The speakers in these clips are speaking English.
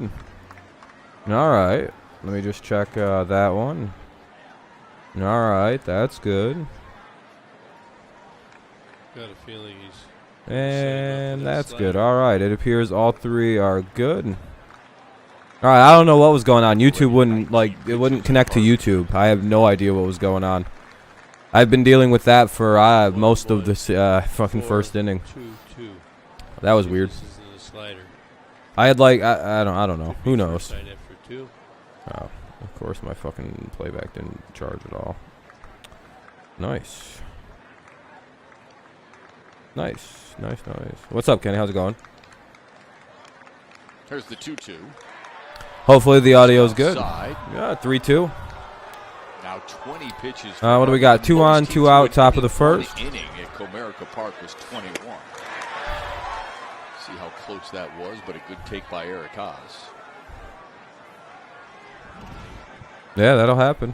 All right. Let me just check that one. All right, that's good. Got a feeling he's. And that's good. All right, it appears all three are good. All right, I don't know what was going on. YouTube wouldn't connect to YouTube. I have no idea what was going on. I've been dealing with that for most of this fucking first inning. That was weird. I had I don't know. Who knows? Oh, of course my fucking playback didn't charge at all. Nice. Nice. What's up, Kenny? How's it going? Here's the 2-2. Hopefully the audio's good. Yeah, 3-2. Now 20 pitches. What do we got? 2 on, 2 out, top of the first. Inning at Comerica Park was 21. See how close that was, but a good take by Eric Haas. Yeah, that'll happen.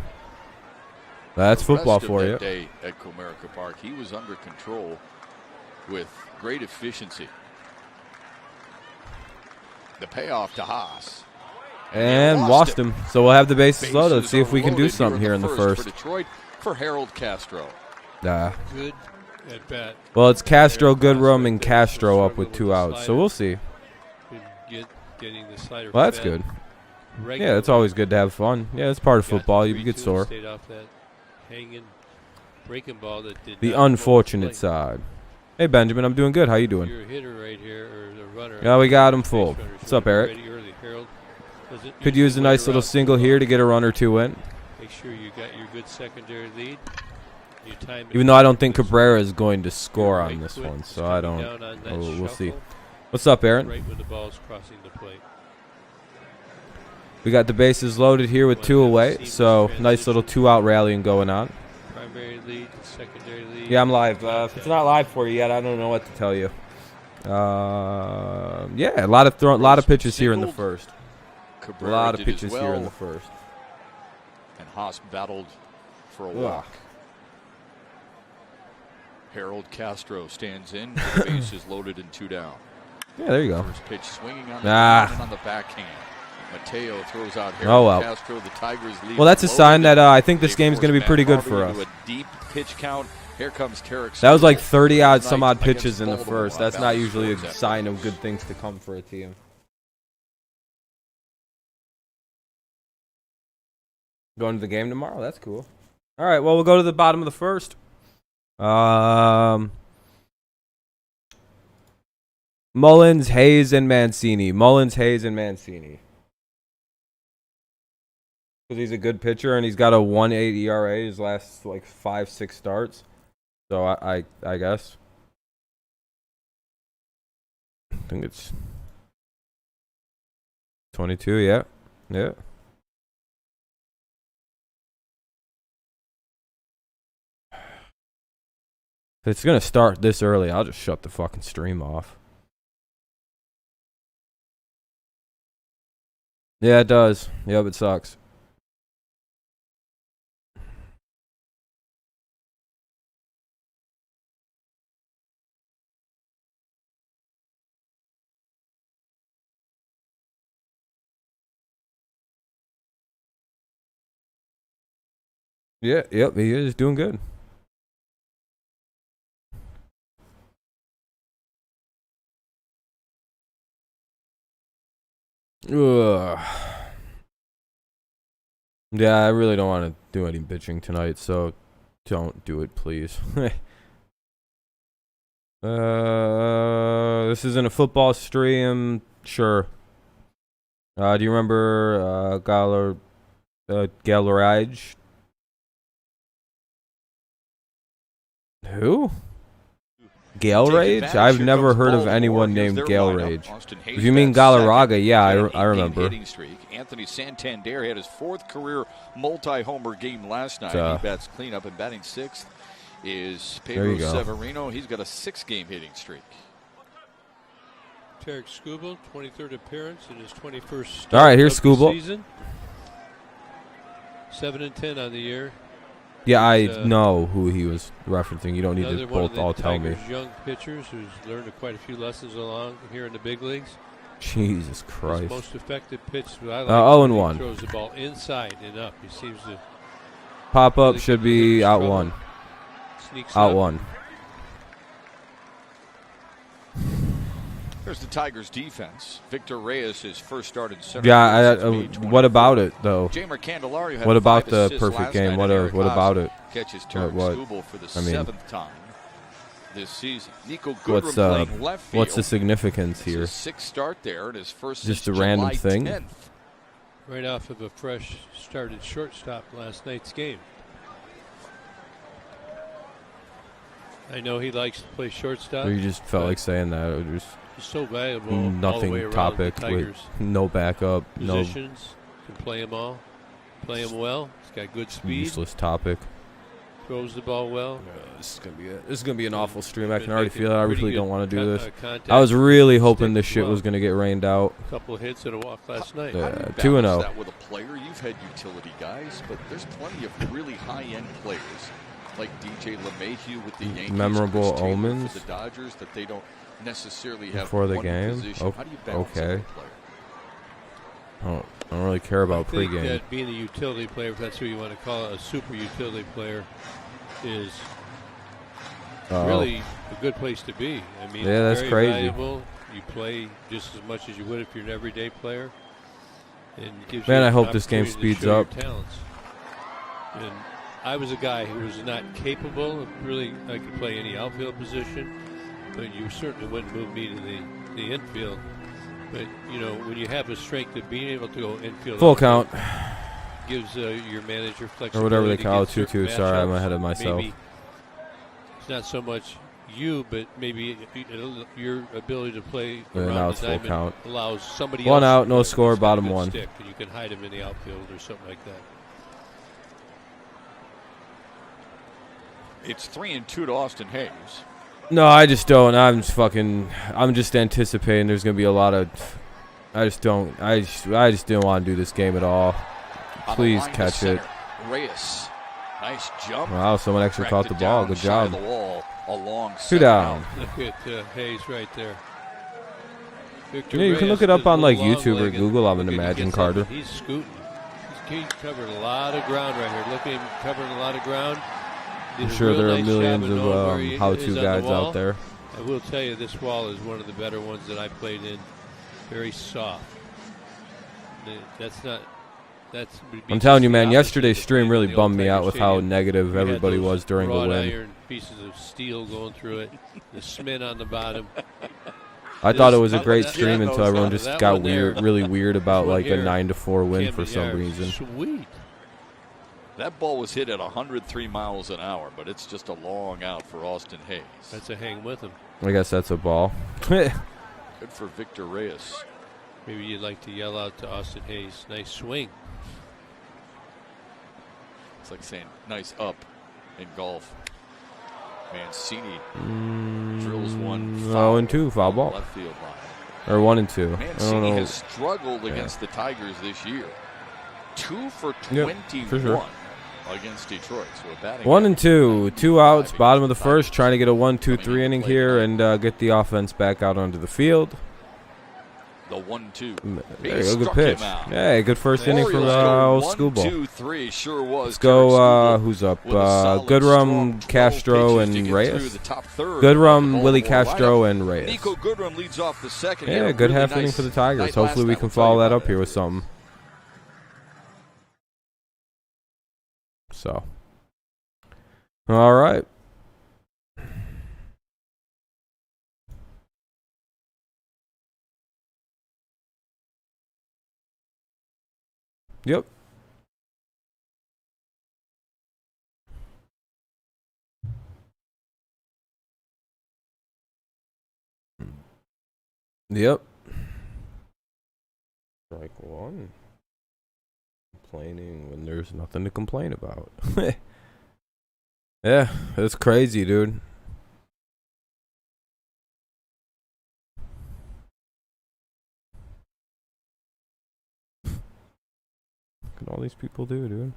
That's football for you. That day at Comerica Park, he was under control with great efficiency. The payoff to Haas. And lost him. So we'll have the bases loaded. Let's see if we can do something here in the first. For Detroit, for Harold Castro. Good at bat. Well, it's Castro, Goodrum, and Castro up with 2 outs. So we'll see. Well, that's good. Yeah, it's always good to have fun. Yeah, it's part of football. You get sore. The unfortunate side. Hey, Benjamin, I'm doing good. How you doing? Yeah, we got him full. What's up, Eric? Could use a nice little single here to get a run or 2 in. Make sure you got your good secondary lead. Even though I don't think Cabrera is going to score on this one, so I don't. We'll see. What's up, Aaron? Right when the ball's crossing the plate. We got the bases loaded here with 2 away, so nice little 2-out rallying going on. Primary lead, secondary lead. Yeah, I'm live. If it's not live for you yet, I don't know what to tell you. Yeah, a lot of pitches here in the first. A lot of pitches here in the first. And Haas battled for a walk. Harold Castro stands in. The base is loaded and 2 down. Yeah, there you go. First pitch swinging on the and on the backhand. Mateo throws out Harold Castro. The Tigers lead. Well, that's a sign that I think this game's going to be pretty good for us. A deep pitch count. Here comes Tarek. That was like 30-odd some odd pitches in the first. That's not usually a sign of good things to come for a team. Going to the game tomorrow? That's cool. All right, well, we'll go to the bottom of the first. Mullins, Hayes, and Mancini. Mullins, Hayes, and Mancini. Because he's a good pitcher, and he's got a 1.8 ERA his last, 5-6 starts. So, I guess. I think it's 22, yeah. Yeah. If it's going to start this early, I'll just shut the fucking stream off. Yeah, it does. Yep, it sucks. Yeah, yep, he is doing good. Ugh. Yeah, I really don't want to do any bitching tonight, so don't do it, please. This isn't a football stream. Sure. Do you remember Galarage? Who? Gale Rage? I've never heard of anyone named Gale Rage. If you mean Galarraga, yeah, I remember. Anthony Santander had his 4th career multi-homer game last night. He bats cleanup, and batting 6th is Pedro Severino. He's got a 6-game hitting streak. Tarek Skubal, 23rd appearance in his 21st start. All right, here's Skubal. 7-10 on the year. Yeah, I know who he was referencing. You don't need to both all tell me. Young pitchers who's learned quite a few lessons along here in the big leagues. Jesus Christ. His most effective pitch, I like 0-1. throws the ball inside and up. He seems to Pop up really should be out trouble. 1. Sneaks Out up. 1. There's the Tigers' defense. Victor Reyes, his first start in center. Yeah, what about it, though? Jamer Candelario had What about 5 the assists perfect last game? night, and What about it? Catches Tarek What? Skubal for the I mean, 7th time this season. Nico Goodrum What's playing left field. what's the significance It's here? his 6th start there, and his first Just since a random July thing? 10th. Right off of a fresh started shortstop last night's game. I know he likes to play shortstop. Or you just felt like saying that? Or just He's so valuable. All the way nothing around topic the with Tigers. no backup, no Positions, can play them all. Play him well. He's got good speed. useless topic. Throws the ball well. This is gonna be it. This is gonna be an awful stream. I Been can already making feel it. I pretty really good don't want to do this. contact. I was really hoping Stick this shit well. was gonna get rained out. A couple of hits and a walk last night. Yeah. How do you 2-0. balance that with a player? You've had utility guys, but there's plenty of really high-end players like DJ LeMahieu with the Yankees, Memorable Chris Taylor omens for the Dodgers, that they don't necessarily have before the one game? position. How do you balance Okay. that with a player? I don't really care about I think pregame. that being a utility player, if that's who you want to call it, a super utility player, is really a good place to be. I mean, Yeah, that's very crazy. valuable. You play just as much as you would if you're an everyday player. And gives Man, you I an hope this game opportunity to speeds show up. your talents. And I was a guy who was not capable of really. I could play any outfield position, but you certainly wouldn't move me to the infield. But you know, when you have the strength of being able to go infield, Full outfield, count. gives your manager flexibility. Or whatever they to call get it, certain 2-2. Sorry, I'm matchups. ahead of myself. Maybe it's not so much you, but maybe your ability to play Yeah, around now the it's full diamond count. allows somebody One else out, to no play. score, He's got a bottom good one. stick, and you can hide him in the outfield or something like that. It's 3-2 to Austin Hayes. No, I just don't. I'm just anticipating there's gonna be a lot of. I just didn't want to do this game at all. On the Please line to catch it. center, Reyes. Nice jump. Wow, someone actually caught the Tracked it ball. down Good side of job. the wall along 2 center. down. Look at Hayes right there. Victor Yeah, you can Reyes look it up is on a like little YouTube or long-legged. Google. I'm Look an at he Imagine gets up Carter. and he's scooting. He's covering a lot of ground right here. Look at him covering a lot of ground. Did I'm a sure real there are nice millions job knowing where he of how-to is on the guides wall. out there. I will tell you, this wall is one of the better ones that I played in. Very soft. I'm telling you, man, yesterday's stream really bummed me out with how negative everybody was during the wrought win. iron pieces of steel going through it. The cement on the bottom. I thought it was a great that- stream yeah, until everyone that just one got there. really weird about This one like a here, 9-4 win for Camden some Yards. reason. Sweet. That ball was hit at 103 miles an hour, but it's just a long out for Austin Hayes. That's a hang with him. I guess that's a ball. Good for Victor Reyes. Maybe you'd like to yell out to Austin Hayes. Nice swing. It's like saying nice up in golf. Mancini drills one. 0-2 foul ball. Left field line. Or 1-2. I don't Mancini know. has struggled against the Tigers this year. 2 for 21 for sure. against Detroit. So a batting 1-2, 2 outs, bottom of the first, trying to get a 1-2-3 inning here and get the offense back out onto the field. The 1-2. There you go, good pitch. Yeah, good first inning from Orioles old go Skubal. 1-2-3. Sure was. Let's go. Tarek Skubal Who's up? with a solid, strong Goodrum, 12 Castro, pitches to and get through Reyes. the top third Goodrum, of the Willie Baltimore Castro, lineup. and Reyes. Nico Goodrum leads off the second. Yeah, good half inning for the Tigers. Hopefully we can follow that up here with something. So, all right. Yep. Yep. Strike one. Complaining when there's nothing to complain about. Yeah, it's crazy, dude. What can all these people do, dude?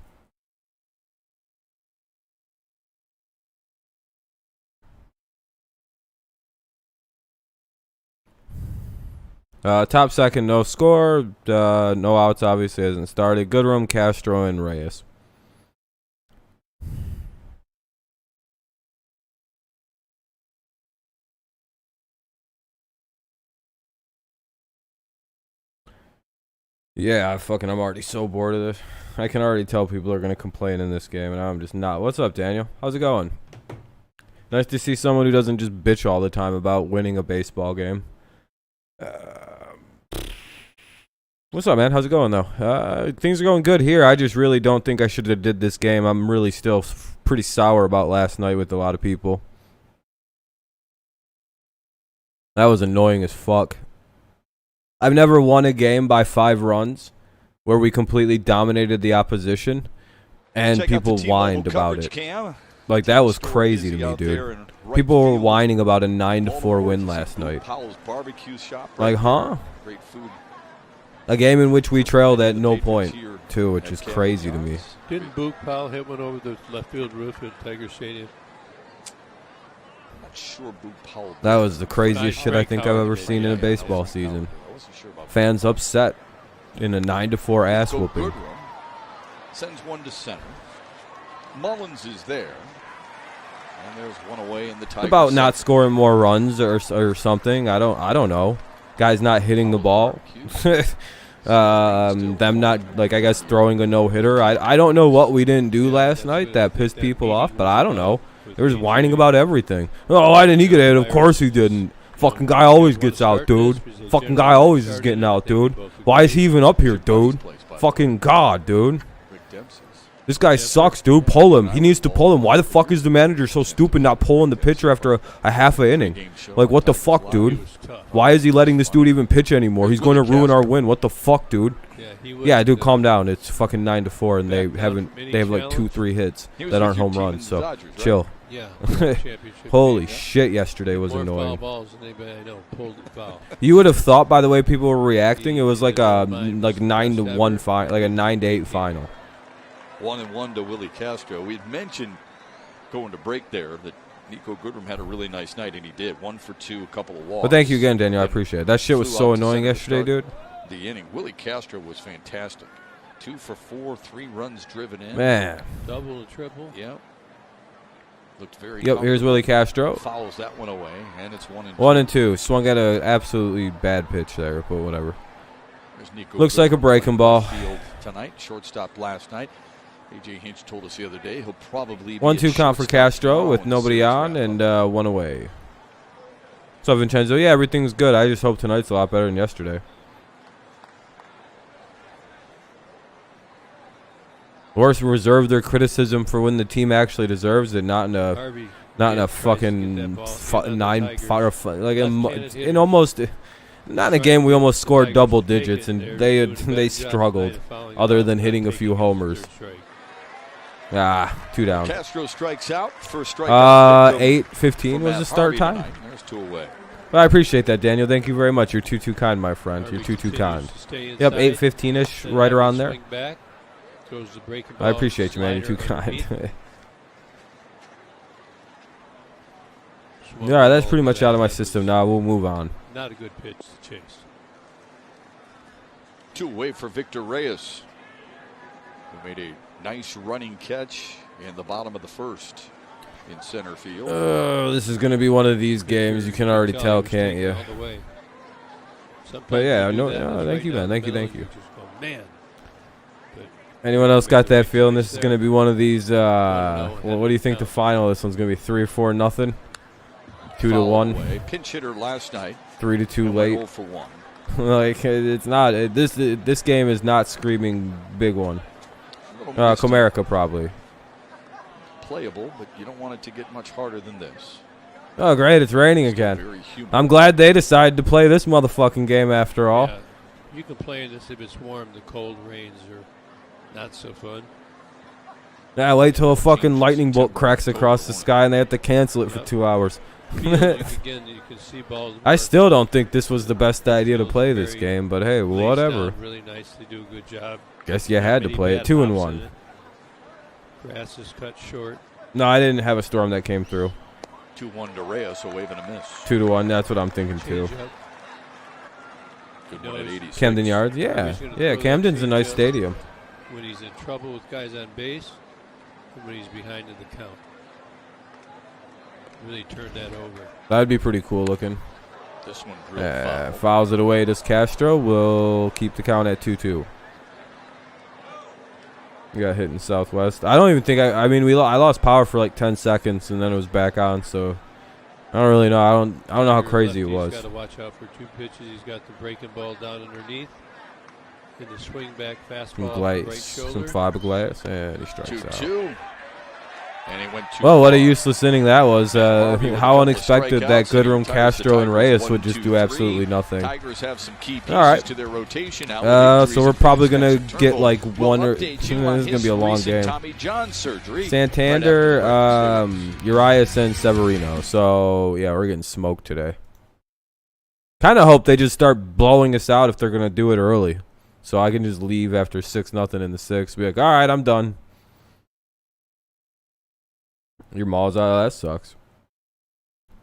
Top second, no score. No outs, obviously, hasn't started. Goodrum, Castro, and Reyes. Yeah, I'm already so bored of this. I can already tell people are going to complain in this game, and I'm just not. What's up, Daniel? How's it going? Nice to see someone who doesn't just bitch all the time about winning a baseball game. What's up, man? How's it going, though? Things are going good here. I just really don't think I should have did this game. I'm really still pretty sour about last night with a lot of people. That was annoying as fuck. I've never won a game by 5 runs where we completely dominated the opposition and people whined about it. Like, that was crazy to me, dude. People were whining about a 9-4 win last night. Like, huh? A game in which we trailed at no point, too, which is crazy to me. Didn't Boog Powell hit one over the left field roof at Tiger Stadium? That was the craziest shit I think I've ever seen in a baseball season. Fans upset in a 9-4 ass whooping. Sends one to center. Mullins is there. And there's one away in the Tigers. About not scoring more runs or something. I don't know. Guys not hitting the ball. Them not, like, I guess throwing a no-hitter. I don't know what we didn't do last night that pissed people off, but I don't know. They were just whining about everything. Oh, why didn't he get hit? Of course he didn't. Fucking guy always gets out, dude. Fucking guy always is getting out, dude. Why is he even up here, dude? Fucking God, dude. This guy sucks, dude. Pull him. He needs to pull him. Why the fuck is the manager so stupid not pulling the pitcher after a half a inning? Like, what the fuck, dude? Why is he letting this dude even pitch anymore? He's going to ruin our win. What the fuck, dude? Yeah, dude, calm down. It's fucking 9-4, and they have like 2-3 hits that aren't home runs. So chill. Holy shit! Yesterday was annoying. You would have thought, by the way people were reacting, it was like a 9-1 final, like a 9-8 final. 1-1 to Willie Castro. We had mentioned going to break there that Nico Goodrum had a really nice night, and he did. 1 for 2, a couple of walks. But thank you again, Daniel. I appreciate it. That shit was so annoying yesterday, dude. The inning. Willie Castro was fantastic. 2 for 4, 3 runs driven in. Man. Double and triple. Yep. Looked very. Yep. Here's Willie Castro. Fouls that one away, and it's 1-2. 1-2. Swung at an absolutely bad pitch there, but whatever. Looks like a breaking ball. Tonight, shortstop last night. AJ Hinch told us the other day he'll probably be 1-2 count for Castro with nobody on and 1 away. So Vincenzo, yeah, everything's good. I just hope tonight's a lot better than yesterday. Worse, reserve their criticism for when the team actually deserves it, not in a fucking in almost. Not in a game we almost scored double digits, and they struggled, other than hitting a few homers. 2 down. Castro strikes out. First strike. 8:15 was the start time. There's 2 away. Well, I appreciate that, Daniel. Thank you very much. You're too kind, my friend. You're too kind. Yep, 8:15ish, right around there. I appreciate you, man. You're too kind. All right, that's pretty much out of my system now. We'll move on. Not a good pitch to chase. 2 away for Victor Reyes, who made a nice running catch in the bottom of the first in center field. This is going to be one of these games. You can already tell, can't you? But yeah, thank you, man. Thank you. Anyone else got that feeling this is going to be one of these? Well, what do you think the final? This one's going to be 3-4-0, 2-1. Pinch hitter last night. 3-2 late. For 1. Like, it's not. This game is not screaming big one. Comerica probably. Playable, but you don't want it to get much harder than this. Oh, great! It's raining again. I'm glad they decided to play this motherfucking game after all. Yeah, you can play in this if it's warm. The cold rains are not so fun. Yeah, wait till a fucking lightning bolt cracks across the sky and they have to cancel it for 2 hours. I still don't think this was the best idea to play this game, but hey, whatever. Really nicely, do a good job. Guess you had to play it. 2-1. Grass is cut short. No, I didn't have a storm that came through. 2-1 to Reyes, a wave and a miss. 2-1. That's what I'm thinking too. Good one at 86. Camden Yards, yeah. Yeah, Camden's a nice stadium. When he's in trouble with guys on base and when he's behind in the count. Really turned that over. That'd be pretty cool looking. This one's real foul. Fouls it away. Does Castro will keep the count at 2-2. We got hit in Southwest. I don't even think I mean I lost power for like 10 seconds and then it was back on, so I don't really know. I don't know how crazy it was. He's got to watch out for 2 pitches. He's got the breaking ball down underneath. And the swing back fastball. Some fiberglass, and he strikes 2-2. out. And he went well, what a useless inning that was. How unexpected that Goodrum, Castro, and Reyes would just do absolutely nothing. Tigers have some key pieces all right. to their rotation. So we're probably going to get like one or this is going to be a long game. Santander, Urias, and Severino. So, yeah, we're getting smoked today. Kind of hope they just start blowing us out if they're going to do it early. So I can just leave after 6-0 in the 6th. Be like, all right, I'm done. Your mall's out. That sucks.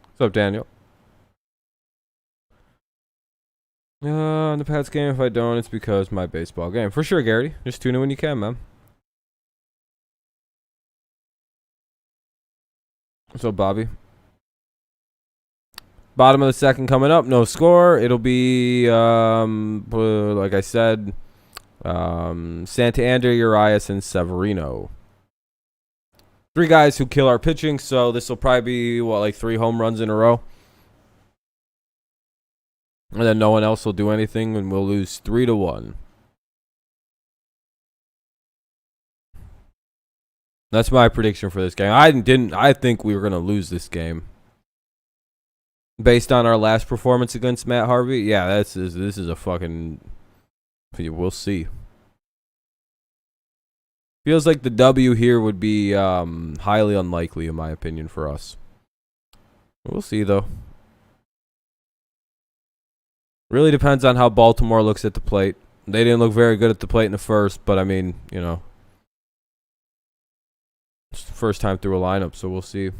What's up, Daniel? In the Pats game, if I don't, it's because my baseball game. For sure, Garrity. Just tune in when you can, man. What's up, Bobby? Bottom of the 2nd coming up. No score. It'll be, like I said, Santander, Urias, and Severino. 3 guys who kill our pitching, so this will probably be, like 3 home runs in a row. And then no one else will do anything, and we'll lose 3-1. That's my prediction for this game. I think we were going to lose this game. Based on our last performance against Matt Harvey, yeah, this is a fucking... We'll see. Feels like the W here would be highly unlikely, in my opinion, for us. We'll see, though. Really depends on how Baltimore looks at the plate. They didn't look very good at the plate in the first, but, I mean, you know. It's the first time through a lineup, so we'll see.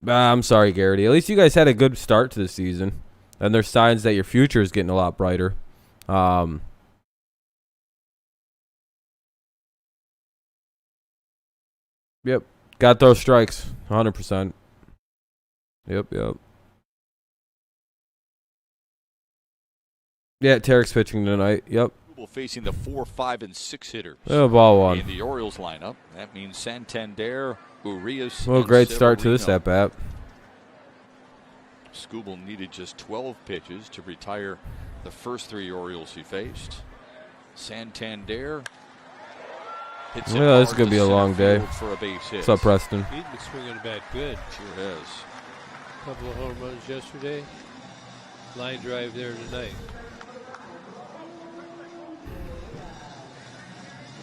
I'm sorry, Garrity. At least you guys had a good start to the season. And there's signs that your future is getting a lot brighter. Yep. Got those strikes. 100%. Yep. Yeah, Tarek's pitching tonight. Yep. Facing the 4, 5, and 6 hitters. Oh, ball one. In the Orioles lineup. That means Santander, Urias, well, great start to this at-bat. Skubal needed just 12 pitches to retire the first 3 Orioles he faced. Santander hits yeah, this is going to be a long day. For a base hit. What's up, Preston? He's been swinging the bat good. Sure has. A couple of home runs yesterday. Line drive there tonight.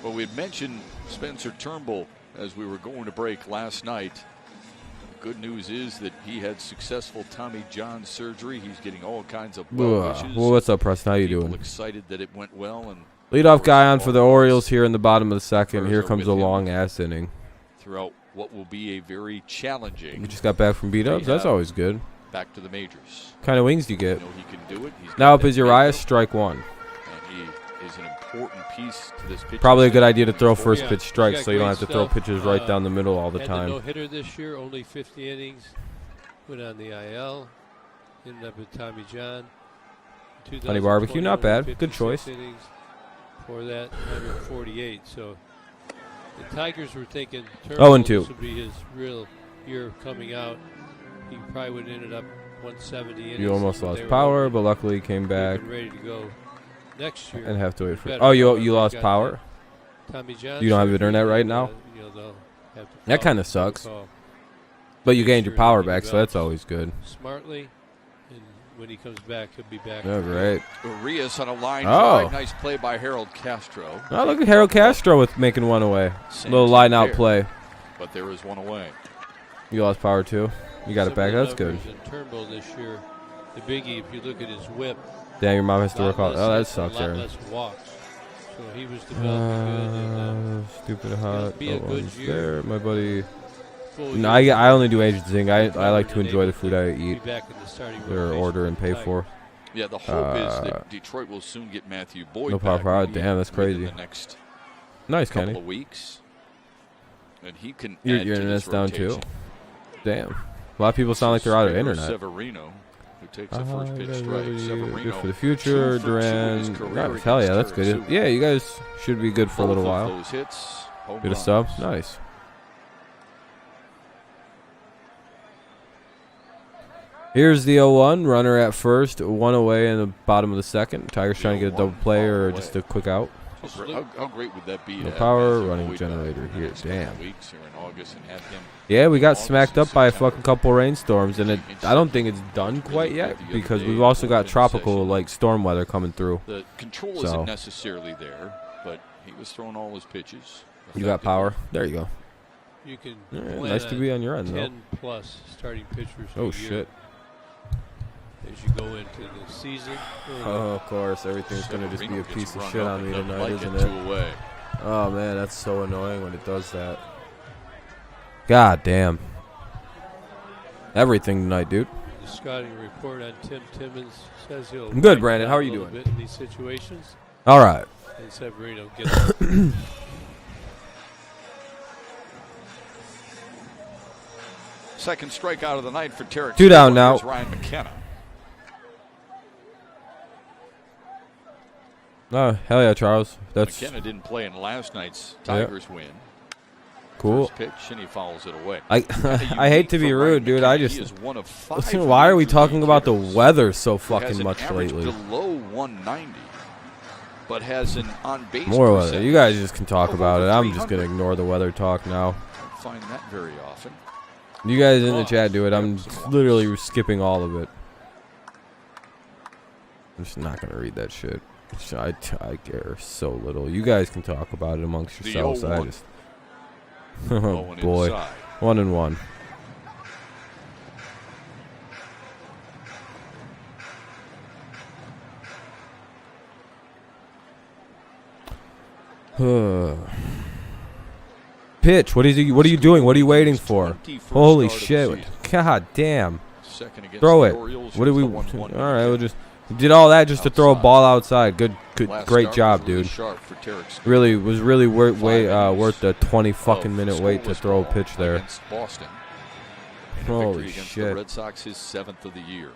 Well, we had mentioned Spencer Turnbull as we were going to break last night. The good news is that he had successful Tommy John surgery. He's getting all kinds of well wishes. Well, what's up, Preston? How you doing? Excited that it went well. And leadoff guy on for the Orioles here in the bottom of the 2nd. Here comes a long-ass inning. Throughout what will be a very challenging. You just got back from beat-ups? That's always good. Back to the majors. What kind of wings do you get? You know he can do it. Now up is Urias, strike 1. And he is an important piece to this pitch. Probably a good idea to throw first pitch strikes so you don't have to throw pitches right down the middle all the time. No hitter this year, only 50 innings. Went on the IL. Ended up with Tommy John. Honey barbecue, not bad. Good choice. Innings. For that, 148. So the Tigers were thinking this would be his real year coming out. He probably would have ended up 170 innings. You almost lost power, but luckily he came back. Ready to go next year. And have to wait for it. Oh, you lost power? Tommy John. You don't have internet right now? That kind of sucks. But you gained your power back, so that's always good. Smartly, and when he comes back, he'll be back. Oh, great. Urias on a line drive. Nice play by Harold Castro. Oh, look at Harold Castro with making one away. Little line out play. But there is one away. You lost power too. You got it back. That's good. Turnbull this year, the biggie. If you look at his whip. Damn, your mom has to work out. Oh, that sucks, Aaron. Less walks. So he was developing good. Stupid hot. Be a good year. There, my buddy. No, I only do Asian thing. I like to enjoy the food I eat or order and pay for. Yeah, the hope is that Detroit will soon get Matthew Boyd no back. power. Damn, that's crazy. The next nice, couple Kenny. of weeks, and he can Your add to internet's this down rotation. too. Damn. A lot of people sound like they're out of internet. Severino, who takes the first pitch strike. Severino, good for the future. Duran. Nice. Hell yeah, that's good. Yeah, you guys should be good for a little while. Those hits, Good stuff. Nice. Here's the 0-1. Runner at first. One away in the bottom of the second. Tigers trying to get a double play or just a quick out. How great would that be? No power. Running generator here. Damn. Weeks here in August and have him Yeah, we got smacked up by a fucking couple rainstorms, and I don't think it's done quite yet because we've also got tropical like storm weather coming through. The control isn't necessarily there, but he was throwing all his pitches. You got power. There you go. You can nice to be on your end, 10 plus starting pitchers. Oh shit. As you go into the season. Oh, of course. Everything's going to just be a piece of shit on me tonight, isn't it? Oh, man, that's so annoying when it does that. God damn. Everything tonight, dude. The scouting report on Tim Timmons says he'll. I'm good, Brandon. How are you doing? Bit in these situations. All right. And Severino gets second strikeout of the night for Tarek. 2 down now. Ryan McKenna. Oh, hell yeah, Charles. That's McKenna didn't play in last night's Tigers win. Cool. First pitch, and he fouls it away. I hate to be rude, dude. I just listen, why are we talking about the weather so fucking much lately? Below 190, but has an on-base more weather. You guys just can talk about it. I'm just gonna ignore the weather talk now. Don't find that very often. You guys in the chat do it. I'm literally skipping all of it. I'm just not gonna read that shit. I care so little. You guys can talk about it amongst yourselves. I just. Oh boy, 1-1. Pitch. What are you doing? What are you waiting for? Holy shit! God damn! Throw it. What did we? All right, we'll just. Did all that just to throw a ball outside. Great job, dude. Really was really worth the 20 fucking minute wait to throw a pitch there. Holy shit! The Red Sox, his 7th of the year.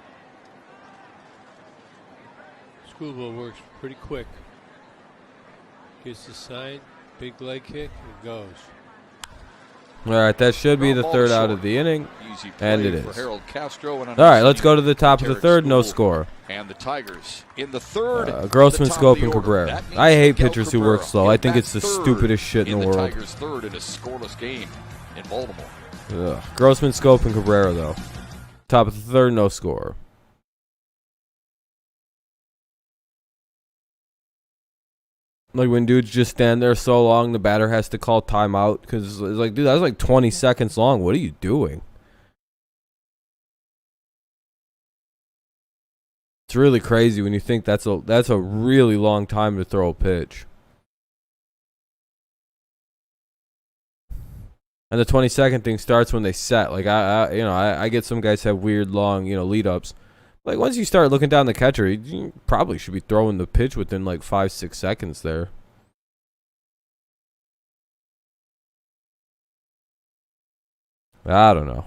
Schoolboy works pretty quick. Gets the sign, big leg kick, and goes. All right, that should be the third out of the inning, and it is. All right, let's go to the top of the third. No score. And the Tigers in the third. Grossman, Scope, and Cabrera. I hate pitchers who work slow. I think it's the stupidest shit in the world. Tigers' third in a scoreless game in Baltimore. Ugh. Grossman, Scope, and Cabrera though. Top of the third, no score. Like when dudes just stand there so long, the batter has to call timeout because it's like, dude, that was like 20 seconds long. What are you doing? It's really crazy when you think that's a really long time to throw a pitch. And the 20-second thing starts when they set. Like I get some guys have weird long, lead ups. Like once you start looking down the catcher, you probably should be throwing the pitch within like 5-6 seconds there. I don't know.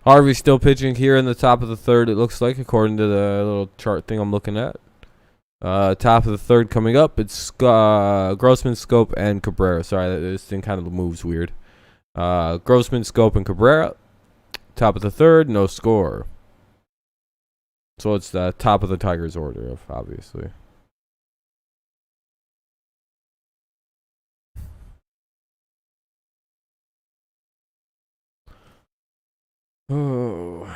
Harvey still pitching here in the top of the third, it looks like, according to the little chart thing I'm looking at. Top of the third coming up, it's Grossman, Scope, and Cabrera. Sorry, this thing kind of moves weird. Grossman, Scope, and Cabrera. Top of the third, no score. So it's the top of the Tigers order, obviously. Oh.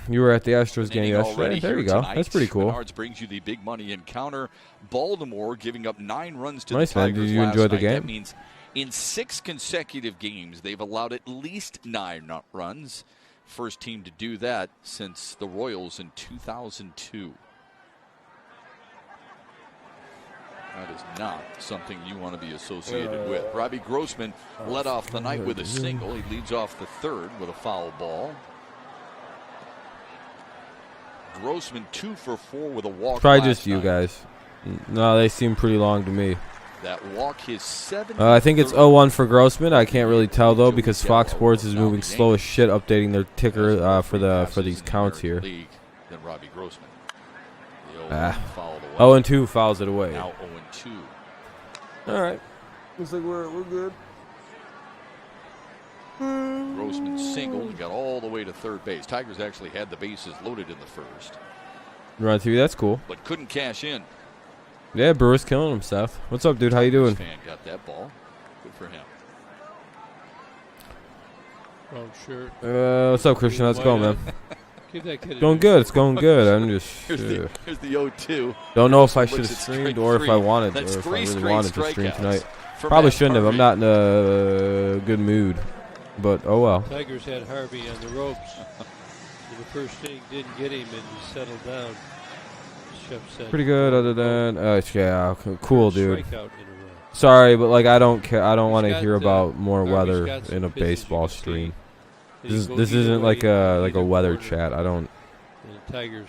You were at the Astros game yesterday. There you go. That's pretty cool. Menards brings you the big money encounter. Baltimore giving up 9 runs to the Nice, man. Tigers Did you enjoy the game? That means in 6 consecutive games, they've allowed at least 9 runs. First team to do that since the Royals in 2002. That is not something you want to be associated with. Robbie Grossman led off the night with a single. He leads off the third with a foul ball. Grossman 2 for 4 with a walk. Probably just you guys. No, they seem pretty long to me. That walk, his 7th. I think it's 0-1 for Grossman. I can't really tell though because Fox Sports is moving slow as shit, updating their ticker for these counts here. Than Robbie Grossman. 0-2 fouls it away. Now 0-2. All right, looks like we're good. Grossman singled and got all the way to third base. Tigers actually had the bases loaded in the first. You're on TV. That's cool. But couldn't cash in. Yeah, Brewer's killing himself. What's up, dude? How you doing? Fan got that ball. Good for him. Wrong shirt. What's up, Christian? How's it going, man? Give that kid Going good. It's going good. I'm just. Here's the 0-2. Don't know if I should have streamed or if I wanted to, or if I really wanted to stream tonight. Probably shouldn't have. I'm not in a good mood. But oh well. Tigers had Harvey on the ropes. In the first inning, didn't get him, and he settled down. Pretty good, other than yeah, cool, dude. Sorry, but like I don't care. I don't want to hear about more weather in a baseball stream. This isn't like a weather chat. I don't. Tigers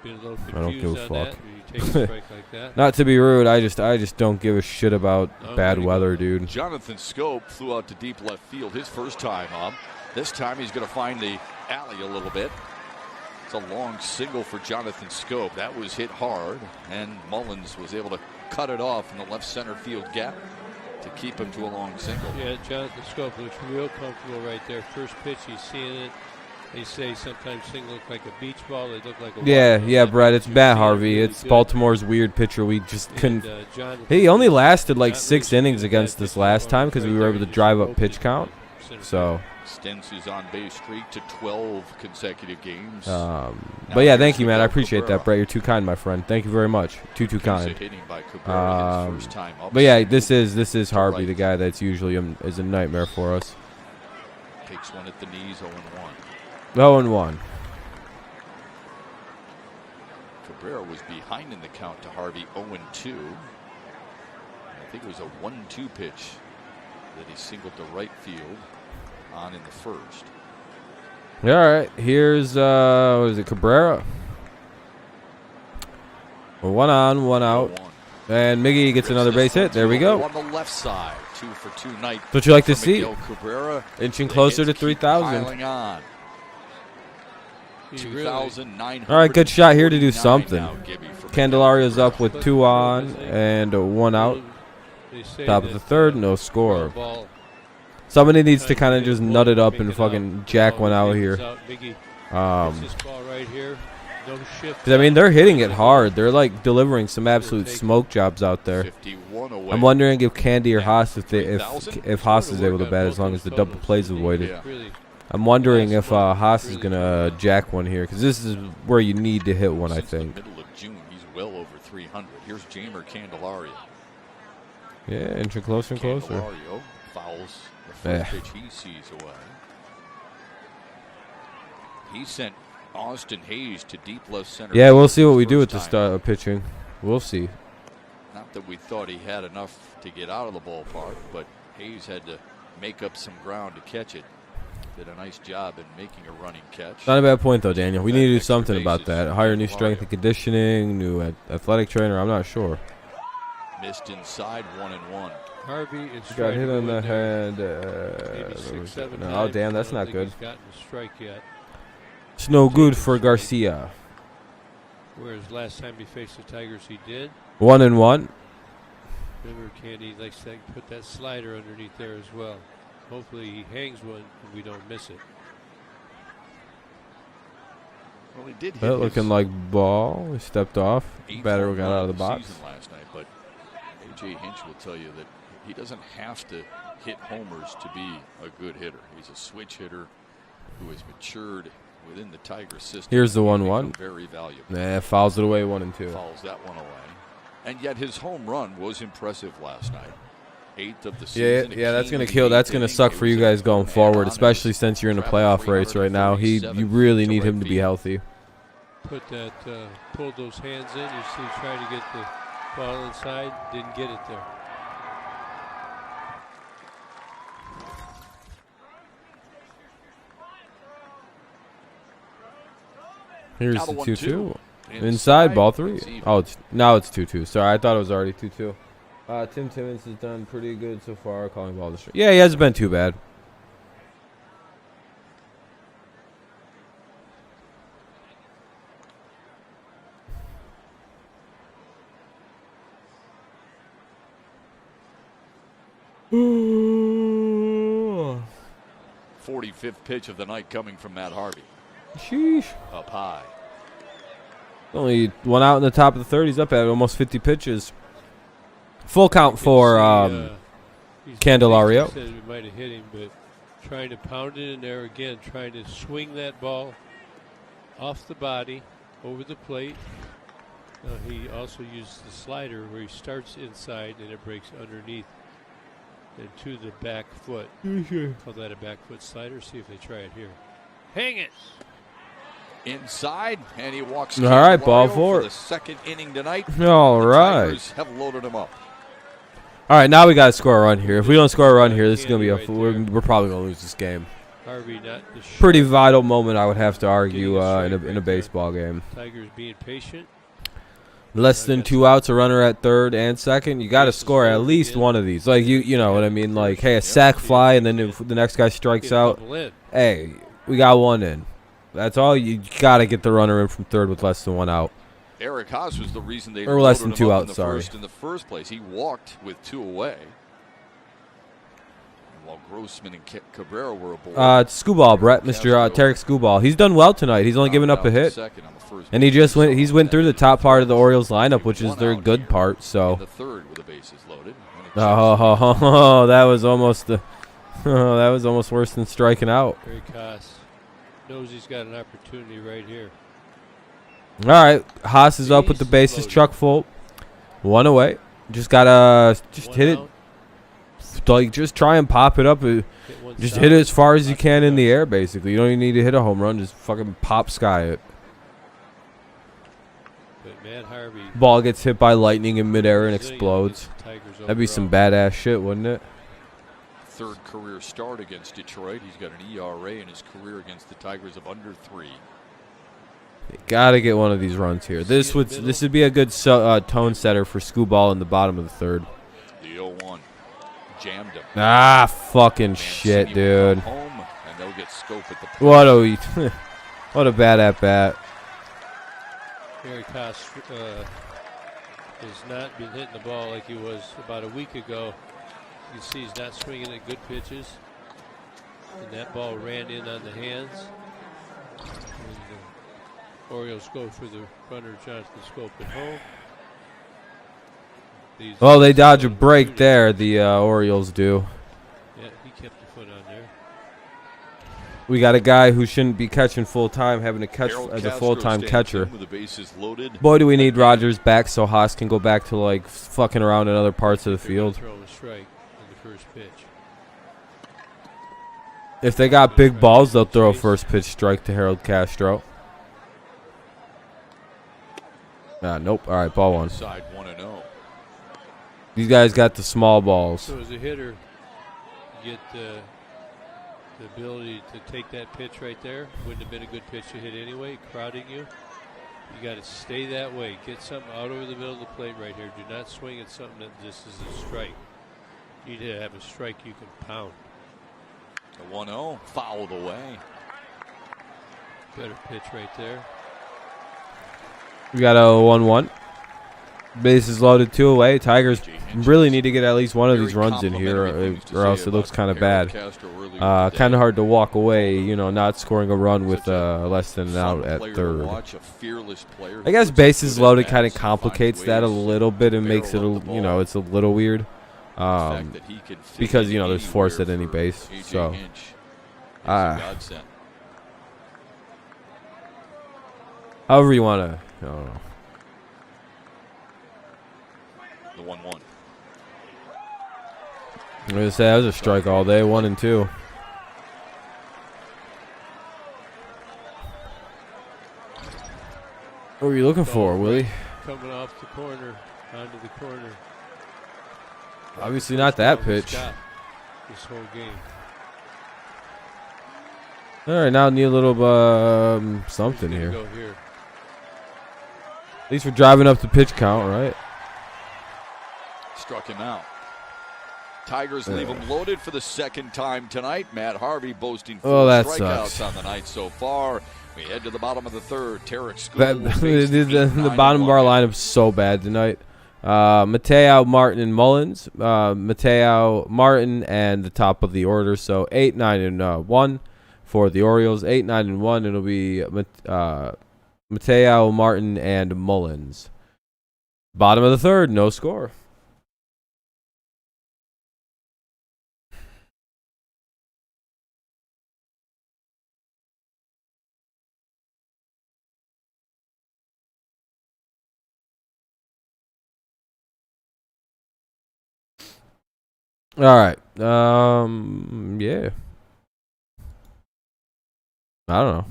being a little I don't give a fuck. Like that. Not to be rude, I just don't give a shit about bad weather, dude. Jonathan Scope flew out to deep left field his first time up. This time he's going to find the alley a little bit. It's a long single for Jonathan Scope. That was hit hard, and Mullins was able to cut it off in the left center field gap to keep him to a long single. Yeah, Jonathan Scope looks real comfortable right there. First pitch, he's seeing it. They say sometimes things look like a beach ball. They look like a yeah, Brett. It's Matt Harvey. Really it's good. Baltimore's weird pitcher. We just couldn't. He only lasted like 6 innings against us last time because we were able to drive up pitch count. So. Extends his on-base streak to 12 consecutive games. But yeah, thank you, man. I appreciate that, Brett. You're too kind, my friend. Thank you very much. Too kind. But yeah, this is Harvey, the guy that's usually is a nightmare for us. Takes one at the knees, 0-1. 0-1. Cabrera was behind in the count to Harvey, 0-2. I think it was a 1-2 pitch that he singled to right field on in the first. All right, here's what is it, Cabrera? 1 on, 1 out, and Miggy gets another base hit. There we go. On the left side, 2 for 2 night. What you like to see? Cabrera inching closer to 3,000. On. 2,900. All right, good shot here to do something. Candelario's up with 2 on and 1 out. Top of the third, no score. Somebody needs to kind of just nut it up and fucking jack one out here. Because I mean, they're hitting it hard. They're like delivering some absolute smoke jobs out there. I'm wondering if Candy or Haas, if Haas is able to bat as long as the double plays avoided. I'm wondering if Haas is gonna jack one here because this is where you need to hit one. I think. Middle of June, he's well over 300. Here's Jamer Candelario. Yeah, inching closer and closer. Candelario fouls the first pitch he sees away. He sent Austin Hayes to deep left center. Yeah, we'll see what we do with the pitching. We'll see. Not that we thought he had enough to get out of the ballpark, but Hayes had to make up some ground to catch it. Did a nice job in making a running catch. Not a bad point, though, Daniel. We need to do something about that. Hire new strength and conditioning, new athletic trainer. I'm not sure. Missed inside, 1-1. Harvey is got hit on the head. Oh, damn, that's not good. He's gotten a strike yet. It's no good for Garcia. Whereas last time he faced the Tigers, he did. 1-1. Remember, Candy likes to put that slider underneath there as well. Hopefully he hangs one and we don't miss it. Well, he did hit that looking like ball. He stepped off. Batter got out of the box. Last night, but A.J. Hinch will tell you that he doesn't have to hit homers to be a good hitter. He's a switch hitter who has matured within the Tigers system. Here's the 1-1. Very valuable. Nah, fouls it away 1-2. Fouls that one away. And yet his home run was impressive last night. 8th of the Yeah, season. yeah, that's gonna kill. That's gonna suck for you guys going forward, especially since you're in a playoff race right now. You really need him to be healthy. Put that, pulled those hands in. You see, trying to get the ball inside, didn't get it there. Here's the 2-2. Inside, ball 3. Oh, now it's 2-2. Sorry, I thought it was already 2-2. Tim Timmons has done pretty good so far, calling ball to strike. Yeah, he hasn't been too bad. Ooh. 45th pitch of the night coming from Matt Harvey. Sheesh. Up high. Only one out in the top of the third. He's up at almost 50 pitches. Full count for Candelario. Says we might have hit him, but trying to pound it in there again, trying to swing that ball off the body, over the plate. He also uses the slider where he starts inside and it breaks underneath and to the back foot. Call that a back foot slider. See if they try it here. Hang it! Inside, and he walks. All right, ball 4. For the second inning tonight. All right. The Tigers have loaded him up. All right, now we got to score a run here. If we don't score a run here, this is going to be we're probably going to lose this game. Harvey not pretty vital moment, I would have to argue, in a baseball game. Tigers being patient. Less than 2 outs, a runner at third and second. You got to score at least one of these. Like you know what I mean. Like, hey, a sac fly, and then if the next guy strikes out, hey, we got one in. That's all. You got to get the runner in from third with less than 1 out. Eric Haas was the reason they or less than 2 outs. Sorry. In the first place, he walked with 2 away. And while Grossman and Cabrera were aboard. Scooball, Brett, Mr. Tarek Scooball. He's done well tonight. He's only given up a hit, and he just went. He's went through the top part of the Orioles lineup, which is their good part. So. The third with the bases loaded. Oh, that was almost that was almost worse than striking out. Eric Haas knows he's got an opportunity right here. All right, Haas is up with the bases truck full. 1 away. Just gotta hit it. Like, just try and pop it up. Just hit it as far as you can in the air, basically. You don't even need to hit a home run. Just fucking pop sky it. But man, Harvey, ball gets hit by lightning in midair and explodes. That'd be some badass shit, wouldn't it? Third career start against Detroit. He's got an ERA in his career against the Tigers of under 3. You gotta get one of these runs here. This would be a good tone setter for Scooball in the bottom of the third. The 0-1 jammed him. Ah, fucking shit, dude. Home, and they'll get scope at the plate. What a bad at bat. Eric Haas has not been hitting the ball like he was about a week ago. You can see he's not swinging at good pitches, and that ball ran in on the hands. And the Orioles go for the runner, Jonathan Scope at home. Well, they dodge a break there, the Orioles do. Yeah, he kept the foot on there. We got a guy who shouldn't be catching full-time, having to catch as a full-time catcher. Boy, do we need Rogers back so Haas can go back to, like, fucking around in other parts of the field. Throw a strike in the first pitch. If they got big balls, they'll throw a first pitch strike to Harold Castro. Nope. All right, ball 1. Side 1-0. These guys got the small balls. So as a hitter, you get the ability to take that pitch right there. Wouldn't have been a good pitch to hit anyway, crowding you. You got to stay that way. Get something out over the middle of the plate right here. Do not swing at something that just is a strike. You need to have a strike you can pound. The 1-0 fouled away. Better pitch right there. We got a 1-1. Bases loaded, 2 away. Tigers really need to get at least one of these runs in here, or else it looks kind of bad. Kind of hard to walk away, not scoring a run with less than an out at third. I guess bases loaded kind of complicates that a little bit and makes it, it's a little weird. Because, there's force at any base. So, However you want to. I don't know. The 1-1. I'm going to say that was a strike all day, 1 and 2. What were you looking for, Willie? Coming off the corner, onto the corner. Obviously not that pitch. This whole game. All right, now need a little something here. Go here. At least we're driving up the pitch count, right? Struck him out. Tigers leave him loaded for the second time tonight. Matt Harvey boasting 4 strikeouts on the night so far. We head to the bottom of the third. Tarek The bottom of our lineup's so bad tonight. Mateo, Martin, and Mullins. Mateo, Martin, and the top of the order. So 8, 9, and 1 for the Orioles. 8, 9, and 1. It'll be Mateo, Martin, and Mullins. Bottom of the third, no score. All right. Yeah. I don't know.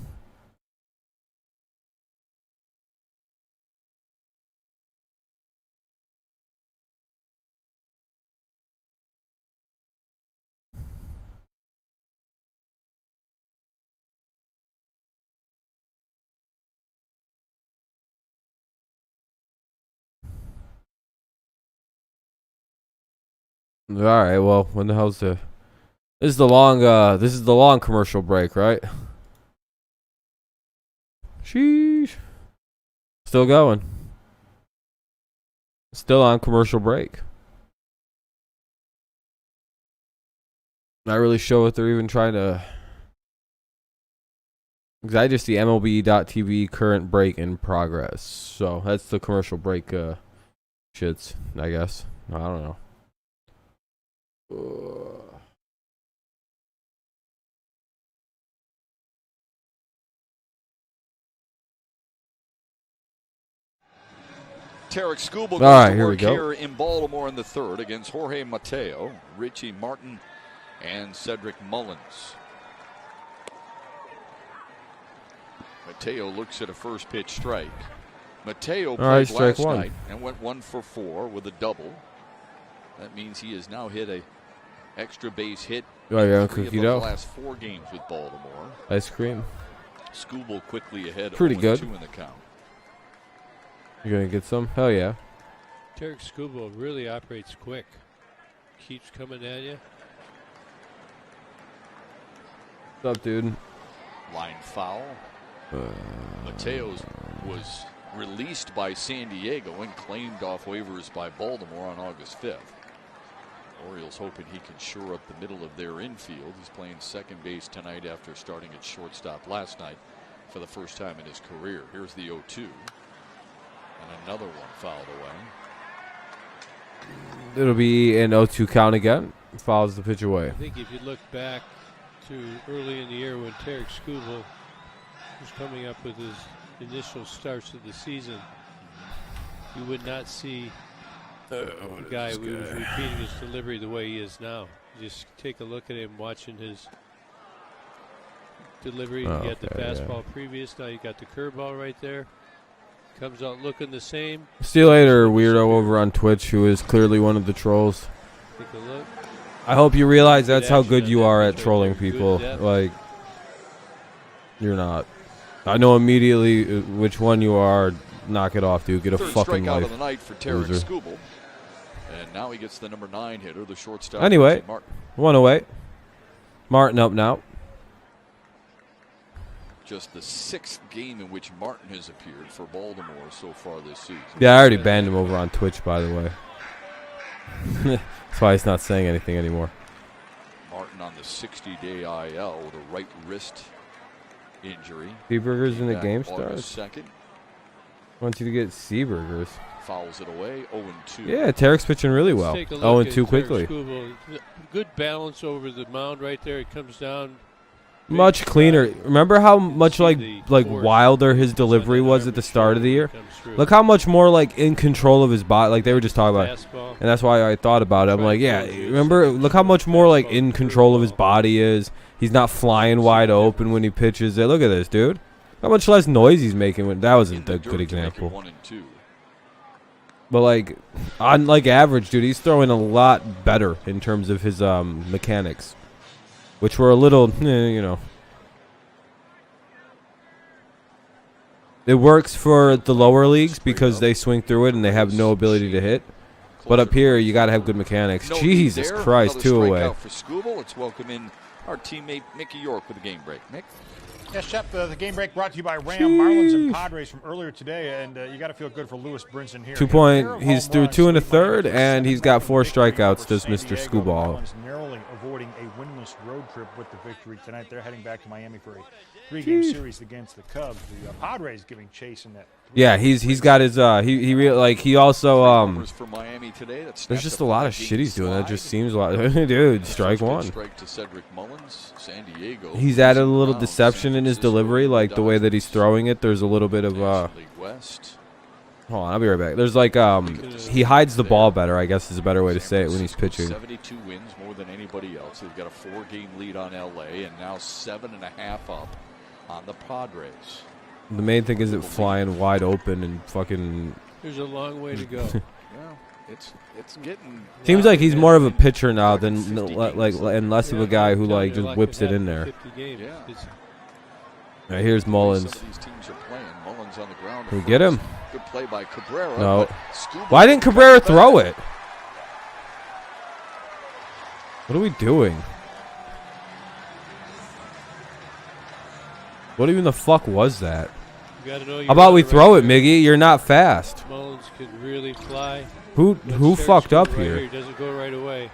All right. Well, when the hell's the? This is the long commercial break, right? Sheesh. Still going. Still on commercial break. Not really sure what they're even trying to. Because I just see MLB.TV current break in progress. So that's the commercial break shits, I guess. I don't know. Tarek Skubal goes right, to here we work go. here in Baltimore in the third against Jorge Mateo, Richie Martin, and Cedric Mullins. Mateo looks at a first pitch strike. Mateo played last night and went 1 for 4 with a double. That means he has now hit a extra base hit in 3 of the last 4 games with Baltimore. Ice cream. Skubal quickly ahead. Pretty good. 2 in the count. You're gonna get some? Hell yeah. Tarek Skubal really operates quick. Keeps coming at you. What's up, dude? Line foul. Mateo's was released by San Diego and claimed off waivers by Baltimore on August 5th. Orioles hoping he can shore up the middle of their infield. He's playing second base tonight after starting at shortstop last night for the first time in his career. Here's the 0-2. And another one fouled away. It'll be an 0-2 count again. Fouls the pitch away. I think if you look back to early in the year when Tarek Skubal was coming up with his initial starts of the season, you would not see a guy who was repeating his delivery the way he is now. Just take a look at him watching his delivery. You got the fastball previous. Now you got the curveball right there. Comes out looking the same. See you later, weirdo over on Twitch, who is clearly one of the trolls. Take a look. I hope you realize that's how good you are at trolling people. Like, you're not. I know immediately which one you are. Knock it off, dude. Get a fucking life. Of the night for Tarek Skubal. And now he gets the number 9 hitter, the shortstop. Anyway, 1 away. Martin up now. Just the 6th game in which Martin has appeared for Baltimore so far this season. Yeah, I already banned him over on Twitch, by the way. That's why he's not saying anything anymore. Martin on the 60-day IL with a right wrist injury. Seaburgers in the game starts. 2nd. Want you to get Seaburgers. Fouls it away. 0-2. Yeah, Tarek's pitching really well. 0-2 quickly. Good balance over the mound right there. It comes down Much cleaner. Remember how much like wilder his delivery was at the start of the year? Look how much more like in control of his body. Like they were just talking about it. And that's why I thought about it. I'm like, yeah, remember, look how much more like in control of his body is. He's not flying wide open when he pitches it. Look at this, dude. How much less noise he's making. That wasn't a good example. But like on like average, dude, he's throwing a lot better in terms of his mechanics, which were a little, you know. It works for the lower leagues because they swing through it and they have no ability to hit. But up here, you got to have good mechanics. Jesus Christ, 2 away. Let's welcome in our teammate Mickey York with the game break. Mick? Yes, Shep, the game break brought to you by Ram, Marlins, and Padres from earlier today, and you got to feel good for Lewis Brinson here. 2 point. He's through 2 1/3, and he's got 4 strikeouts. Does Mr. Screwball? Marlins narrowly avoiding a winless road trip with the victory tonight. They're heading back to Miami for a 3-game series against the Cubs. The Padres giving chase in that. Yeah, he's got his he also For Miami today, there's just a lot of shit he's doing. That just seems a lot. Dude, strike one. Strike to Cedric Mullins, San Diego. He's added a little deception in his delivery, like the way that he's throwing it. There's a little bit of West. Hold on, I'll be right back. There's like he hides the ball better, I guess is a better way to say it when he's pitching. 72 wins, more than anybody else. They've got a 4-game lead on LA and now 7.5 up on the Padres. The main thing is it flying wide open and fucking. There's a long way to go. Yeah, it's getting. Seems like he's more of a pitcher now than and less of a guy who like just whips it in there. Yeah. Right, here's Mullins. These teams are playing. Mullins on the ground. Can we get him? Good play by Cabrera. No. Why didn't Cabrera throw it? What are we doing? What even the fuck was that? How about we throw it, Miggy? You're not fast. Mullins could really fly. Who fucked up here? He doesn't go right away.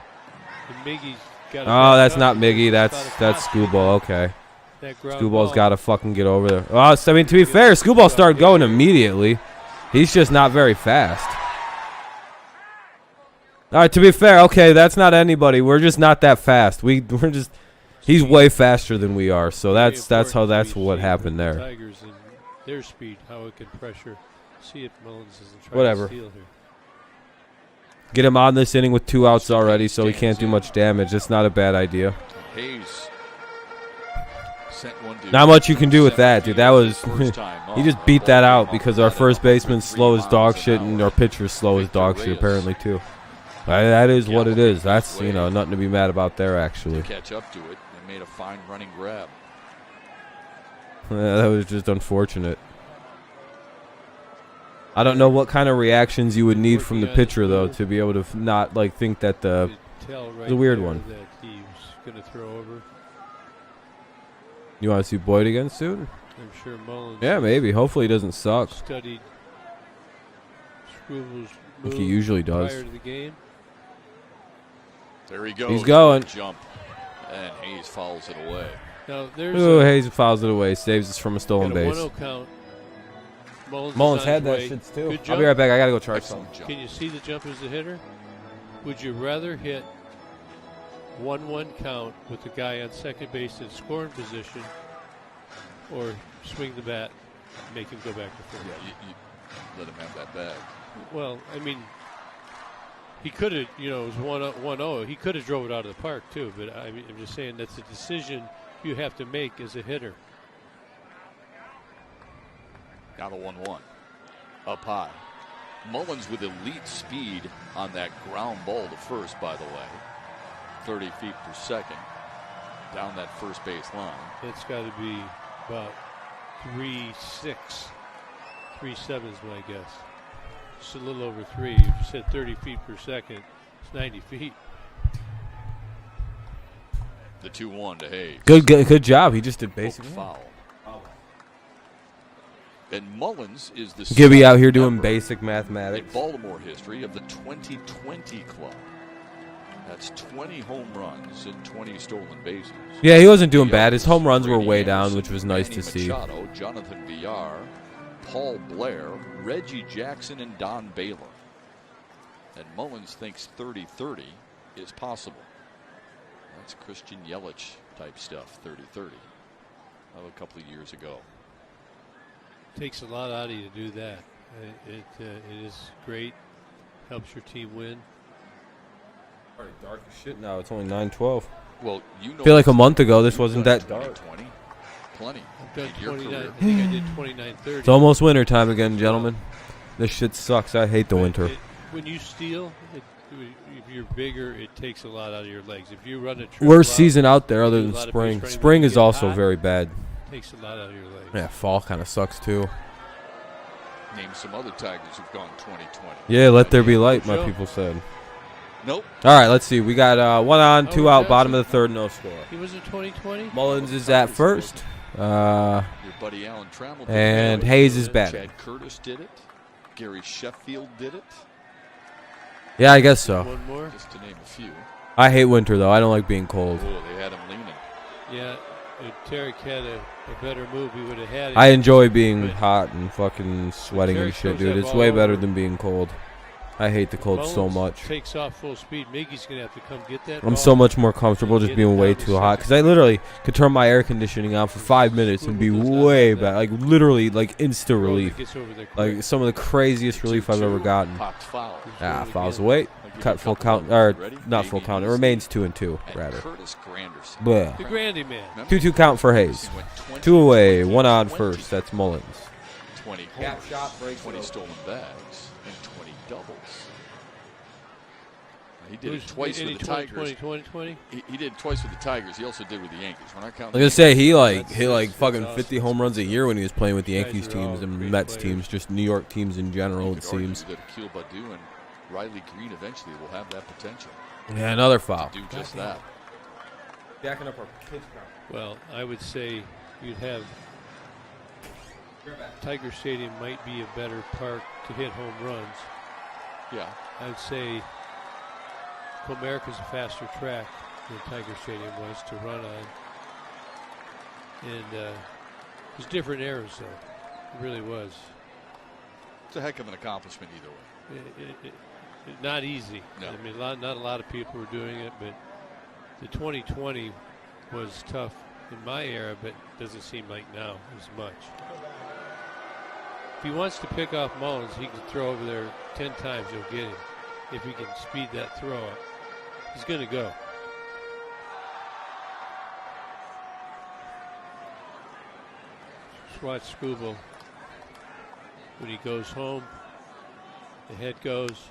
And Miggy's got. Oh, that's not Miggy. That's Scooball. Okay. Scooball's got to fucking get over there. Oh, I mean, to be fair, Scooball started going immediately. He's just not very fast. All right, to be fair, okay, that's not anybody. We're just not that fast. We're just. He's way faster than we are, so that's what happened there. Tigers and their speed, how it can pressure. See if Mullins doesn't try Whatever. to steal here. Get him on this inning with 2 outs already, so he can't do much damage. That's not a bad idea. Hayes sent one to Not much you can do with that, dude. That was he just beat that out because our first baseman's slow as dog shit and our pitcher's slow as dog shit apparently too. That is what it is. That's nothing to be mad about there actually. Catch up to it. Made a fine running grab. That was just unfortunate. I don't know what kind of reactions you would need from the pitcher though to be able to not think that the weird one. That he was going to throw over. You want to see Boyd again soon? I'm sure Mullins. Yeah, maybe. Hopefully he doesn't suck. Studied Scribbles' I think he usually does. prior to the game. There he goes. He's going. Jump. And Hayes fouls it away. Now there's Hayes fouls it away. Saves us from a stolen base. 1-0 count. Mullins had that shit too. I'll be right back. I got to go charge something. Can you see the jump as a hitter? Would you rather hit 1-1 count with the guy on second base in scoring position or swing the bat and make him go back to first? Yeah, you let him have that bag. Well, I mean, he could have, it was 1-0. He could have drove it out of the park, too. But I'm just saying that's a decision you have to make as a hitter. Now the 1-1. Up high. Mullins with elite speed on that ground ball to first, by the way. 30 feet per second. Down that first base line. It's got to be about 3.6. 3.7 is my guess. Just a little over 3. If you said 30 feet per second, it's 90 feet. The 2-1 to Hayes. Good job. He just did basically foul. And Mullins is the Gibby out here doing basic mathematics. In Baltimore history of the 2020 club. That's 20 home runs and 20 stolen bases. Yeah, he wasn't doing bad. His home runs were way down, which was nice to see. Machado, Jonathan Villar, Paul Blair, Reggie Jackson, and Don Baylor. And Mullins thinks 30-30 is possible. That's Christian Yelich type stuff, 30-30. of a couple of years ago. Takes a lot out of you to do that. It is great. Helps your team win. Already dark as shit now. It's only 9:12. Well, you know, I feel like a month ago this wasn't that dark. 2020. Plenty. I've done in your 29. career. I think I did 29:30. It's almost winter time again, gentlemen. This shit sucks. I hate the winter. When you steal, if you're bigger, it takes a lot out of your legs. If you run a triple Worst out, season out there other do a than lot of spring. base running. Spring When you is get also hot, very bad. takes a lot out of your legs. Yeah, fall kind of sucks too. Name some other Tigers who've gone 2020. Yeah, let there be light, my Sure. people said. Nope. All right, let's see. We got 1 on, 2 out, Johnson. bottom of the third, no score. He was in 2020. Mullins is at first. Your buddy Alan Trammell did And it. Hayes is batting. Chad Curtis did it. Gary Sheffield did it. Yeah, I guess so. One more. Just to name a few. I hate winter, though. I don't like being cold. Oh, they had him leaning. Yeah, if Tarek had a better move, he would have had it. I enjoy being hot and fucking sweating and Tarek shit, throws dude. that It's ball way better over. than being cold. I hate the cold so Mullins much. Takes off full speed. Miggy's gonna have to come get that. I'm ball. so much more comfortable just Get being it way down to too hot. second. Because I literally could turn my air conditioning on for 5 minutes and be way better. Like, literally, like, instant Roller relief. gets over there Like, quick. some of the craziest relief I've ever gotten. Popped foul. Ah, Roller fouls again. away. I'll give you Cut a full couple count. more. Or, Ready? not full Davey count. It Beasley remains 2-2, and rather. Curtis Granderson. Bleh. The Grandy man. Remember? 2-2 count for Hayes. Went 20, 2 away, 20, 1 on 20, first. That's Mullins. 20 Gap homers, shot breaks 20 it open. stolen bags, and 20 doubles. He did Who's- it twice any with the 20, Tigers. 20. He did it twice with the Tigers. He also did with the Yankees. We're not counting. Like I say, he That's hit fucking awesome. 50 home runs a year when he was playing with the Guys Yankees are all teams and great Mets players. teams, just New York teams in general, it seems. that Akil Baddoo and Riley Green eventually will have that potential Yeah, another foul. to do just that. Jacking up our pitch count. Well, I would say you'd have Tiger Stadium might be a better park to hit home runs. Yeah. I'd say Comerica's a faster track than Tiger Stadium was to run on. And there's different eras, though. It really was. It's a heck of an accomplishment either way. Not easy. No. I mean, not a lot of people were doing it, but the 2020 was tough in my era, but doesn't seem like now as much. If he wants to pick off Mullins, he can throw over there 10 times, he'll get him. If he can speed that throw up, he's going to go. Just watch Scooble. When he goes home, the head goes.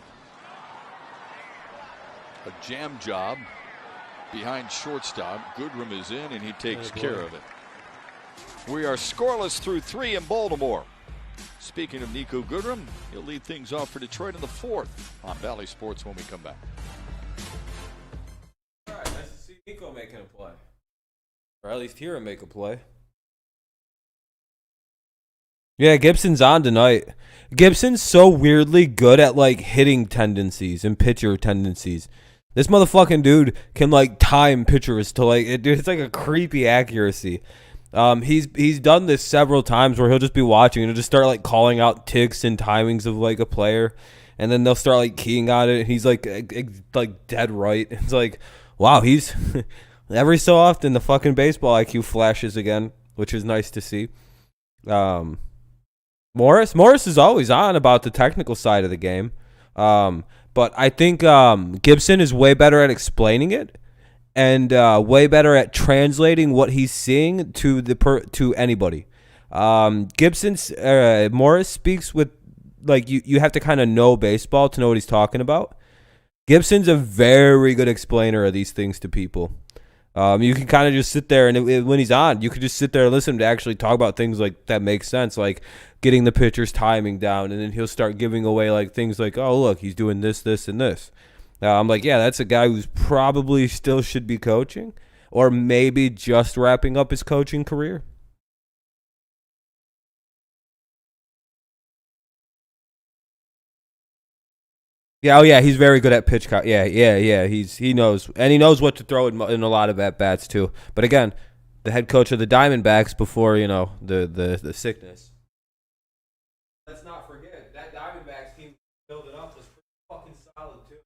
A jam job behind shortstop. Goodrum is in, and he takes Attaboy. care of it. We are scoreless through 3 in Baltimore. Speaking of Nico Goodrum, he'll lead things off for Detroit in the 4th on Valley Sports when we come back. All right, nice to see Nico making a play. Or at least hear him make a play. Yeah, Gibson's on tonight. Gibson's so weirdly good at, like, hitting tendencies and pitcher tendencies. This motherfucking dude can, like, time pitchers to, like, it's like a creepy accuracy. He's done this several times where he'll just be watching and he'll just start, like, calling out ticks and timings of, like, a player. And then they'll start, like, keying on it. And he's, like dead right. It's like, wow, he's every so often the fucking baseball IQ flashes again, which is nice to see. Morris is always on about the technical side of the game. But I think Gibson is way better at explaining it and way better at translating what he's seeing to anybody. Morris speaks with, like, you have to kind of know baseball to know what he's talking about. Gibson's a very good explainer of these things to people. You can kind of just sit there, and when he's on, you could just sit there and listen to actually talk about things like that make sense, like getting the pitcher's timing down, and then he'll start giving away like things like, oh, look, he's doing this, this, and this. I'm like, yeah, that's a guy who's probably still should be coaching, or maybe just wrapping up his coaching career. Yeah, oh yeah, he's very good at pitch count. Yeah. He knows, and he knows what to throw in a lot of at bats too. But again, the head coach of the Diamondbacks before the sickness. Let's not forget that Diamondbacks team building up was pretty fucking solid too.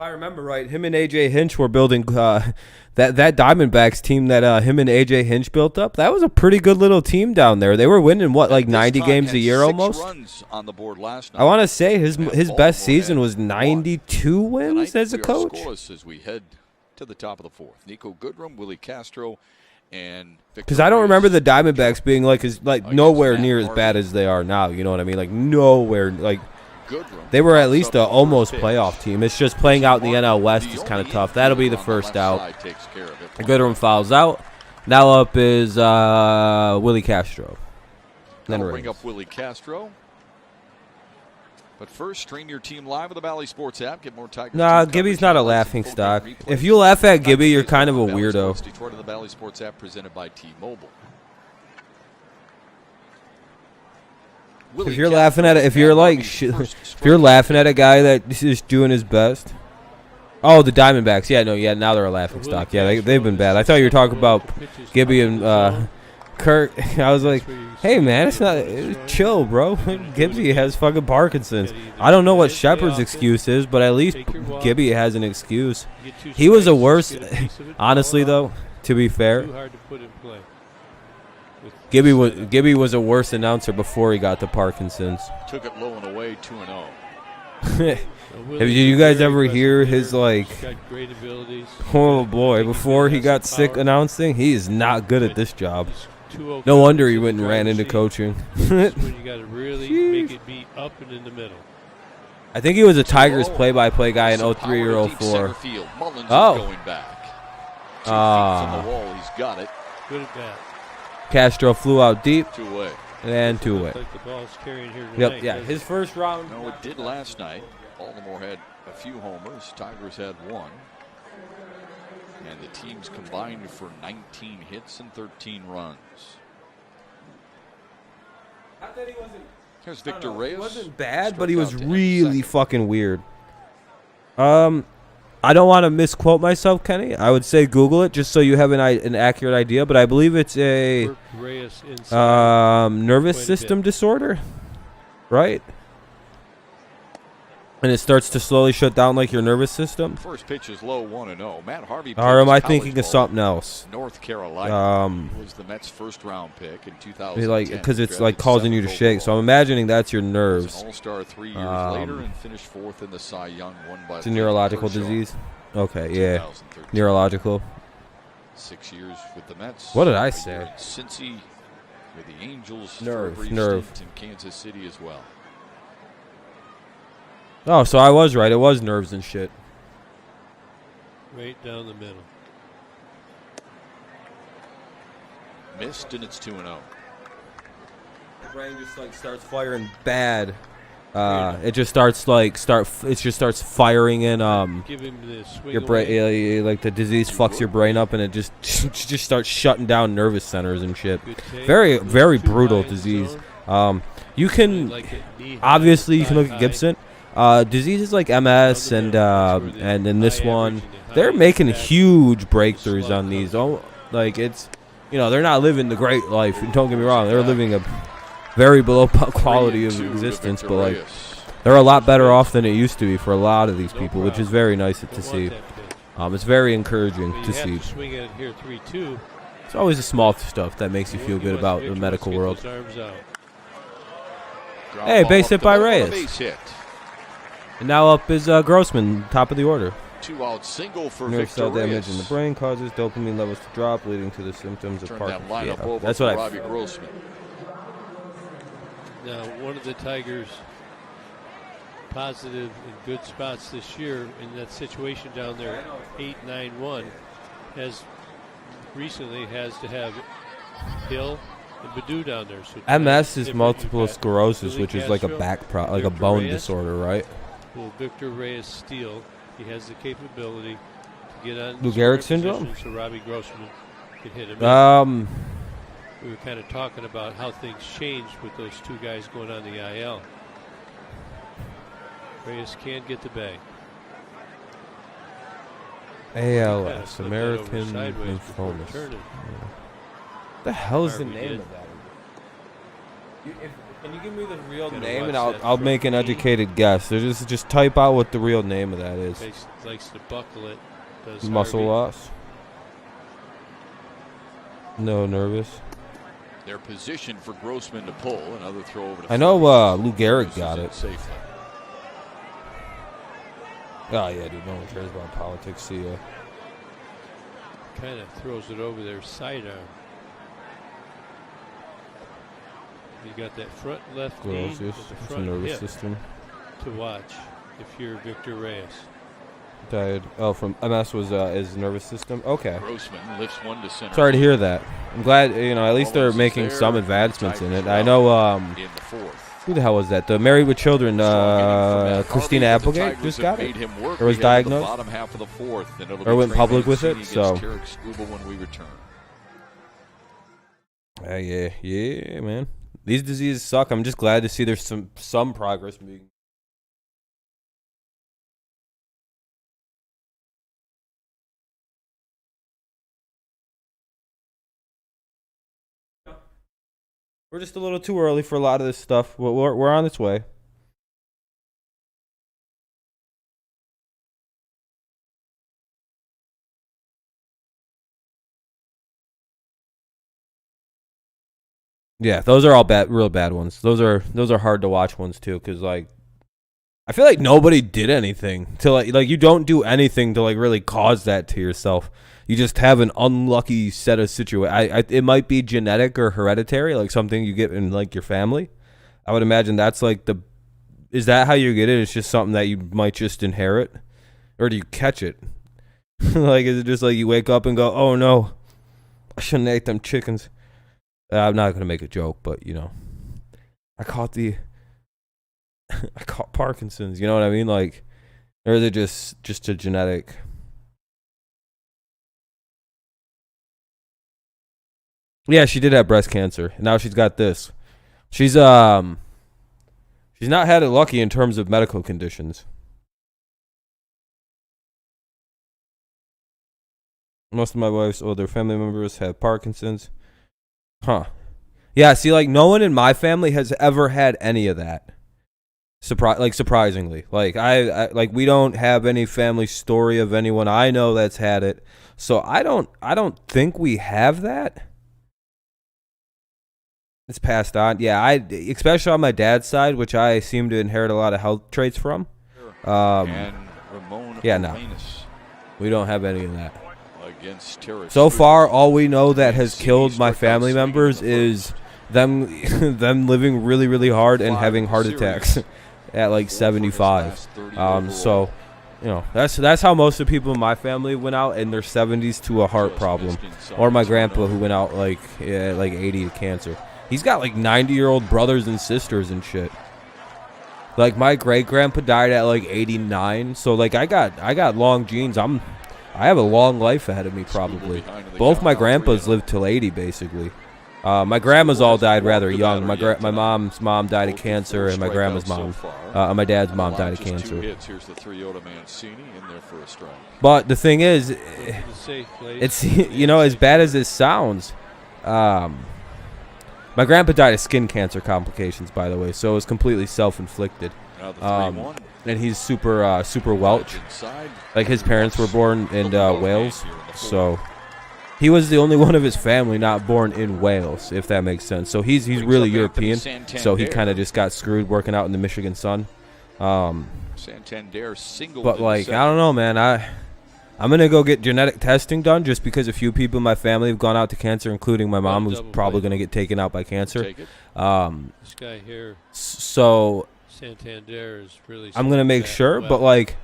I remember right, him and AJ Hinch were building that Diamondbacks team that him and AJ Hinch built up. That was a pretty good little team down there. They were winning what, like 90 games a year almost. Runs on the board last night. I want to say his best season was 92 wins as a coach. As we head to the top of the fourth, Nico Goodrum, Willie Castro, and because I don't remember the Diamondbacks being nowhere near as bad as they are now. You know what I mean? Like nowhere like. They were at least an almost playoff team. It's just playing out in the NL West is kind of tough. That'll be the first out. Goodrum fouls out. Now up is Willie Castro. Then bring up Willie Castro. But first, stream your team live with the Bally Sports app. Get more Tigers. Nah, Gibby's not a laughing stock. If you laugh at Gibby, you're kind of a weirdo. Detroit of the Bally Sports app presented by T-Mobile. If you're laughing at it, if you're laughing at a guy that is doing his best. Oh, the Diamondbacks. Yeah, now they're a laughing stock. Yeah, they've been bad. I thought you were talking about Gibby and Kirk. I was like, hey, man, it's not chill, bro. Gibby has fucking Parkinson's. I don't know what Shepard's excuse is, but at least Gibby has an excuse. He was a worse, honestly, though, to be fair. Gibby was a worse announcer before he got the Parkinson's. Took it low and away, 2-0. Have you guys ever hear his oh boy, before he got sick announcing? He is not good at this job. No wonder he went and ran into coaching. I think he was a Tigers play-by-play guy in 03 or 04. Oh. He's got it. Good at bat. Castro flew out deep. 2-away. And 2-away. Like the ball's carrying here Yep, tonight, yeah. His first round. No, it did last night. Baltimore had a few homers. Tigers had one. And the teams combined for 19 hits and 13 runs. Here's Victor Reyes. He wasn't bad, but he was really fucking weird. I don't want to misquote myself, Kenny. I would say Google it just so you have an accurate idea, but I believe it's a nervous system disorder, right? And it starts to slowly shut down like your nervous system. First pitch is low, 1-0. Matt Harvey. Or am I thinking of something else? North Carolina was the Mets' first-round pick in 2010. Because it's like causing you to shake. So I'm imagining that's your nerves. An All-Star 3 years later and finished fourth in the Cy Young, won by. It's a neurological disease. Okay, yeah, neurological. 6 years with the Mets. What did I say? Cincy with the Angels. Nerve. In Kansas City as well. Oh, so I was right. It was nerves and shit. Right down the middle. Missed, and it's 2-0. The brain just starts firing bad. It just starts firing in Give him the swing your brain. Like the disease fucks your brain up, and it just starts shutting down nervous centers and shit. Very very brutal disease. You can obviously you can look at Gibson. Diseases like MS and in this one, they're making huge breakthroughs on these. It's they're not living the great life. Don't get me wrong, they're living a very below quality of existence, but they're a lot better off than it used to be for a lot of these people, which is very nice to see. It's very encouraging to see. It's always the small stuff that makes you feel good about the medical world. Hey, base hit by Reyes. And now up is Grossman, top of the order. 2-out single for Nerve Victor cell damage Reyes. in the brain causes dopamine levels to drop, leading to the symptoms of Parkinson's. Yeah, that's what Robbie Grossman. Now, one of the Tigers' positive and good spots this year in that situation down there, 8-9-1, has to have Hill and Baddoo down there. So MS is multiple sclerosis, which is like a like a bone disorder, right? Will Victor Reyes steal? He has the capability to get on Lou Gehrig syndrome, so Robbie Grossman can hit him. We were kind of talking about how things changed with those two guys going on the IL. Reyes can get the bag. ALS, American Lymphoma. What the hell is the name of that? Can you give me the real Gotta name, and watch that I'll front make an knee. educated guess. There's just type out what the real name of that is. Likes to buckle it. Does Muscle Harvey. loss. No, nervous. They're positioned for Grossman to pull. Another throw over to I know first. Lou Gehrig Gross got is in it. safely. Oh, yeah, dude. No one cares about politics. See ya. Kind of throws it over their sidearm. You got that front left knee Gross. with the It's a front nervous hip system. to watch if you're Victor Reyes. Died. Oh, from MS was his nervous system. Okay. Grossman lifts one to center. Sorry to hear that. I'm glad, at least they're Almost making there. some advancements in it. Tigers I know, in the fourth. who the hell was that? The Married with Children, Christina Applegate just got it. Or was diagnosed. Bottom half of the fourth, and it'll Or be went Trey public with it, Mancini so. against Tarek Skubal when we return. Yeah, man. These diseases suck. I'm just glad to see there's some progress being. We're just a little too early for a lot of this stuff. We're on its way. Yeah, those are all real bad ones. Those are hard to watch ones too, because like, I feel like nobody did anything to like you don't do anything to like really cause that to yourself. You just have an unlucky set of situations. It might be genetic or hereditary, like something you get in like your family. I would imagine that's like is that how you get it? It's just something that you might just inherit, or do you catch it? Like, is it just like you wake up and go, oh no, I shouldn't have ate them chickens. I'm not gonna make a joke, but I caught Parkinson's. You know what I mean? Like, or is it just a genetic? Yeah, she did have breast cancer. Now she's got this. She's not had it lucky in terms of medical conditions. Most of my wife's older family members have Parkinson's. Huh. Yeah, see, like, no one in my family has ever had any of that. Surprisingly. Like, I we don't have any family story of anyone I know that's had it. So I don't think we have that. It's passed on. Yeah, especially on my dad's side, which I seem to inherit a lot of health traits from. And Ramon yeah, no. Arenas We don't have any of that. against Tarek So Skubal. far, all we know that has Mancini killed my struck out family swinging in members the is first. them living really, really hard and 5 having in the heart series. attacks at like 4 for his 75. last 30 overall. So, that's how most of the people in my family went out in their 70s to a heart Just problem, missed inside or my the grandpa turnover. who went out like 80 to cancer. He's got like 90-year-old brothers and sisters and shit. Like my great grandpa died at like 89, so like I got long genes. I have a long life ahead of me probably. Both my grandpas lived till 80 basically. My grandma's all died rather young. My mom's mom died of cancer, and my grandma's mom, my dad's mom died of cancer. Here's the 3-0 to Mancini in there for a strike. But the thing is, Safe place. it's as bad as it sounds. My grandpa died of skin cancer complications, by the way, so it was completely self-inflicted. Now the 3-1. And he's super Welsh. Like his parents were born in Wales, so he was the only one of his family not born in Wales, if that makes sense. So he's really European, so he kind of just got screwed working out in the Michigan sun. Santander single. But like, I don't know, man. I'm gonna go get genetic testing done just because a few people in my family have gone out to cancer, including my mom, who's probably gonna get taken out by cancer. Take it. This guy here, So Santander, is really. I'm gonna make sure, well. but like,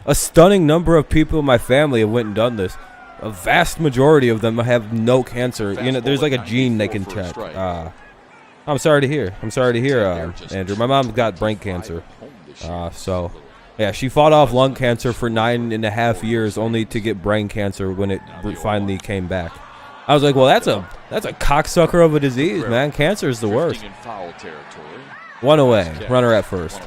a stunning number of people in my family have went and done this. A vast majority of them have no cancer. There's like a gene they can check. I'm sorry to hear. Andrew. My mom got brain cancer. So, yeah, she fought off lung cancer for 9.5 years, only to get brain cancer when it finally came back. I was like, well, that's a cocksucker of a disease, man. Cancer is the worst. One away, runner at first.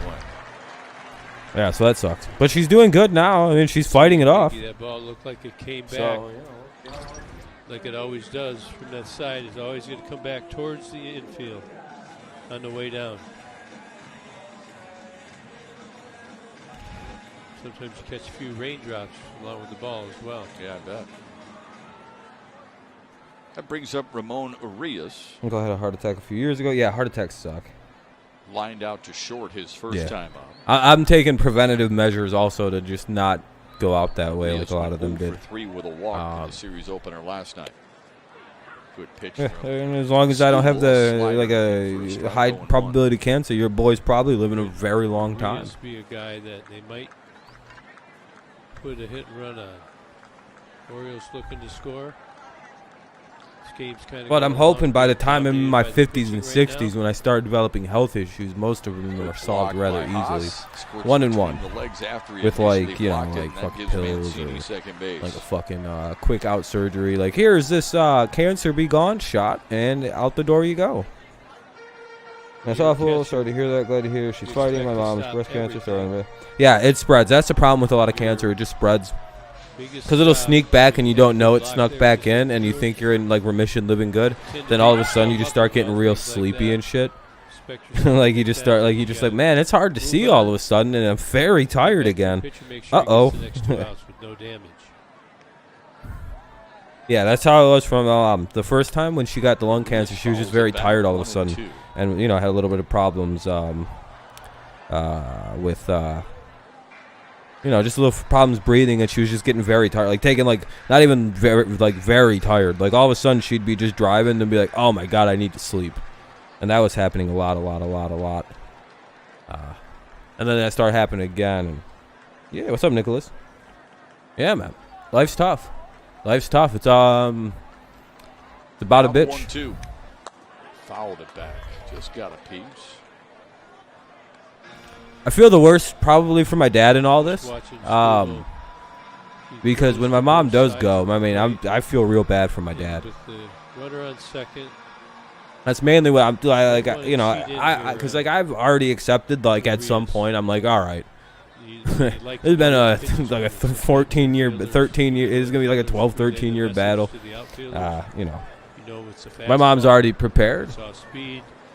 Yeah, so that sucks. But she's doing good now. I mean, she's fighting it off. That ball looked like it came back, So, like it always does from that side. It's always going to come back towards the infield. on the way down. Sometimes you catch a few raindrops along with the ball as well. Yeah, I bet. That brings up Ramon Urias. Uncle had a heart attack a few years ago. Yeah, heart attacks suck. Lined out to short his first time up. I'm taking preventative measures also to just not go out that way like a lot of them did. 3 with a walk in the series opener last night. Good pitch. And as long as I don't have a high probability cancer, your boy's probably living a very long time. Urias be a guy that they might put a hit and run on. Orioles looking to score. But I'm hoping by the time I'm in my 50s and 60s, when I start developing health issues, most of them are solved rather easily. 1-1. With like fucking pills or like a fucking quick out surgery. Like, here's this cancer be gone shot, and out the door you go. That's awful. Sorry to hear that. Glad to hear she's fighting. My mom's breast cancer. Sorry. Yeah, it spreads. That's the problem with a lot of cancer. It just spreads. Because it'll sneak back and you don't know it snuck back in, and you think you're in like remission, living good. Then all of a sudden you just start getting real sleepy and shit. Like you just start like man, it's hard to see all of a sudden, and I'm very tired again. Uh-oh. Yeah, that's how it was from the first time when she got the lung cancer. She was just very tired all of a sudden, and had a little bit of problems with. Just little problems breathing, and she was just getting very tired. Like taking not even very tired. Like all of a sudden she'd be just driving and be like, "Oh my god, I need to sleep," and that was happening a lot. And then that started happening again. And yeah, what's up, Nicholas? Yeah, man, life's tough. It's it's about a bitch. 1-2. Fouled it back. Just got a piece. I feel the worst probably for my dad in all this, because when my mom does go, I feel real bad for my dad. Runner on second. That's mainly what I'm like. Because I've already accepted at some point I'm like, all right. It's been a 13 year. It's gonna be like a 12, 13 year battle. My mom's already prepared.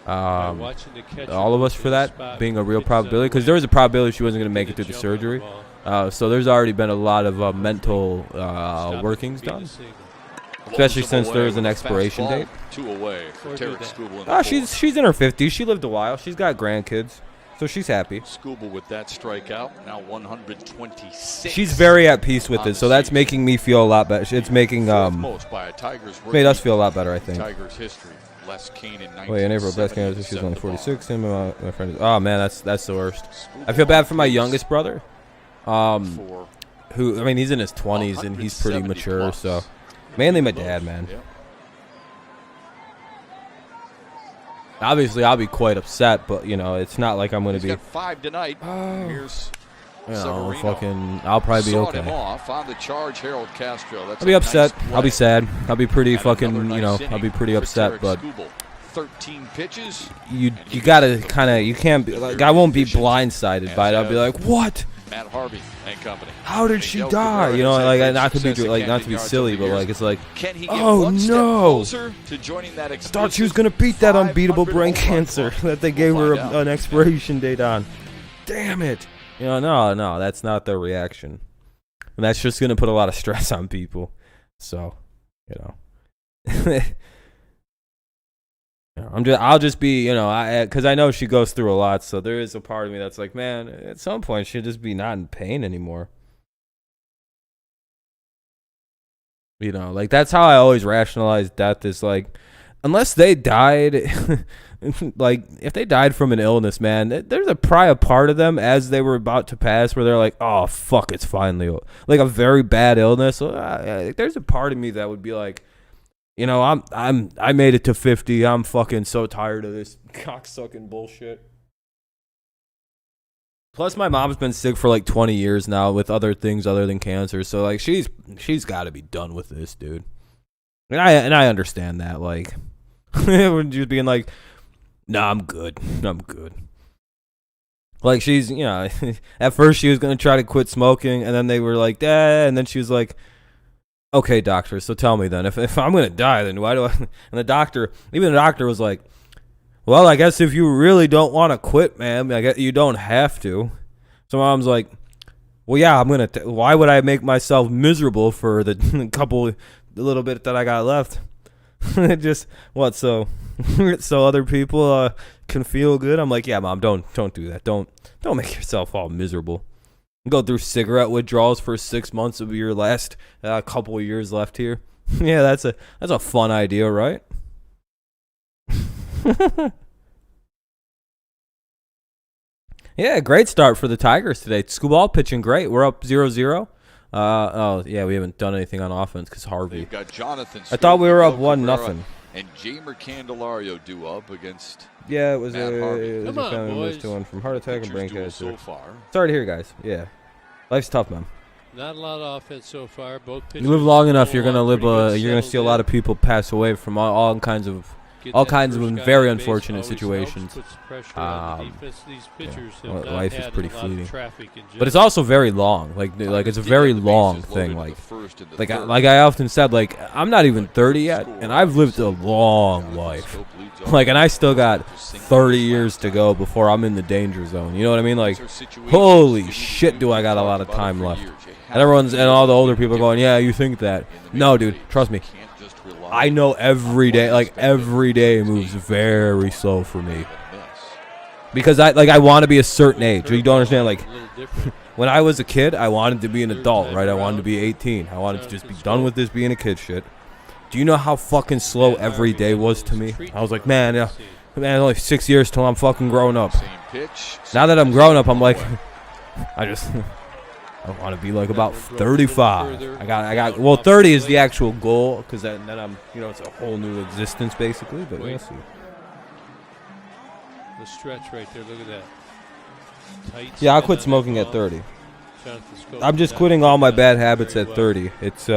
All of us for that being a real probability, because there was a probability she wasn't going to make it through the surgery. So there's already been a lot of mental workings done, especially since there is an expiration date. 2 away for Tarek Skubal. She's in her 50s. She lived a while. She's got grandkids, so she's happy. Skubal with that strikeout, now 126. She's very at peace with it, so that's making me feel a lot better. It's making made us feel a lot better, I think. Tigers history. Les Kane in Wait, in April, best game she was only 46. And my friend is, oh man, that's the worst. I feel bad for my youngest brother, who he's in his 20s and he's pretty mature. So mainly my dad, man. Obviously, I'll be quite upset, but it's not like I'm gonna be. Got 5 tonight. Here's I'll probably be okay. Off on the charge, Harold Castro. That's I'll be upset. I'll be sad. I'll be pretty fucking, I'll be pretty upset. But 13 pitches. You gotta you can't be like, I won't be blindsided by it. I'll be like, what? Matt Harvey and company. How did she die? Not to be silly, but it's like, oh no! I thought she was gonna beat that unbeatable brain cancer that they gave her an expiration date on. Damn it! No, that's not their reaction. And that's just going to put a lot of stress on people. So, I'll just be, because I know she goes through a lot. So there is a part of me that's like, man, at some point she'll just be not in pain anymore. That's how I always rationalize death, is unless they died, if they died from an illness, man, there's probably a part of them as they were about to pass where they're like, oh, fuck, it's finally, a very bad illness. There's a part of me that would be like, I made it to 50. I'm fucking so tired of this cocksucking bullshit. Plus, my mom's been sick for 20 years now with other things other than cancer. So she's got to be done with this, dude. And I understand that, we're just being like, nah, I'm good. She's, at first she was going to try to quit smoking, and then they were like, and then she was like, okay, doctor, so tell me then, if I'm going to die, then why do I, and even the doctor was like, Well, I guess if you really don't want to quit, man, I guess you don't have to. So Mom's like, well, yeah, I'm gonna. Why would I make myself miserable for the the little bit that I got left? Just what? So other people can feel good. I'm like, yeah, Mom, don't do that. Don't make yourself all miserable. Go through cigarette withdrawals for 6 months of your last couple of years left here. Yeah, that's a fun idea, right? Yeah, great start for the Tigers today. Skubal pitching great. We're up 0-0. Oh, yeah, we haven't done anything on offense because Harvey. You've got Jonathan. I thought we were up 1-0. And Jamer Candelario due up against. Yeah, it was Matt Harvey. a family member to one from heart attack and brain cancer. So far. Sorry to hear, guys. Yeah, life's tough, man. Not a lot of offense so far. Both pitchers. You live long enough, you're gonna live. You're gonna see a lot of people pass away from all kinds of very unfortunate situations. Life is pretty fleeting, but it's also very long. Like it's a very long thing. Like I often said, like I'm not even 30 yet, and I've lived a long life. Like, and I still got 30 years to go before I'm in the danger zone. You know what I mean? Like, holy shit, do I got a lot of time left? And all the older people are going, yeah, you think that? No, dude, trust me. I know every day moves very slow for me. Because I want to be a certain age. You don't understand, like, when I was a kid, I wanted to be an adult, right? I wanted to be 18. I wanted to just be done with this being a kid shit. Do you know how fucking slow every day was to me? I was like, man, only 6 years till I'm fucking grown up. Now that I'm grown up, I'm like, I want to be like about 35. I got. Well, 30 is the actual goal because then I'm, it's a whole new existence basically. But we'll see. The stretch right there. Look at that. Yeah, I'll quit smoking at 30. I'm just quitting all my bad habits at 30. It's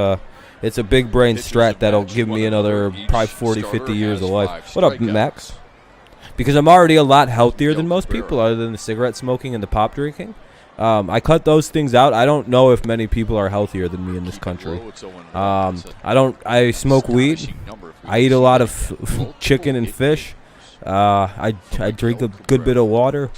a big brain strat that'll give me another probably 40, 50 years of life. What up, Max? Because I'm already a lot healthier than most people, other than the cigarette smoking and the pop drinking. I cut those things out. I don't know if many people are healthier than me in this country. I smoke weed. I eat a lot of chicken and fish. I drink a good bit of water.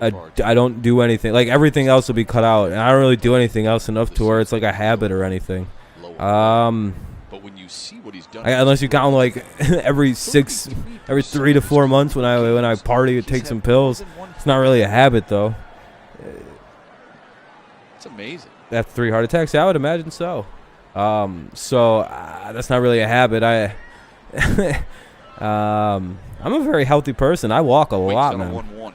I don't do anything. Like, everything else will be cut out. And I don't really do anything else enough to where it's like a habit or anything. But when you see what he's done, unless you count like every 3 to 4 months when I party and take some pills. It's not really a habit though. It's amazing. After 3 heart attacks, I would imagine so. That's not really a habit. I'm a very healthy person. I walk a lot, man. 1-1.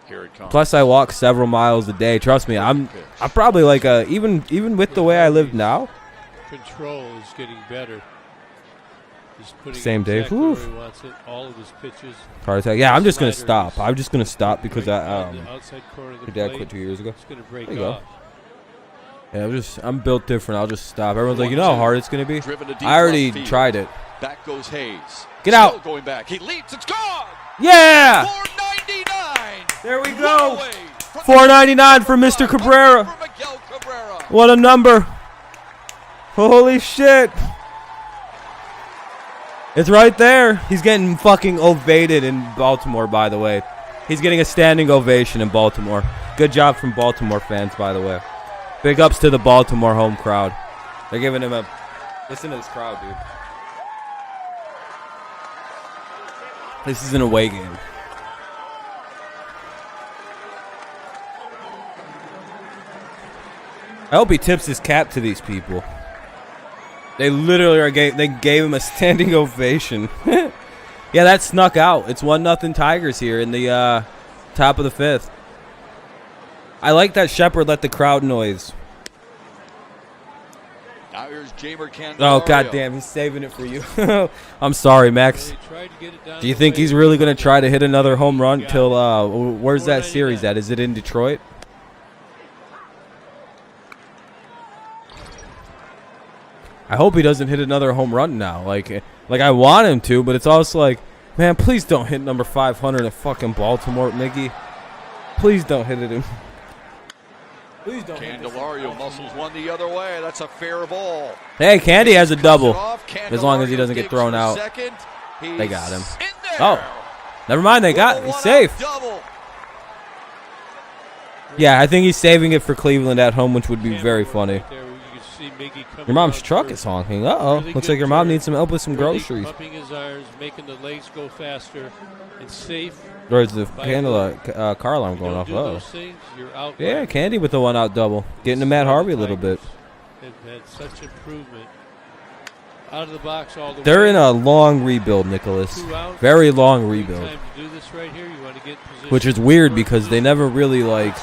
Here it comes. Plus, I walk several miles a day. Trust me, I'm probably like even with the way I live now. Control is getting better. He's putting Same day. exactly where he wants it. All of his pitches. Heart attack. Yeah, I'm just gonna stop. I'm just gonna stop because the outside corner of the your dad plate. quit 2 years ago. It's gonna break There you go. off. Yeah, I'm built different. I'll just stop. Everyone's like, you know how hard it's gonna be. Driven to deep I already left field. tried it. Back goes Hayes. Get Still out. Going back. He leaps. It's gone. Yeah. 499. There we go. 499 for Mr. Cabrera. For Miguel Cabrera. What a number. Holy shit. It's right there. He's getting fucking ovated in Baltimore, by the way. He's getting a standing ovation in Baltimore. Good job from Baltimore fans, by the way. Big ups to the Baltimore home crowd. They're giving him a... Listen to this crowd, dude. This is an away game. I hope he tips his cap to these people. They literally they gave him a standing ovation. Yeah, that snuck out. It's 1-0 Tigers here in the top of the 5th. I like that Shepard let the crowd noise. Now here's Jamer Candelario. Oh, goddamn, he's saving it for you. I'm sorry, Max. Do you think he's really going to try to hit another home run till, where's that series at? Is it in Detroit? I hope he doesn't hit another home run now. Like I want him to, but it's also like, man, please don't hit number 500 at fucking Baltimore, Miggy. Please don't hit it. Please don't. Candelario muscles one the other way. That's a fair ball. Hey, Candy has a double. As long as he doesn't get thrown out. They got him. Oh, never mind. They got he's safe. Double. Yeah, I think he's saving it for Cleveland at home, which would be very funny. Your mom's truck is honking. Uh-oh. Looks like your mom needs some help with some groceries. Pumping his irons, making the legs go faster. It's safe. Or is the car alarm going off? Oh. Yeah, Candy with the 1-out double. Getting to Matt Harvey a little bit. They've had such improvement. Out of the box all the way. They're in a long rebuild, Nicholas. Very long rebuild. Which is weird because they never really, like,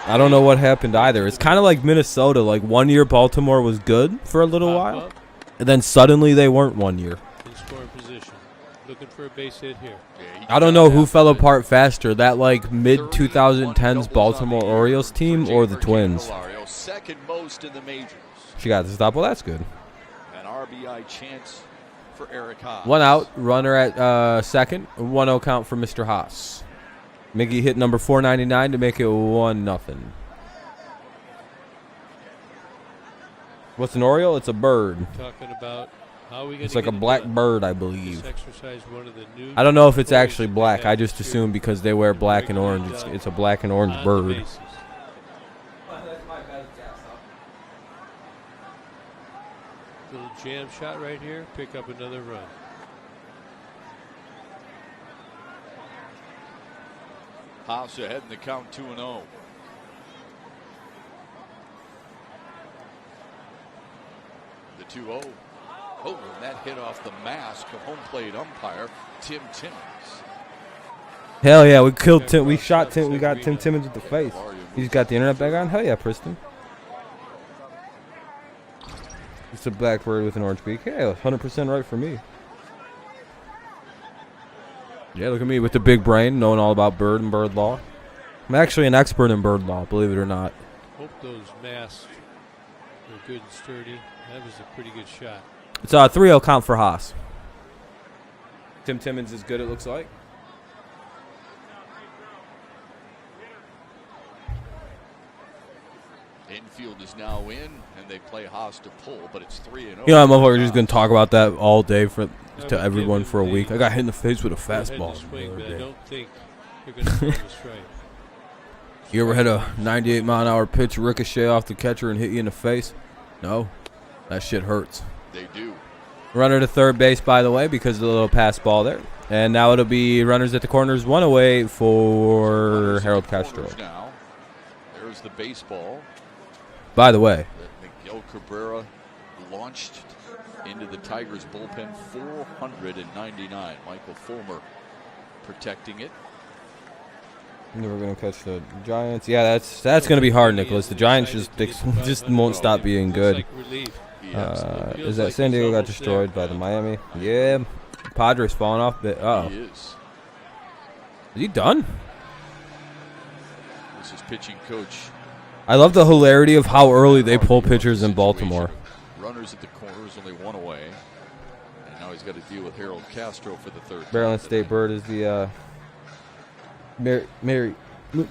I don't know what happened either. It's kind of like Minnesota. Like, 1 year Baltimore was good for a little while. And then suddenly they weren't 1 year. In scoring position. Looking for a base hit here. I don't know who fell apart faster, that, like, mid-2010s Baltimore Orioles team or the Twins. Second most in the majors. She got the stop. Well, that's good. An RBI chance for Eric Haas. 1 out, runner at second. 1-0 count for Mr. Haas. Miggy hit number 499 to make it 1-0. What's an Oriole? It's a bird. Talking about how we it's like a black bird, I believe. One of the new I don't know if it's actually black. I just assume because they wear black and orange, it's a black and orange bird. Little jam shot right here. Pick up another run. Haas ahead in the count 2-0. The 2-0. Oh, and that hit off the mask of home plate umpire Tim Timmons. Hell yeah, we killed Tim. We shot Tim. We got Tim Timmons with the face. He's got the internet back on. Hell yeah, Preston. It's a black bird with an orange beak. Hey, 100% right for me. Yeah, look at me with the big brain, knowing all about bird and bird law. I'm actually an expert in bird law, believe it or not. Hope those masks are good and sturdy. That was a pretty good shot. It's a 3-0 count for Haas. Tim Timmons is good, it looks like. Infield is now in, and they play Haas to pull, but it's 3-0. You know, motherfuckers are just going to talk about that all day to everyone for a week. I got hit in the face with a fastball. I don't think you're going to throw this right. You ever had a 98-mile-an-hour pitch ricochet off the catcher and hit you in the face? No? That shit hurts. They do. Runner to third base, by the way, because of the little pass ball there. And now it'll be runners at the corners, 1 away for Harold Castro. Now. There's the baseball. By the way, Miguel Cabrera launched into the Tigers bullpen 499. Michael Fulmer protecting it. Never going to catch the Giants. Yeah, that's going to be hard, Nicholas. The Giants just won't stop being good. Is that San Diego got destroyed by the Miami? Yeah. Padres falling off. Uh-oh. Is he done? This is pitching coach. I love the hilarity of how early they pull pitchers in Baltimore. Runners at the corners, only 1 away. And now he's got to deal with Harold Castro for the third. Maryland State Bird is the Mary. We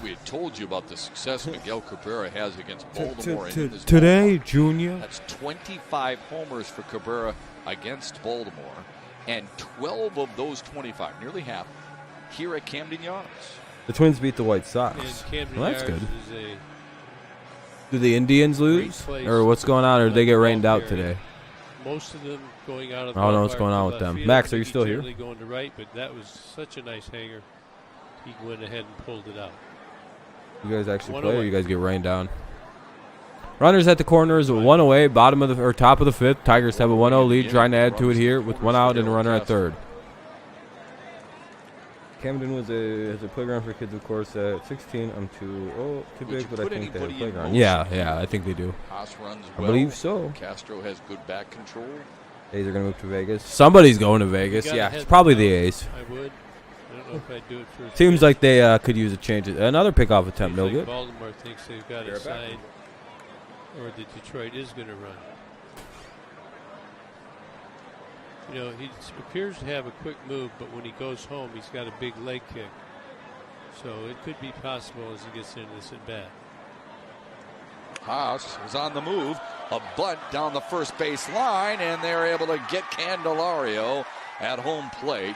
had told you about the success Miguel Cabrera has against Baltimore. Today, Junior. That's 25 homers for Cabrera against Baltimore. And 12 of those 25, nearly half, here at Camden Yards. The Twins beat the White Sox. Well, that's good. Do the Indians lose? Or what's going on? Or did they get rained out today? Most of them going out of I don't know what's going on with them. Max, are you still here? Going to right, but that was such a nice hanger. He went ahead and pulled it out. You guys actually play, or you guys get rained down? Runners at the corners, 1 away, top of the 5th. Tigers have a 1-0 lead, trying to add to it here with 1 out and a runner at third. Camden has a playground for kids, of course. At 16, I'm too big, but I think they have a playground. Yeah, I think they do. I believe so. Castro has good back control. A's are going to move to Vegas. Somebody's going to Vegas. Yeah, it's probably the A's. I would. I don't know if I'd do it for. Seems like they could use a change. Another pickoff attempt, no good. Baltimore thinks they've got a sign, or that Detroit is going to run. You know, he appears to have a quick move, but when he goes home, he's got a big leg kick. So it could be possible as he gets into this at bat. Haas is on the move. A bunt down the first base line, and they're able to get Candelario at home plate.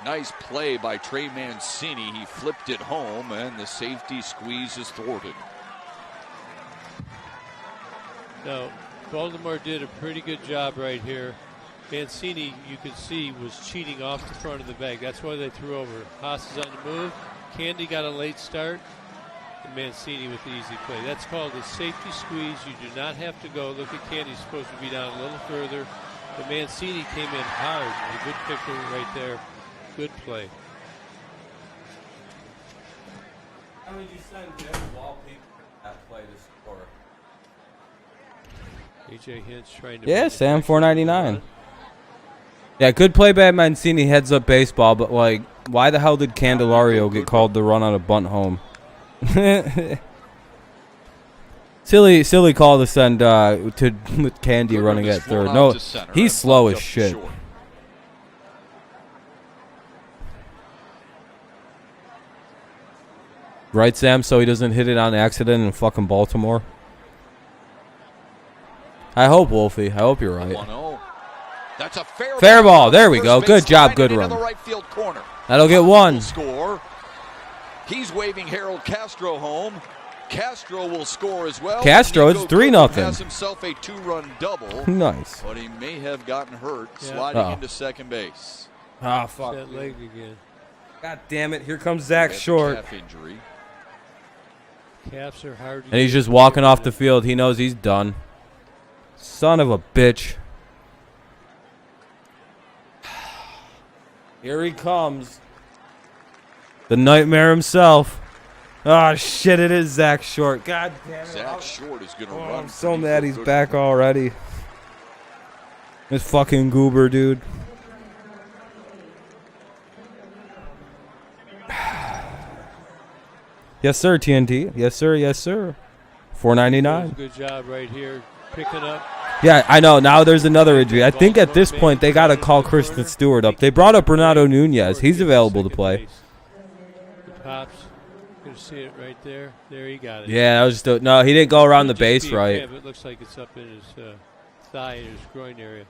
Nice play by Trey Mancini. He flipped it home, and the safety squeeze is thwarted. Now, Baltimore did a pretty good job right here. Mancini, you could see, was cheating off the front of the bag. That's why they threw over. Haas is on the move. Candy got a late start. And Mancini with the easy play. That's called a safety squeeze. You do not have to go. Look at Candy's supposed to be down a little further. But Mancini came in hard. A good picker right there. Good play. How did you send Jim Wallpeak that play to score? AJ Hinch trying to. Yeah, Sam, 499. Yeah, good play by Mancini, heads up baseball, but like, why the hell did Candelario get called to run on a bunt home? silly call to send with Candy running at third. No, he's slow as shit. Right, Sam? So he doesn't hit it on accident in fucking Baltimore. I hope, Wolfie. I hope you're right. That's a fair ball. There we go. Good job. Good run. That'll get one. Score. He's waving Harold Castro home. Castro will score as well. Castro, it's 3-0. Has himself a 2-run double. Nice. But he may have gotten hurt sliding into second base. Ah, fuck. That leg again. God damn it. Here comes Zach Short. Calf injury. Calves are hard to And he's just walking off the field. He knows he's done. Son of a bitch. Here he comes. The nightmare himself. Oh, shit, it is Zach Short. God damn it. Zach Short is going to run. I'm so mad he's back already. This fucking goober, dude. Yes, sir, TNT. Yes, sir. Yes, sir. 499. Good job right here, picking up. Yeah, I know. Now there's another injury. I think at this point they got to call Kristen Stewart up. They brought up Renato Nunez. He's available to play. Pops. Gonna see it right there. There, he got it. Yeah, that was just no. He didn't go around the base right. It looks like it's up in his thigh and his groin area.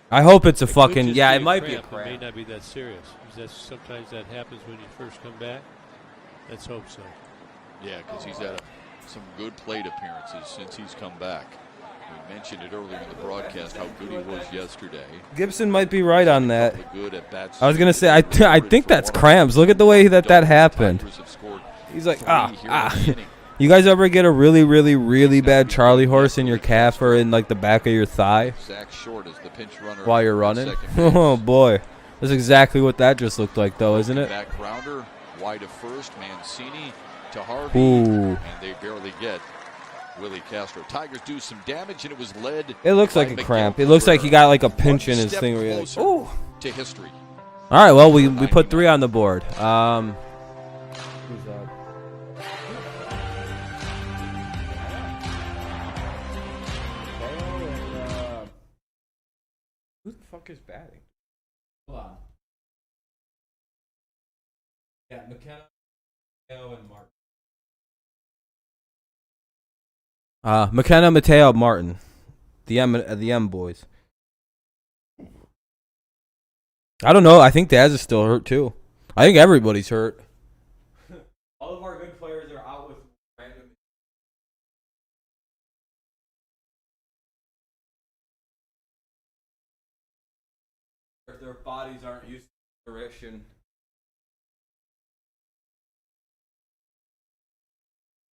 I hope it's a fucking it might be a cramp. It may not be that serious. Sometimes that happens when you first come back. Let's hope so. Yeah, because he's had some good plate appearances since he's come back. We mentioned it earlier in the broadcast how good he was yesterday. Gibson might be right on that. Good at bats. I was gonna say I think that's cramps. Look at the way that happened. He's like You guys ever get a really bad Charlie horse in your calf or in like the back of your thigh? Zach Short is the pinch runner while you're running. Oh boy, that's exactly what that just looked like, though, isn't it? Back grounder, wide of first, Mancini to Harvey, and they barely get Willie Castro. Tigers do some damage, and it was led. It looks like a cramp. It looks like he got like a pinch in his thing. Where you're like, ooh. To history. All right, well we put 3 on the board. Who's up? Who the fuck is batting? Hold on. Yeah, McKenna and Martin. McKenna, Mateo, Martin. The M boys. I don't know. I think Daz is still hurt too. I think everybody's hurt. All of our good players are out with random. If their bodies aren't used to duration.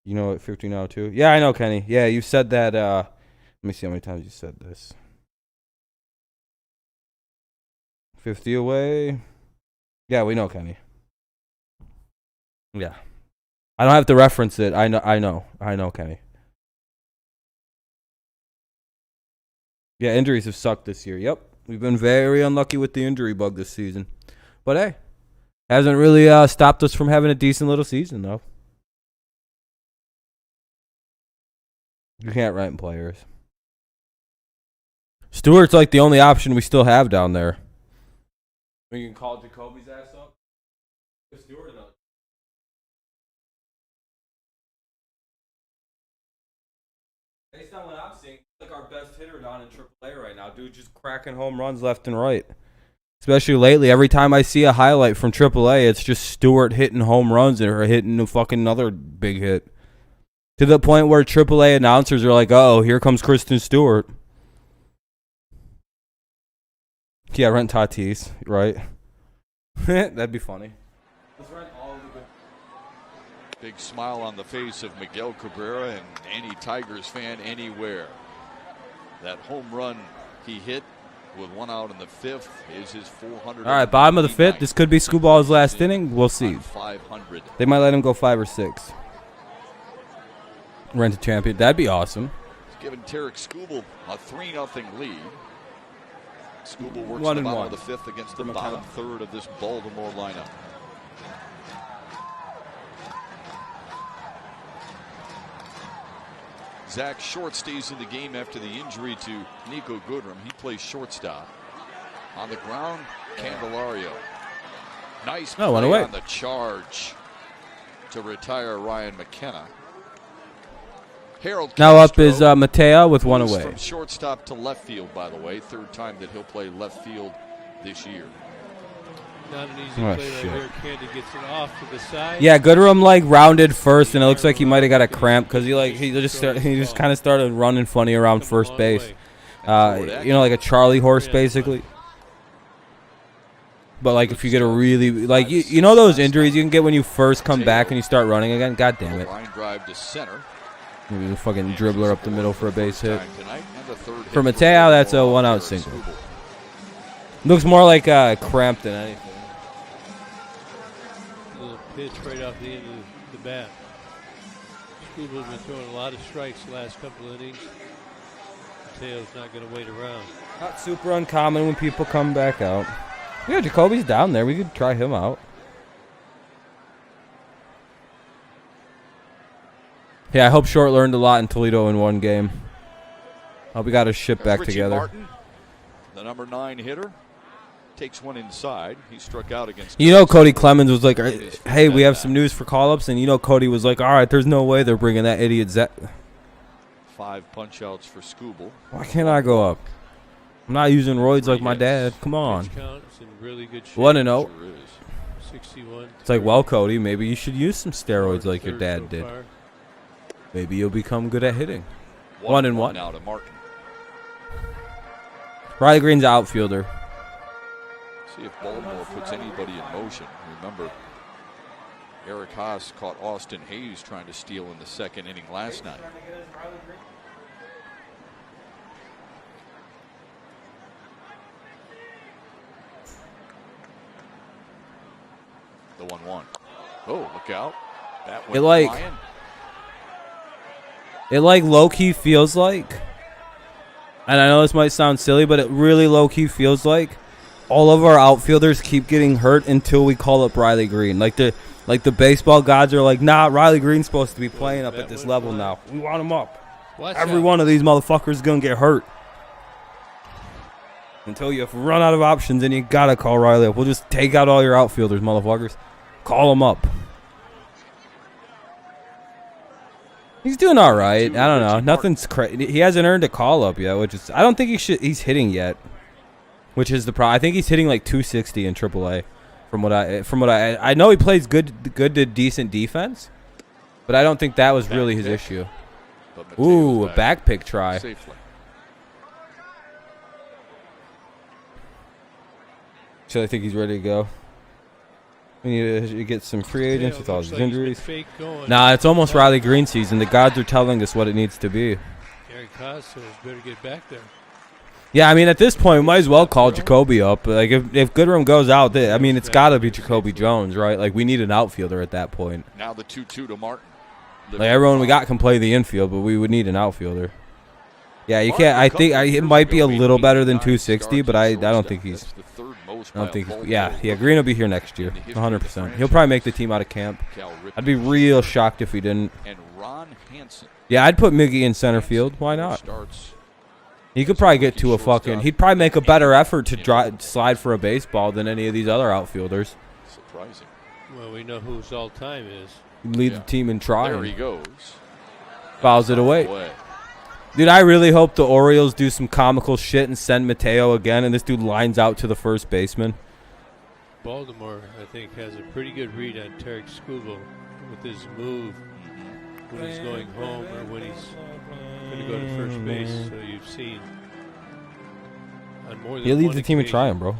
You know what 1502? Yeah, I know, Kenny. Yeah, you said that. Let me see how many times you said this. 50 away. Yeah, we know, Kenny. Yeah. I don't have to reference it. I know, Kenny. Yeah, injuries have sucked this year. Yep. We've been very unlucky with the injury bug this season. But hey, hasn't really stopped us from having a decent little season, though. You can't rent players. Stewart's like the only option we still have down there. We can call Jacoby's ass up. Stewart enough. Based on what I'm seeing, Like our best hitter down in AAA right now, dude, just cracking home runs left and right. Especially lately, every time I see a highlight from AAA, it's just Stewart hitting home runs or hitting a fucking another big hit. To the point where AAA announcers are like, "Oh, here comes Kristen Stewart." Yeah, rent Tatis, right? That'd be funny. Big smile on the face of Miguel Cabrera and any Tigers fan anywhere. That home run he hit with 1 out in the 5th is his 400. All right, bottom of the 5th. This could be Scooball's last inning. We'll see. 500. They might let him go 5 or 6. Rent a champion. That'd be awesome. He's giving Tarek Skubal a 3-0 lead. Skubal works 1 the and bottom 1 of the 5th against the bottom third of this Baltimore lineup. Zach Short stays in the game after the injury to Nico Goodrum. He plays shortstop. On the ground, Candelario. Nice play on the charge to retire Ryan McKenna. Harold now Castro up is Mateo with 1 moves away. From shortstop to left field, by the way. 3rd time that he'll play left field this year. Not an easy play right here. Candy gets it off to the side. Yeah, Goodrum like rounded first, and it looks like he might have got a cramp because he just kind of started running funny around first base. You know, like a Charlie horse basically. But like if you get a really like you know those injuries you can get when you first come back and you start running again. God damn it! Line drive to center. Maybe the fucking dribbler up the middle for a base hit. For Mateo, that's a 1-out single. Looks more like cramp than anything. Pitch right off the end of the bat. Scuba's been throwing a lot of strikes the last couple of innings. Mateo's not going to wait around. Not super uncommon when people come back out. Yeah, Jacoby's down there. We could try him out. Yeah, I hope Short learned a lot in Toledo in 1 game. Hope we got his shit back together. Martin, the number 9 hitter. Takes one inside. He struck out against. You know, Cody Clemens was like, "Hey, we have some news for call-ups," and you know, Cody was like, "All right, there's no way they're bringing that idiot Zach." 5 punch-outs for Skubal. Why can't I go up? I'm not using roids like my dad. Come on. 1-0. 61. It's like, well, Cody, maybe you should use some steroids like your dad did. Maybe you'll become good at hitting. 1-1. Now to Martin. Riley Green's outfielder. See if Baltimore puts anybody in motion. Remember, Eric Haas caught Austin Hayes trying to steal in the 2nd inning last night. The 1-1. Oh, look out. That went flying. It like low-key feels like, and I know this might sound silly, but it really low-key feels like all of our outfielders keep getting hurt until we call up Riley Green. Like the baseball gods are like, nah, Riley Green's supposed to be playing up at this level now. We want him up. Every one of these motherfuckers is going to get hurt. Until you run out of options and you got to call Riley up. We'll just take out all your outfielders, motherfuckers. Call them up. He's doing all right. I don't know. Nothing's crazy. He hasn't earned a call up yet, which is I don't think he's hitting yet. Which is the problem. I think he's hitting like 260 in AAA. From what I know he plays good to decent defense, but I don't think that was really his issue. Ooh, a back pick try. So I think he's ready to go. We need to get some free agents with all these injuries. Nah, it's almost Riley Green season. The gods are telling us what it needs to be. Eric Costas better get back there. Yeah, I mean, at this point, we might as well call Jacoby up. Like, if Goodrum goes out, I mean, it's got to be Jacoby Jones, right? Like, we need an outfielder at that point. Now the 2-2 to Martin. Like, everyone we got can play the infield, but we would need an outfielder. Yeah, you can't. I think it might be a little better than 260, but I don't think he's. Yeah, Green will be here next year, 100%. He'll probably make the team out of camp. I'd be real shocked if he didn't. Yeah, I'd put Miggy in center field. Why not? He could probably get to a fucking. He'd probably make a better effort to slide for a baseball than any of these other outfielders. Surprising. Well, we know whose all time is. Lead the team in trying. There he goes. Fouls it away. Dude, I really hope the Orioles do some comical shit and send Mateo again, and this dude lines out to the first baseman. Baltimore, I think, has a pretty good read on Tarek Skubal with his move when he's going home or when he's going to go to first base. So you've seen on more than He leads one the team in occasion, trying, bro.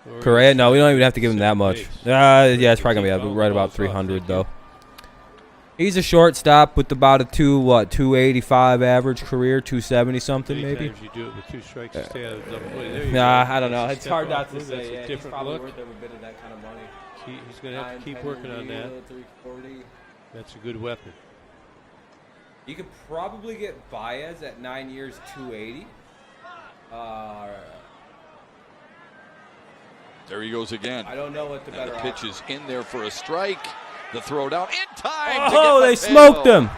Orioles Correa? No, we don't even have to give him that much. base. Yeah, it's probably going to be right about 300, though. He's a shortstop with about a 285 average career, 270 something Many maybe. times you do it with 2 strikes to stay out of double play. There you Nah, go. I don't know. That's a It's step hard not up to move. say. That's Yeah, a he's different probably look. worth every bit of that kind of money. He's going to have to keep working on that. That's a good weapon. You could probably get Baez at 9 years, 280. There he goes again. I don't know what the And better the pitch is in there for a strike. The throw down in time. Oh, to they get smoked him.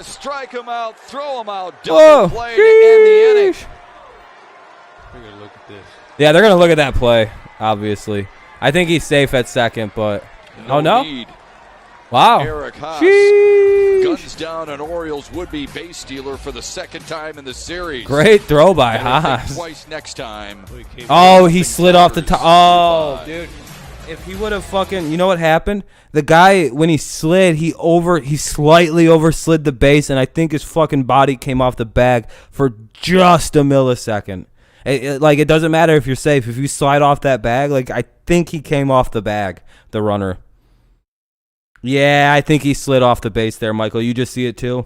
Strike him out, throw him out, Whoa, double play to end the inning. We're going to look at this. Yeah, they're going to look at that play, obviously. I think he's safe at second, but... Oh, no? Need. Wow. Eric Haas Sheesh. guns down an Orioles would-be base stealer for the second time in the series. Great throw by And I think Haas. twice next time. Oh, he slid off the top. Oh, dude. If he would have fucking... You know what happened? The guy, when he slid, he slightly overslid the base, and I think his fucking body came off the bag for just a millisecond. It doesn't matter if you're safe. If you slide off that bag, I think he came off the bag, the runner. Yeah, I think he slid off the base there, Michael. You just see it too?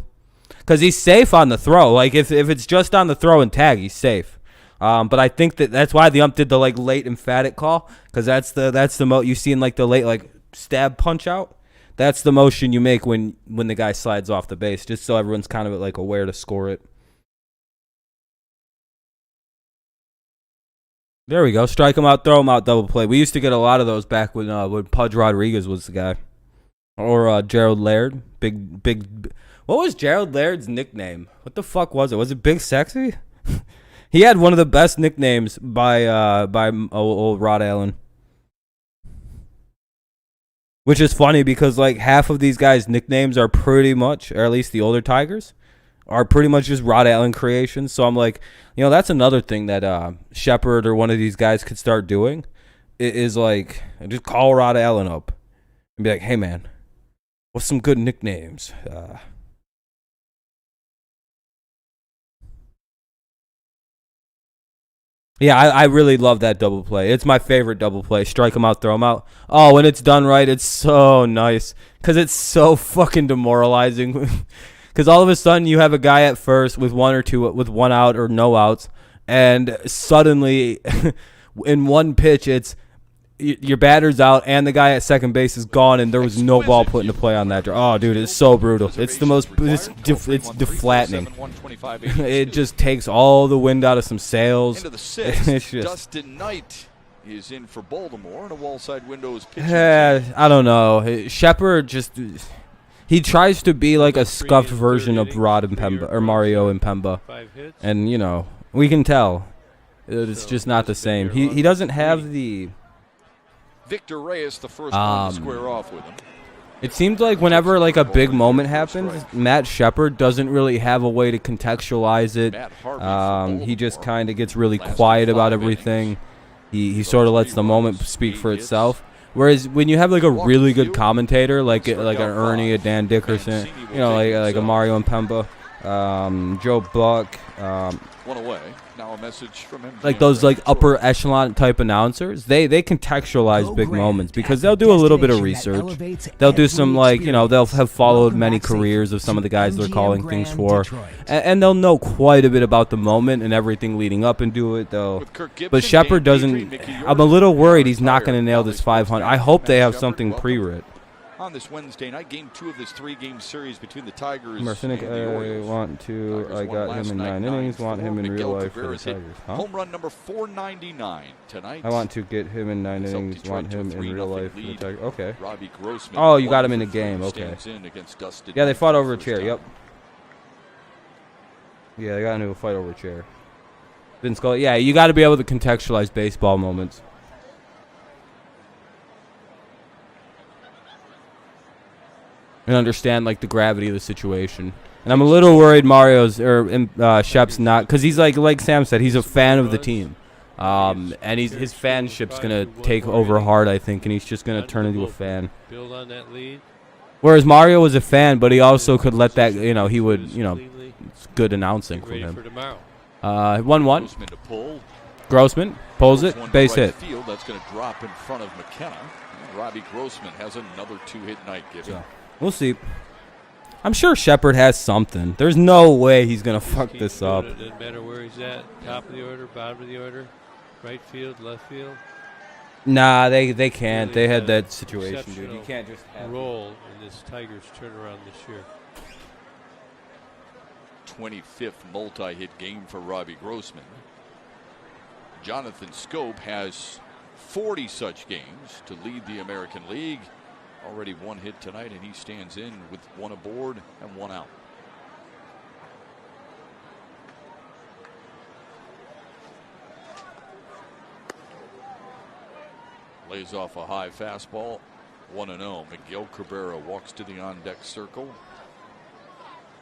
Because he's safe on the throw. If it's just on the throw and tag, he's safe. But I think that's why the ump did the late emphatic call, because that's the you see in the late stab punch out. That's the motion you make when the guy slides off the base, just so everyone's kind of aware to score it. There we go. Strike him out, throw him out, double play. We used to get a lot of those back when Pudge Rodriguez was the guy, or Gerald Laird. Big. What was Gerald Laird's nickname? What the fuck was it? Was it Big Sexy? He had one of the best nicknames by old Rod Allen. Which is funny because half of these guys' nicknames are pretty much, or at least the older Tigers, are pretty much just Rod Allen creations. So I'm that's another thing that Shepard or one of these guys could start doing, is just call Rod Allen up and be like, hey man, what's some good nicknames? Yeah, I really love that double play. It's my favorite double play. Strike him out, throw him out. Oh, when it's done right, it's so nice. Because it's so fucking demoralizing. Because all of a sudden you have a guy at first with with one out or no outs. And suddenly, in one pitch, it's your batter's out and the guy at second base is gone, and there was no ball put into play on that draw. Oh, dude, it's so brutal. It's the most, it's deflatting. It just takes all the wind out of some sails. Into the sixth, It's just, Dustin Knight is in for Baltimore, and a wall side window is pitching. I don't know. Shepard he tries to be like a scuffed version of Rod and Pemba, or Mario and Pemba, and we can tell it's just not the same. He doesn't have the. Victor Reyes, the first one to square off with him. It seems like whenever a big moment happens, Matt Shepard doesn't really have a way to contextualize it. He just kind of gets really quiet about everything. He sort of lets the moment speak for itself. Whereas when you have a really good commentator, like an Ernie, a Dan Dickerson, like a Mario and Pemba, Joe Buck, One away. Now a message from him. those upper echelon type announcers, they contextualize big moments because they'll do a little bit of research. They'll do some they'll have followed many careers of some of the guys they're calling things for, and they'll know quite a bit about the moment and everything leading up into it though. But Shepard doesn't. I'm a little worried he's not going to nail this 500. I hope they have something pre-writ. On this Wednesday night, game 2 of this 3-game series between the Tigers Marcinic, and the Orioles. I got him in 9 innings, want him in real life for the Tigers. Home run number 499 tonight. I want to get him in 9 innings, want him in real life for the Tigers. Okay. Robbie Grossman. Oh, you got him in the game. Okay. Yeah, they fought over a chair. Yep. Yeah, they got into a fight over a chair. Vince Scully. Yeah, you got to be able to contextualize baseball moments. And understand the gravity of the situation. And I'm a little worried Shep's not, because he's like Sam said, he's a fan of the team. And his fanship's going to take over hard, I think, and he's just going to turn into a fan. Build on that lead. Whereas Mario was a fan, but he also could let that, he would, it's good announcing from him. 1-1. Grossman pulls it, base hit. Field. That's going to drop in front of McKenna. And Robbie Grossman has another 2-hit night given. Yeah. We'll see. I'm sure Shepard has something. There's no way he's going to fuck this up. It doesn't matter where he's at. Top of the order, bottom of the order, right field, left field. Nah, they can't. They had that situation, dude. You can't just have roll in this Tigers turnaround this year. 25th multi-hit game for Robbie Grossman. Jonathan Scope has 40 such games to lead the American League. Already 1 hit tonight, and he stands in with 1 aboard and 1 out. Lays off a high fastball. 1-0. Miguel Cabrera walks to the on-deck circle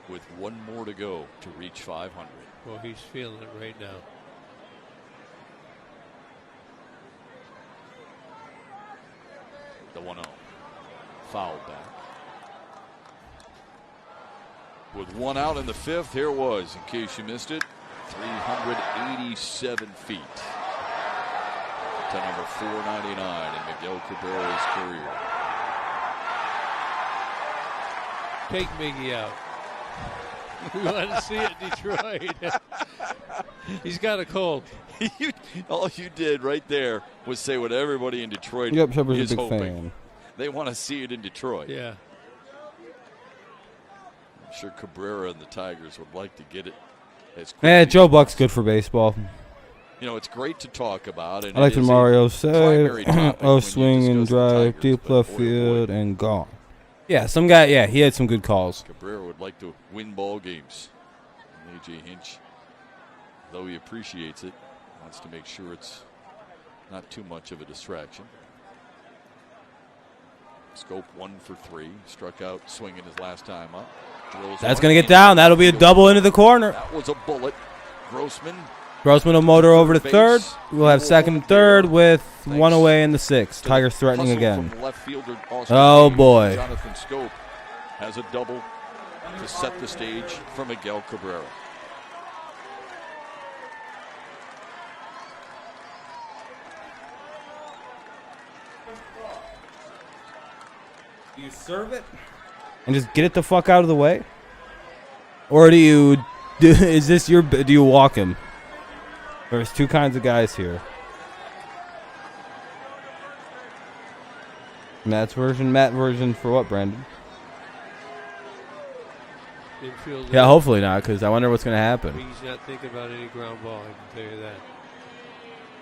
with 1 more to go to reach 500. Well, he's feeling it right now. The 1-0. Foul back. With 1 out in the 5th, here was, in case you missed it, 387 feet to number 499 in Miguel Cabrera's career. Take Miggy out. We want to see it in Detroit. He's got a cold. All you did right there was say what everybody in Detroit Shepard's is a big hoping. fan. They want to see it in Detroit. Yeah. I'm sure Cabrera and the Tigers would like to get it as quick. Yeah, Joe Buck's good for baseball. It's great to talk about. And I like the Mario primary said. topic Oh, when you swing and discuss the drive, Tigers, deep but left boy, field, and gone. Yeah, some guy. Yeah, he had some good calls. Cabrera would like to win ball games. And A.J. Hinch, though he appreciates it, wants to make sure it's not too much of a distraction. Scope 1 for 3. Struck out swinging his last time up. That's going to get down. That'll be a double into the corner. That was a bullet. Grossman will motor over to third. We'll have second and third with 1 away in the 6th. Tigers threatening again. Oh, boy. Jonathan Scope has a double to set the stage for Miguel Cabrera. Do you serve it and just get it the fuck out of the way, or do you do you walk him? There's 2 kinds of guys here. Matt version for what, Brandon? Infield. Yeah, hopefully not, because I wonder what's going to happen. He's not thinking about any ground ball, I can tell you that.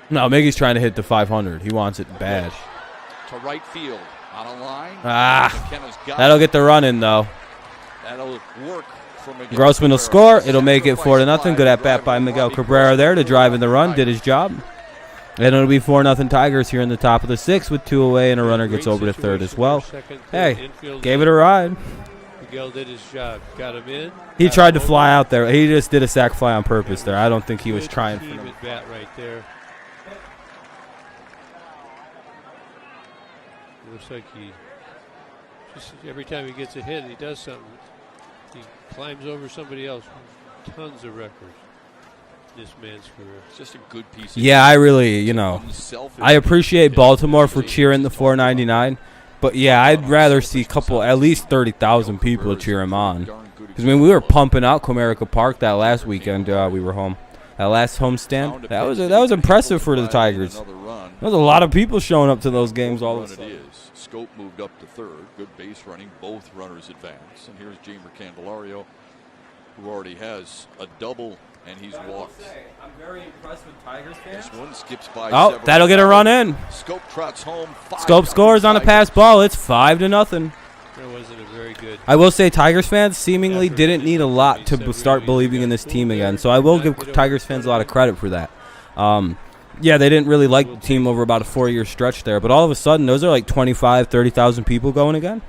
No, Miggy's trying to hit the 500. He wants it bad. To right field. On a line. That'll get the run in, though. That'll work for Miguel Grossman will Cabrera. score. It'll make it 4-0. Good at bat by Miguel Cabrera there to drive in the run. Did his job. And it'll be 4-0 Tigers here in the top of the 6th with 2 away, and a runner gets over to third as well. Hey, gave it a ride. Miguel did his job. Got him in. He tried to fly out there. He just did a sac fly on purpose there. I don't think he was trying for him. Bat right there. Looks like every time he gets a hit, he does something. He climbs over somebody else. Tons of records. This man's career. It's just a good piece. Yeah, I really, I appreciate Baltimore for cheering the 499, but yeah, I'd rather see at least 30,000 people cheer him on. Because we were pumping out Comerica Park that last weekend. We were home. That last homestand, that was impressive for the Tigers. There was a lot of people showing up to those games all of a sudden. Scope moved up to third. Good base running. Both runners advance. And here's Jamer Candelario, who already has a double, and he's walked. I'm very impressed with Tigers fans. This one skips by. Oh, that'll get a run in. Scope trots home. Scope scores on a pass ball. It's 5-0. That wasn't a very good. I will say Tigers fans seemingly didn't need a lot to start believing in this team again. So I will give Tigers fans a lot of credit for that. Yeah, they didn't really like the team over about a 4-year stretch there, but all of a sudden, those are like 25,000, 30,000 people going again.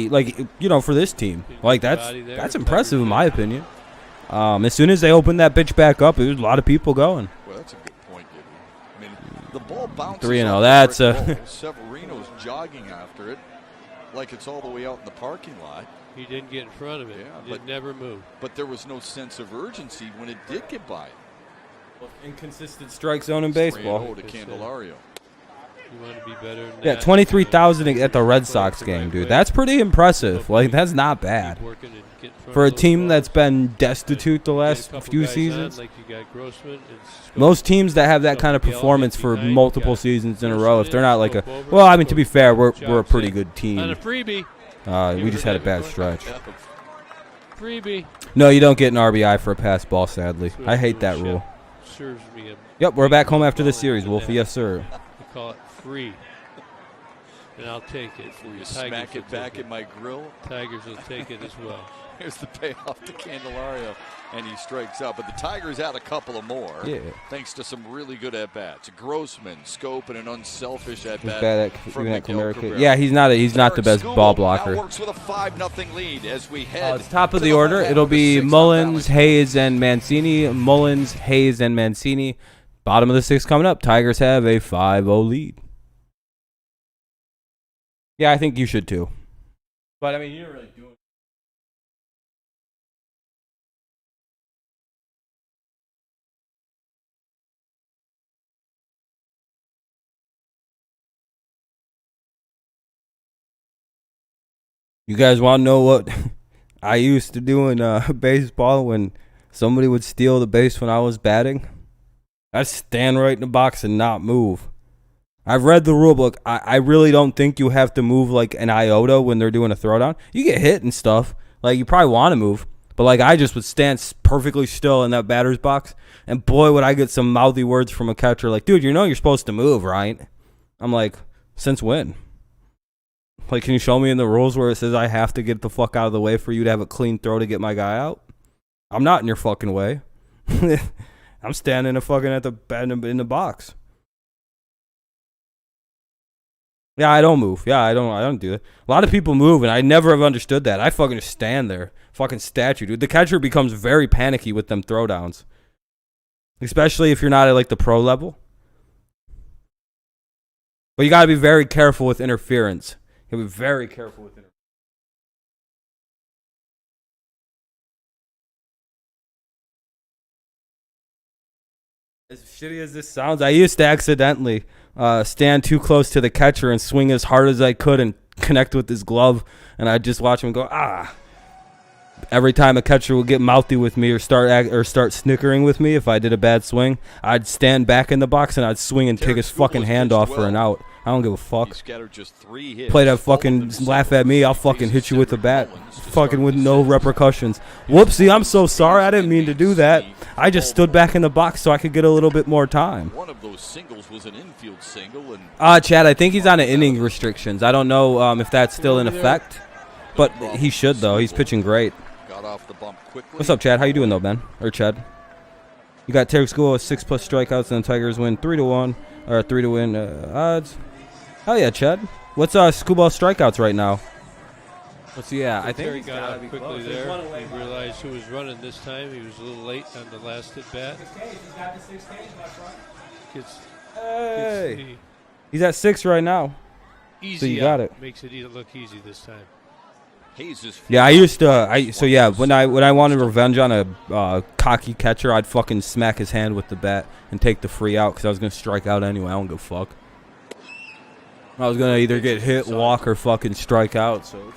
like, you know, for this team. Like, that's Tigers impressive in my there. opinion. As soon as they opened that bitch back up, there was a lot of people going. Well, that's a good point, Gibby. I mean, the ball bounces 3-0, off the that's brick a- wall. Severino's jogging after it like it's all the way out in the parking lot. He didn't get in front of it. Yeah, It never moved. But there was no sense of urgency when it did get by. Inconsistent strike zone in baseball. 3-0 to Candelario. You want to be better than Yeah, that. 23,000 at the Red Sox game, dude. That's pretty impressive. Like, that's not bad. Keep working and get in front For a of those team balls. that's been destitute the Get a last couple few guys on, seasons. like you got Grossman and Scope. Most teams that have that kind of They all get performance for behind, you multiple got seasons in a Grossman row, if they're not like a... Scope over, Well, I mean, to be Scope fair, we're a jobs pretty in. good On a team. freebie. We just had a bad stretch. Freebie. No, you don't get an RBI for a pass ball, sadly. I hate that rule. Serves me a Yep, we're back home after the series, Wolfie. Yes, sir. They call it free. And I'll take it. Before you Tigers smack will it back take in my grill. Tigers will take it as well. Here's the payoff to Candelario, and he strikes out. But the Tigers had a couple of more, Yeah. thanks to some really good at-bats. Grossman, Scope, and an unselfish He's at-bat bad at from doing that Miguel Cabrera. Cabrera. Yeah, he's not the best Derek ball Skubal blocker. now works with a 5-0 lead as we head It's top of to the order. home half It'll of the be sixth on Mullins, Valley. Hayes, and Mancini. Mullins, Hayes, and Mancini. Bottom of the sixth coming up. Tigers have a 5-0 lead. Yeah, I think you should too. But I mean, you didn't really do it. You guys want to know what I used to do in baseball when somebody would steal the base when I was batting? I'd stand right in the box and not move. I've read the rule book. I really don't think you have to move like an iota when they're doing a throwdown. You get hit and stuff. Like, you probably want to move. But, like, I just would stand perfectly still in that batter's box. And, boy, would I get some mouthy words from a catcher. Like, dude, you know you're supposed to move, right? I'm like, since when? Like, can you show me in the rules where it says I have to get the fuck out of the way for you to have a clean throw to get my guy out? I'm not in your fucking way. I'm standing in the box. Yeah, I don't move. Yeah, I don't do it. A lot of people move, and I never have understood that. I fucking just stand there. Fucking statue, dude. The catcher becomes very panicky with them throwdowns. Especially if you're not at, like, the pro level. But you got to be very careful with interference. You got to be very careful with interference. As shitty as this sounds, I used to accidentally stand too close to the catcher and swing as hard as I could and connect with his glove, and I'd just watch him go, ah. Every time a catcher would get mouthy with me or start snickering with me if I did a bad swing, I'd stand back in the box and I'd swing and take his fucking hand off for an out. I don't give a fuck. He scattered just 3 hits. Play that fucking laugh at me, I'll fucking hit you with a bat. Fucking with no repercussions. Whoopsie, I'm so sorry. I didn't mean to do that. I just stood back in the box so I could get a little bit more time. One of those singles was an infield single, and Chad, I think he's on an inning restrictions. I don't know if that's still in effect, but he should though. He's pitching great. got off the bump quickly. What's up, Chad? How you doing though, Ben? Or Chad? You got Tarek School with 6+ strikeouts, and the Tigers win 3-1 or 3-win odds. Hell yeah, Chad. What's Scuba strikeouts right now? Let's see. Yeah, I think Terry he's got gotta out be quickly close. there. He's one away. He realized who was running this time. He was a little late on the last at bat. Gets Hey, he's at 6 right now. easy. So you got it. Makes it look easy this time. Hayes is Yeah, I used to. So yeah, when I wanted revenge on a cocky catcher, I'd fucking smack his hand with the bat and take the free out because I was gonna strike out anyway. I don't give a fuck. I was gonna either get hit, walk, or fucking strike out. So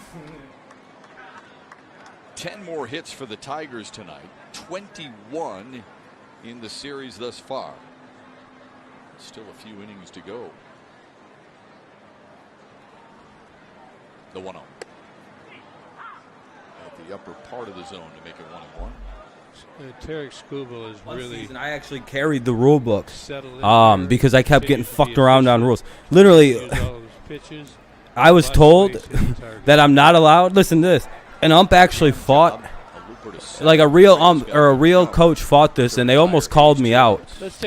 10 more hits for the Tigers tonight. 21 in the series thus far. Still a few innings to go. The 1-0. At the upper part of the zone to make it 1-1. Tarek Skubal is really season, I actually carried the rule book. settled in here. Because I kept getting Continues to be fucked around on efficient. rules. Literally, Use all of his pitches. I was Lots of told base hit targets. that I'm not allowed. Listen to this. An ump actually fought like a real coach fought this, and they almost called me out,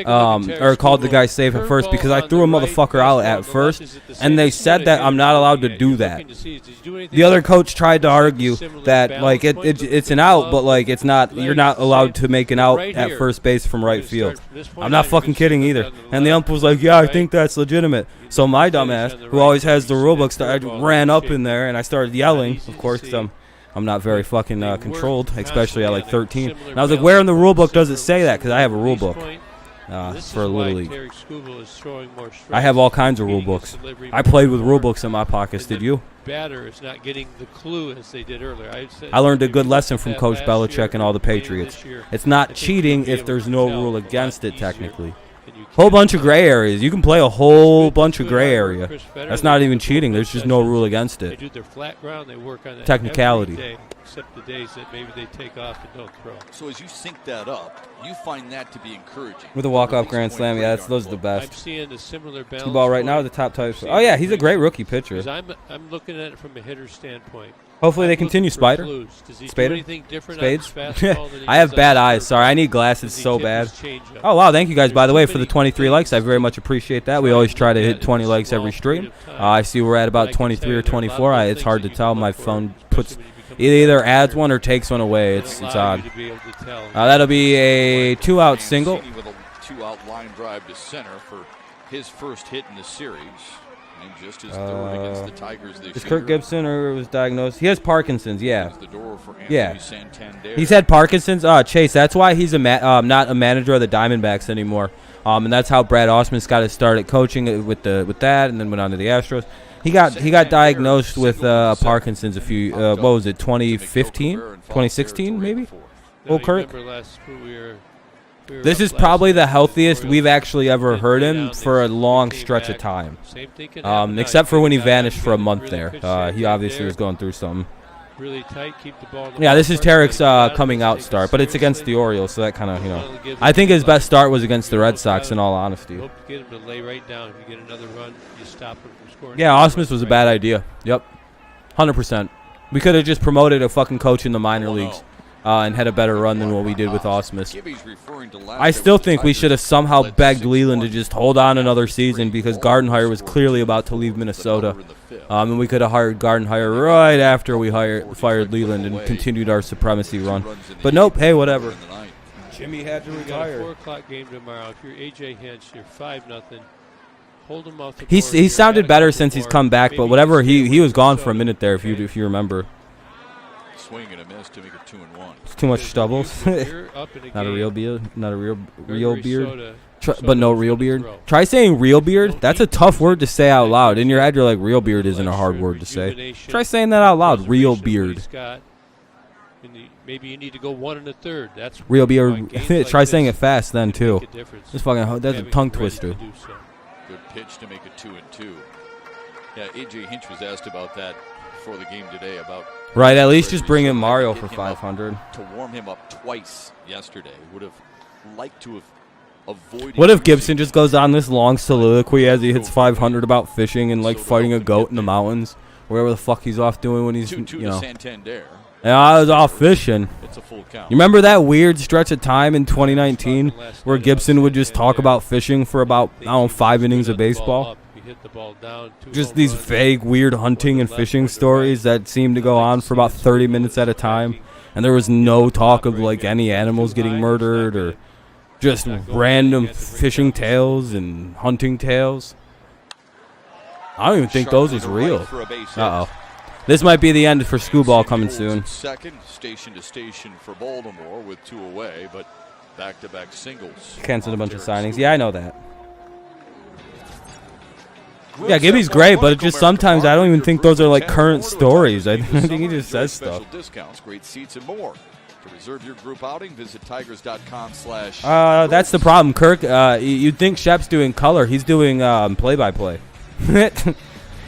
or called the guy safe at first because I threw a motherfucker out at first, and they said that I'm not allowed to do that. The other coach tried to argue that like it's an out, but like it's not. You're not allowed to make an out at first base from right field. I'm not fucking kidding either. And the ump was like, yeah, I think that's legitimate. So my dumbass, who always has the rule books, I ran up in there and I started yelling, of course, because I'm not very fucking controlled, especially at like 13. And I was like, where in the rule book does it say that? Because I have a rule book for Little League. I have all kinds of rule books. I played with rule books in my pockets. Did you? Batter is not getting the clue as they did earlier. I learned a good lesson from Coach Belichick and all the Patriots. It's not cheating if there's no rule against it, technically. Whole bunch of gray areas. You can play a whole bunch of gray area. That's not even cheating. There's just no rule against it. They do their flat ground. They work on that technicality. every day, except the days that maybe they take off and don't throw. So as you sync that up, you find that to be encouraging. With a walk-off grand slam, yeah, those are the best. I'm seeing a similar balance. Ball right now is the top type. Oh yeah, he's a great rookie pitcher. I'm looking at it from a hitter's standpoint. Hopefully they continue Spider. Spades. I have bad eyes. Sorry, I need glasses so bad. Oh wow, thank you guys by the way for the 23 likes. I very much appreciate that. We always try to hit 20 likes every stream. I see we're at about 23 or 24. It's hard to tell. My phone puts it either adds one or takes one away. It's odd. That'll be a 2-out single. With a 2-out line drive to center for his first hit in the series. And just his third against the Tigers this is Kirk Gibson or was diagnosed? He has Parkinson's, yeah. Yeah. He's had Parkinson's. Chase, that's why he's not a manager of the Diamondbacks anymore. And that's how Brad Osmus got his start at coaching with that, and then went on to the Astros. He got diagnosed with Parkinson's a few. What was it? 2015, 2016, maybe. Well, Kirk. This is probably the healthiest we've actually ever heard him for a long stretch of time. Except for when he vanished for a month there. He obviously was going through something. Yeah, this is Tarek's coming out start, but it's against the Orioles, so that kind of, I think his best start was against the Red Sox, in all honesty. Yeah, Osmus was a bad idea. Yep, 100%. We could have just promoted a fucking coach in the minor leagues. And had a better run than what we did with Osmus. I still think we should have somehow begged Leland to just hold on another season because Gardenhire was clearly about to leave Minnesota. And we could have hired Gardenhire right after we fired Leland and continued our supremacy run. But nope, hey, whatever. Jimmy had to retire. 4 o'clock game tomorrow. If you're AJ Hinch, you're 5-0. Hold him off the he sounded better since he's come back, but whatever, he was gone for a minute there if you remember. Swing and a miss to make it 2-1. It's too much stubbles. Not a real beard. Not a real beard. But no real beard. Try saying real beard. That's a tough word to say out loud. In your head, you're like, real beard isn't a hard word to say. Try saying that out loud. Real beard. Maybe you need to go 1 1/3. That's real beard. Try saying it fast then too. That's a tongue twister. Good pitch to make it 2-2. Yeah, AJ Hinch was asked about that before the game today about. Right, at least just bring in Mario for 500. To warm him up twice yesterday. Would have liked to have avoided. What if Gibson just goes on this long soliloquy as he hits 500 about fishing and like fighting a goat in the mountains, wherever the fuck he's off doing when he's, Yeah, I was off fishing. It's a full count. You remember that weird stretch of time in 2019 where Gibson would just talk about fishing for about, 5 innings of baseball? Just these vague, weird hunting and fishing stories that seemed to go on for about 30 minutes at a time. And there was no talk of, like, any animals getting murdered or just random fishing tales and hunting tales. I don't even think those was real. Uh-oh. This might be the end for Screwball coming soon. Second, station to station for Baltimore with 2 away, but back-to-back singles. Canceled a bunch of signings. Yeah, I know that. Yeah, Gibby's great, but it just sometimes I don't even think those are like current stories. I think he just says stuff. Discounts, great seats, and more. To reserve your group outing, visit tigers.com/. That's the problem, Kirk. You'd think Shep's doing color. He's doing play-by-play.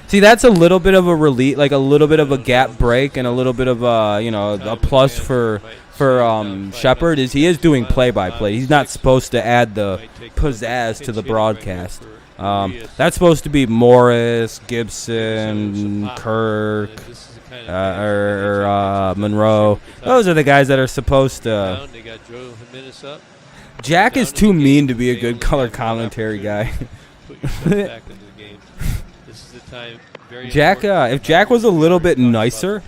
See, that's a little bit of a relief, like a little bit of a gap break, and a little bit of a plus for Shepard is he is doing play-by-play. He's not supposed to add the pizzazz to the broadcast. That's supposed to be Morris, Gibson, Kirk, Monroe. Those are the guys that are supposed to. They got Joe Jimenez up. Jack is too mean to be a good color commentary guy. Put yourself back into the game. This is the time. Jack, if Jack was a little bit nicer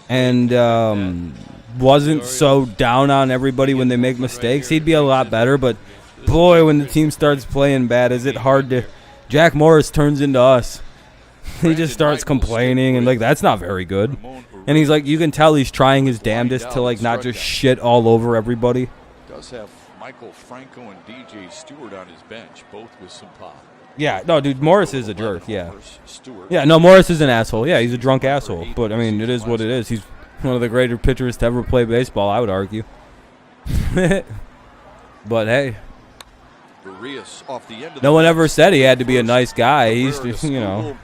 and wasn't so down on everybody when they make mistakes, he'd be a lot better. But boy, when the team starts playing bad, is it hard to... Jack Morris turns into us. He just starts complaining and like, that's not very good. And he's like, you can tell he's trying his damnedest to like not just shit all over everybody. Does have Michael Franco and DJ Stewart on his bench, both with some pop. Yeah, no, dude, Morris is a jerk, yeah. Yeah, no, Morris is an asshole. Yeah, he's a drunk asshole. But, I mean, it is what it is. He's one of the greater pitchers to ever play baseball, I would argue. But, hey. No one ever said he had to be a nice guy. He's just, you know.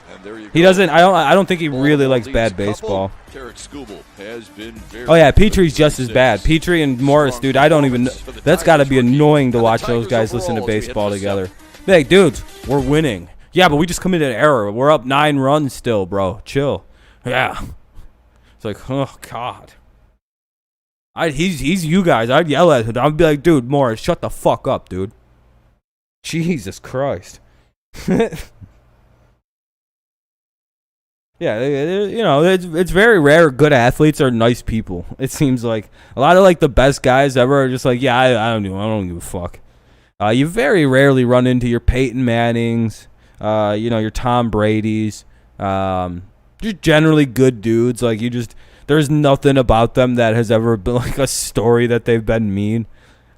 He doesn't, I don't think he really likes bad baseball. Oh, yeah, Petrie's just as bad. Petrie and Morris, dude, I don't even know. That's got to be annoying to watch those guys listen to baseball together. Hey, dudes, we're winning. Yeah, but we just committed an error. We're up 9 runs still, bro. Chill. Yeah. It's like, oh, God. He's you guys. I'd yell at him. I'd be like, dude, Morris, shut the fuck up, dude. Jesus Christ. Yeah, you know, it's very rare good athletes are nice people. It seems like a lot of like the best guys ever are just like, yeah, I don't give a fuck. You very rarely run into your Peyton Mannings, you know, your Tom Brady's, just generally good dudes. Like there's nothing about them that has ever been like a story that they've been mean.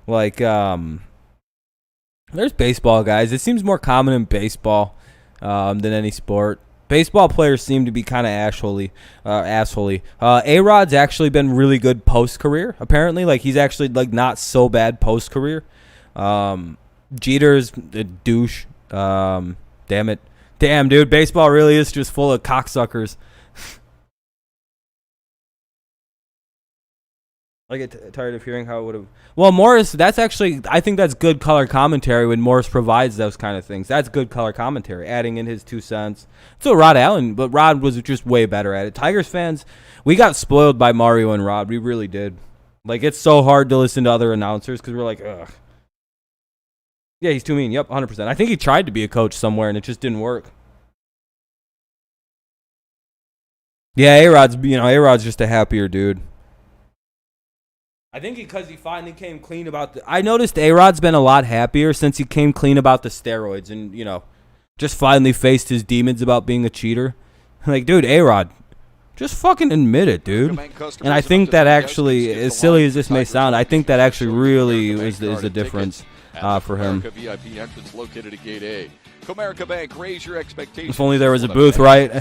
Like, there's baseball guys. It seems more common in baseball than any sport. Baseball players seem to be kind of assholey. A-Rod's actually been really good post-career, apparently. Like, he's actually, like, not so bad post-career. Jeter's a douche. Damn it. Damn, dude, baseball really is just full of cocksuckers. I get tired of hearing how it would have... Well, Morris, that's actually... I think that's good color commentary when Morris provides those kind of things. That's good color commentary, adding in his 2 cents. So Rod Allen, but Rod was just way better at it. Tigers fans, we got spoiled by Mario and Rod. We really did. Like, it's so hard to listen to other announcers because we're like, ugh. Yeah, he's too mean. Yep, 100%. I think he tried to be a coach somewhere, and it just didn't work. Yeah, A-Rod's just a happier dude. I think because he finally came clean about I noticed A-Rod's been a lot happier since he came clean about the steroids and, you know, just finally faced his demons about being a cheater. Like, dude, A-Rod, just fucking admit it, dude. And I think that actually, as silly as this may sound, I think that actually really is the difference for him. If only there was a booth, right?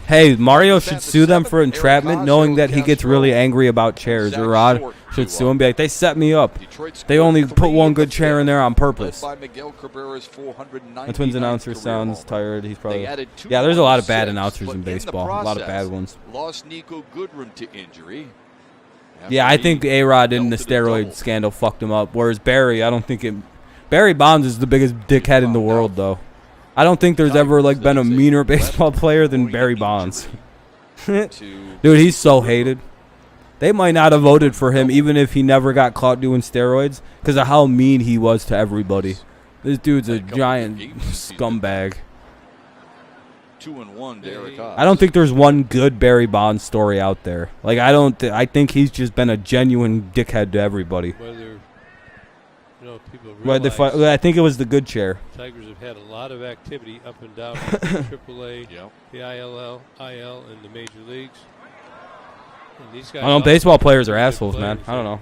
Hey, Mario should sue them for entrapment, knowing that he gets really angry about chairs. Or Rod should sue him, be like, they set me up. They only put one good chair in there on purpose. The Twins announcer sounds tired. He's probably... Yeah, there's a lot of bad announcers in baseball. A lot of bad ones. Yeah, I think A-Rod in the steroid scandal fucked him up. Whereas Barry, I don't think it... Barry Bonds is the biggest dickhead in the world, though. I don't think there's ever like been a meaner baseball player than Barry Bonds. Dude, he's so hated. They might not have voted for him even if he never got caught doing steroids because of how mean he was to everybody. This dude's a giant scumbag. 2-1, I don't think there's one good Barry Bonds story out there. Like I think he's just been a genuine dickhead to everybody. People realize I think it was the good chair. Tigers have had a lot of activity up and down AAA, the IL, and the major leagues. And these guys, I don't know, baseball players are assholes, man. I don't know.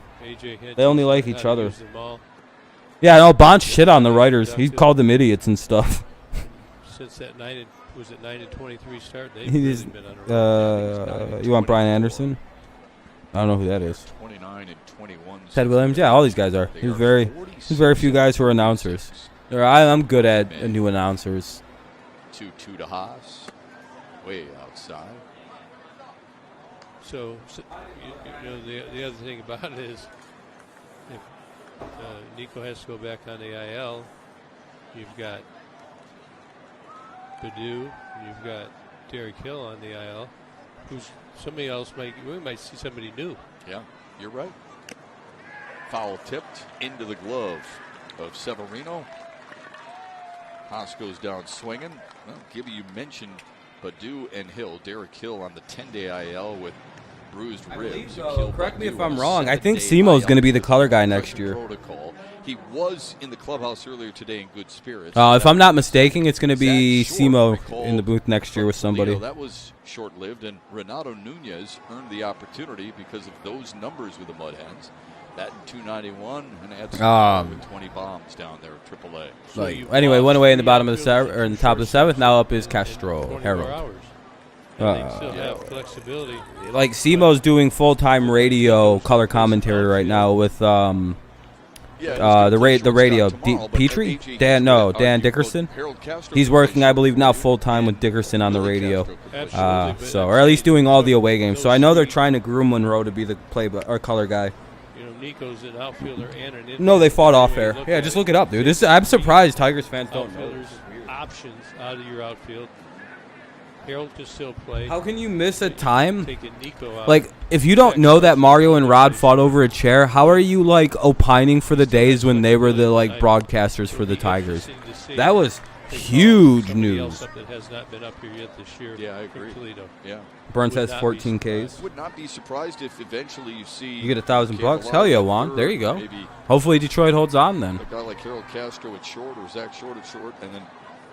They only like each other. Yeah, no, Bonds shit on the writers. He called them idiots and stuff. Since that 9-23 start, they've really been on a run. You want Brian Anderson? I don't know who that is. 29 and 21. Ted Williams, yeah, all these guys are. There's very few guys who are announcers. I'm good at new announcers. 2-2 to Haas, way outside. So you know, the other thing about it is, if Nico has to go back on the IL, you've got Baddoo, you've got Derek Hill on the IL. who's somebody else we might see somebody new. Yeah, you're right. Foul tipped into the glove of Severino. Haas goes down swinging. Well, Gibby, you mentioned Baddoo and Hill. Derek Hill on the 10-day IL with bruised ribs. Correct me if I'm wrong. I think Simo's going to be the color guy next year. Protocol. He was in the clubhouse earlier today in good spirits. If I'm not mistaken, it's going to be Simo in the booth next year with somebody. That was short-lived, and Renato Nunez earned the opportunity because of those numbers with the Mud Hens. That in 291 and had with 20 bombs down there at AAA. So anyway, one away in the bottom of the seventh, or in the top of the seventh. Now up is Castro Harold. They still have flexibility. Like Simo's doing full-time radio color commentary right now with the radio. Petrie? Dan Dickerson. He's working, I believe, now full-time with Dickerson on the radio. Or at least doing all the away games. So I know they're trying to groom Monroe to be the color guy. Nico's an outfielder and an infielder. No, they fought off there. Yeah, just look it up, dude. I'm surprised Tigers fans don't know. Outfielders, options out of your outfield. Harold can still play. How can you miss a time? Taking Nico out. Like, if you don't know that Mario and Rod fought over a chair, how are you, like, opining for the days when they were the, like, broadcasters for the Tigers? That was huge news. That has not been up here yet this year. Yeah, I agree. Yeah. Burns has 14 Ks. Would not be surprised if eventually you see you get $1,000. Hell yeah, Juan. There you go. Hopefully Detroit holds on then. A guy like Harold Castro at short or Zach Short at short, and then.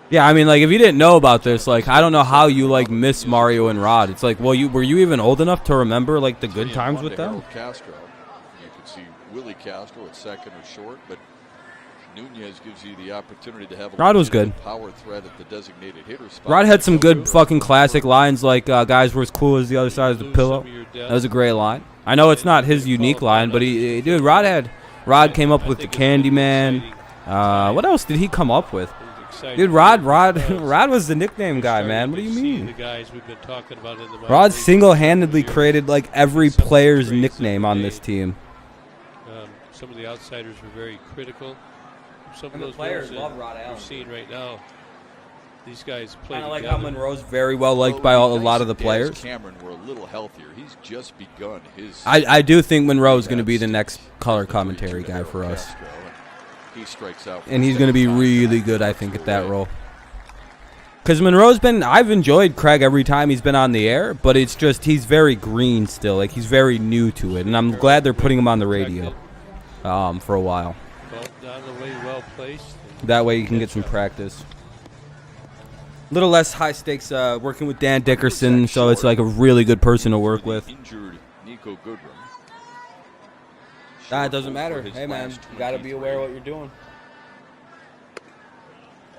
Yeah, I mean, like, if you didn't know about this, like, I don't know how you, like, miss Mario and Rod. It's like, well, were you even old enough to remember, like, the good times with them? Harold Castro. You could see Willie Castro at second or short, but Nunez gives you the opportunity to have a Rod was good. Power threat at the designated hitter spot. Rod had some good fucking classic lines like guys were as cool as the other side of the pillow. That was a great line. I know it's not his unique line, but Rod came up with the Candyman. What else did he come up with? Dude, Rod was the nickname guy, man. What do you mean? Rod single-handedly created like every player's nickname on this team. Some of the outsiders were very critical. Some of those players love Rod Allen. We're seeing right now, these guys play together. Like how Monroe's very well liked by a lot of the players. Cameron were a little healthier. He's just begun his. I do think Monroe's going to be the next color commentary guy for us. He strikes out, and he's going to be really good, I think, at that role. Because I've enjoyed Craig every time he's been on the air, but it's just he's very green still. Like he's very new to it, and I'm glad they're putting him on the radio for a while. That way you can get some practice. A little less high stakes working with Dan Dickerson, so it's like a really good person to work with. Injured Nico Goodrum. It doesn't matter. Hey, man, you got to be aware of what you're doing.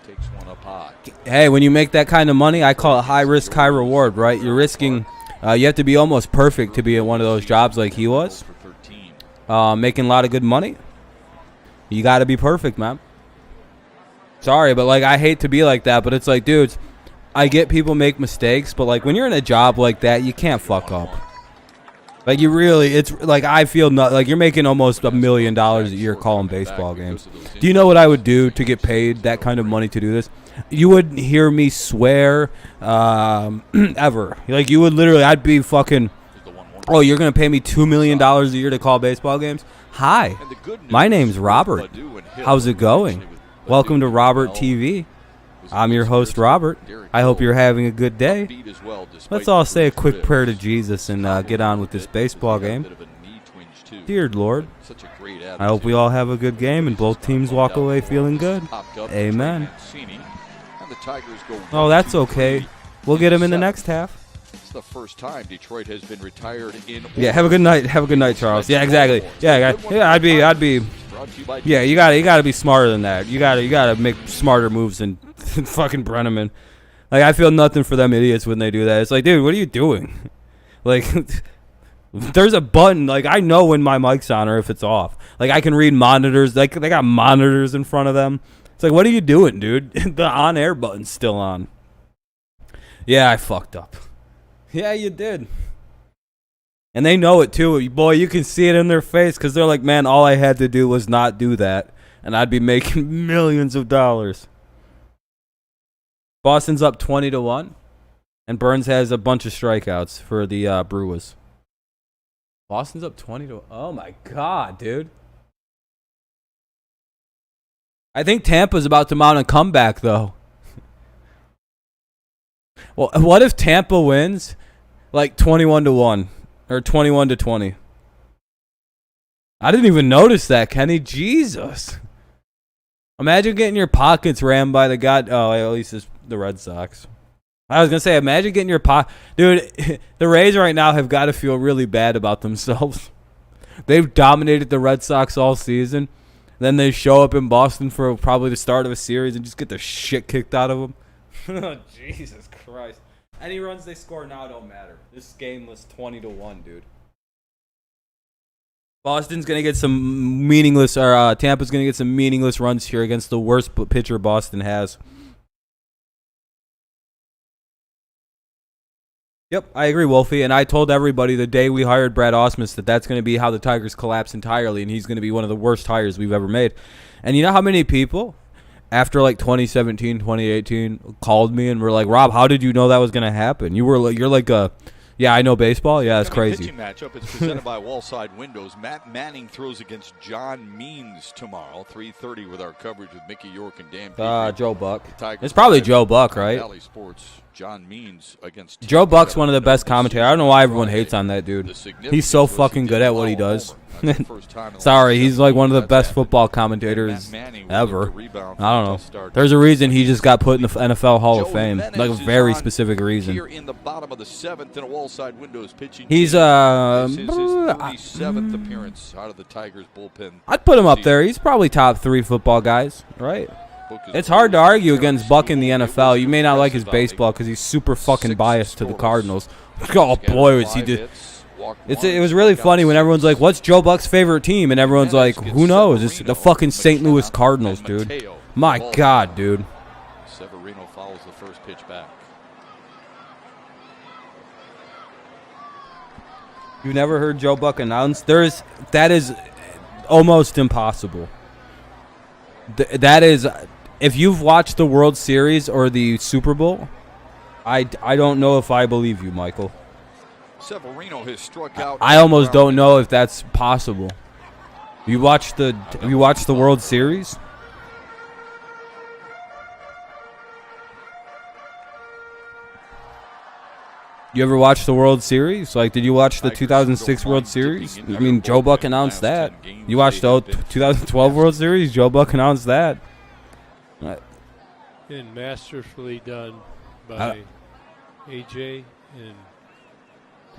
Takes one up high. Hey, when you make that kind of money, I call it high risk, high reward, right? You're risking, you have to be almost perfect to be at one of those jobs like he was. Making a lot of good money. You got to be perfect, man. Sorry, but like I hate to be like that, but it's like, dudes, I get people make mistakes, but like when you're in a job like that, you can't fuck up. Like it's like I feel like you're making almost $1 million a year calling baseball games. Do you know what I would do to get paid that kind of money to do this? You wouldn't hear me swear ever. Like you would literally, I'd be fucking. Oh, you're gonna pay me $2 million a year to call baseball games? Hi, my name's Robert. How's it going? Welcome to Robert TV. I'm your host, Robert. I hope you're having a good day. Let's all say a quick prayer to Jesus and get on with this baseball game. Dear Lord, I hope we all have a good game and both teams walk away feeling good. Amen. Oh, that's okay. We'll get him in the next half. It's the first time Detroit has been retired in. Yeah, have a good night. Have a good night, Charles. Yeah, exactly. Yeah, I'd be. Yeah, you gotta be smarter than that. You gotta make smarter moves than fucking Brenneman. Like I feel nothing for them idiots when they do that. It's like, dude, what are you doing? Like, there's a button. Like I know when my mic's on or if it's off. Like I can read monitors. Like they got monitors in front of them. It's like, what are you doing, dude? The on-air button's still on. Yeah, I fucked up. Yeah, you did. And they know it too. Boy, you can see it in their face because they're like, man, all I had to do was not do that. And I'd be making millions of dollars. Boston's up 20-1. And Burns has a bunch of strikeouts for the Brewers. Boston's up 20 to... Oh, my God, dude. I think Tampa's about to mount a comeback, though. Well, what if Tampa wins like 21-1 or 21-20? I didn't even notice that, Kenny. Jesus. Imagine getting your pockets rammed by the god. Oh, at least it's the Red Sox. I was going to say, imagine getting your Dude, the Rays right now have got to feel really bad about themselves. They've dominated the Red Sox all season. Then they show up in Boston for probably the start of a series and just get the shit kicked out of them. Oh, Jesus Christ. Any runs they score now don't matter. This game was 20-1, dude. Boston's going to get some meaningless, or Tampa's going to get some meaningless runs here against the worst pitcher Boston has. Yep, I agree, Wolfie. And I told everybody the day we hired Brad Ausmus that that's going to be how the Tigers collapse entirely, and he's going to be one of the worst hires we've ever made. And you know how many people after like 2017, 2018 called me and were like, Rob, how did you know that was going to happen? You're like a, yeah, I know baseball. Yeah, it's crazy. Pitching matchup. It's presented by Wallside Windows. Matt Manning throws against John Means tomorrow, 3:30 with our coverage with Mickey York and Dan Petrie. Joe Buck. It's probably Joe Buck, right? Valley Sports. John Means against Joe Buck's one of the best commentators. I don't know why everyone hates on that dude. He's so fucking good at what he does. Sorry, he's like one of the best football commentators ever. I don't know. There's a reason he just got put in the NFL Hall of Fame. Like a very specific reason. Here in the bottom of the seventh in a Wallside Windows pitching. He's his 37th appearance out of the Tigers bullpen. I'd put him up there. He's probably top 3 football guys, right? It's hard to argue against Buck in the NFL. You may not like his baseball because he's super fucking biased to the Cardinals. Oh boy, was he just. It was really funny when everyone's like, "What's Joe Buck's favorite team?" and everyone's like, "Who knows? It's the fucking St. Louis Cardinals, dude." My God, dude. Severino fouls the first pitch back. You never heard Joe Buck announce? That is almost impossible. That is, if you've watched the World Series or the Super Bowl, I don't know if I believe you, Michael. Severino has struck out. I almost don't know if that's possible. You watched the World Series? You ever watch the World Series? Like, did you watch the 2006 World Series? I mean, Joe Buck announced that. You watched the 2012 World Series? Joe Buck announced that. And masterfully done by AJ and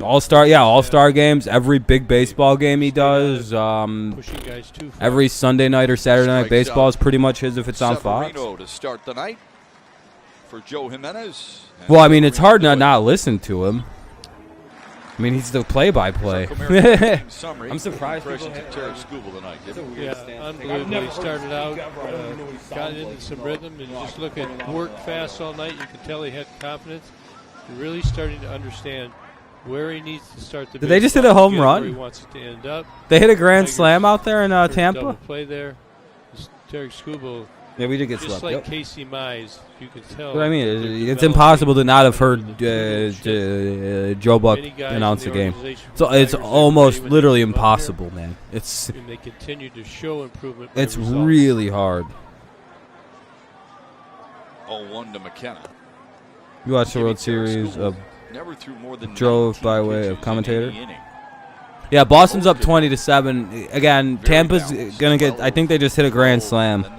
All-Star games. Every big baseball game he does. pushing guys too far. Every Sunday night or Saturday night baseball is pretty much his if it's on Fox. Severino to start the night for Joe Jimenez. Well, I mean, it's hard to not listen to him. I mean, he's the play-by-play. I'm surprised people hate tonight. Yeah, unbelievable. He started out, got into some rhythm, and just look at work fast all night. You could tell he had confidence. Really starting to understand where he needs to start the. Did they just hit a home run? Where he wants it to end up. They hit a grand slam out there in Tampa. Double play there. Terry Skubal. Yeah, we did get just swept. like Yep. Casey Mize, you can tell. But I mean, it's impossible to not have heard Joe Buck announce the game. So it's almost literally impossible, man. It's. And they continue to show improvement. It's really hard. 0-1 to McKenna. You watch the World Series of Never threw more than drove by way of commentator. Yeah, Boston's up 20-7. Again, Tampa's gonna get. I think they just hit a grand slam to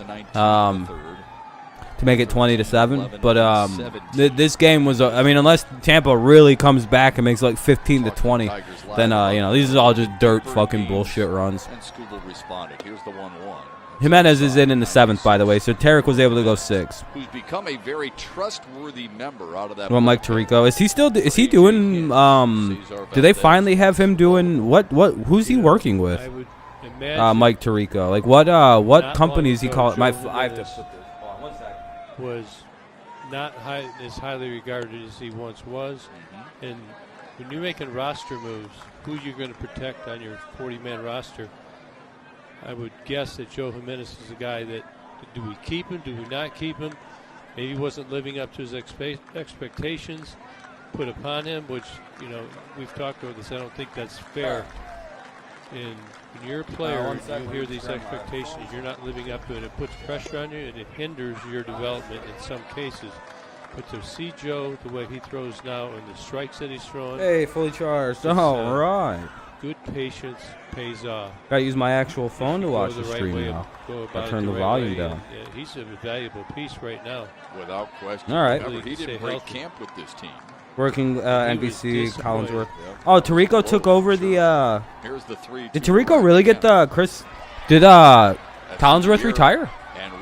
make it 20-7. But this game was. I mean, unless Tampa really comes back and makes like 15-20, then these are all just dirt fucking bullshit runs. And Skubal responded. Here's the 1-1. Jimenez is in the 7th, by the way, so Tarek was able to go 6. Who's become a very trustworthy member out of that. Well, Mike Tirico, is he still? Is he doing? Do they finally have him doing what? Who's he working with? I would imagine Mike Tirico. Like what company is he called? I have to put this. Hold on, 1 second. was not as highly regarded as he once was. And when you're making roster moves, who you're going to protect on your 40-man roster, I would guess that Joe Jimenez is a guy that, do we keep him, do we not keep him? Maybe he wasn't living up to his expectations. put upon him, which, you know, we've talked about this. I don't think that's fair. And when you're a player, you hear these expectations, you're not living up to it. It puts pressure on you, and it hinders your development in some cases. But to see Joe, the way he throws now, and the strikes that he's throwing. Hey, fully charged. All right. Good patience pays off. Gotta use my actual phone to watch the stream now. I turned the volume down. Yeah, he's a valuable piece right now. Without question. All right. Remember, he didn't break camp with this team. Working NBC Collinsworth. Oh, Tirico took over the. Here's the 3-2. Did Tirico really get the Chris? Did Collinsworth retire?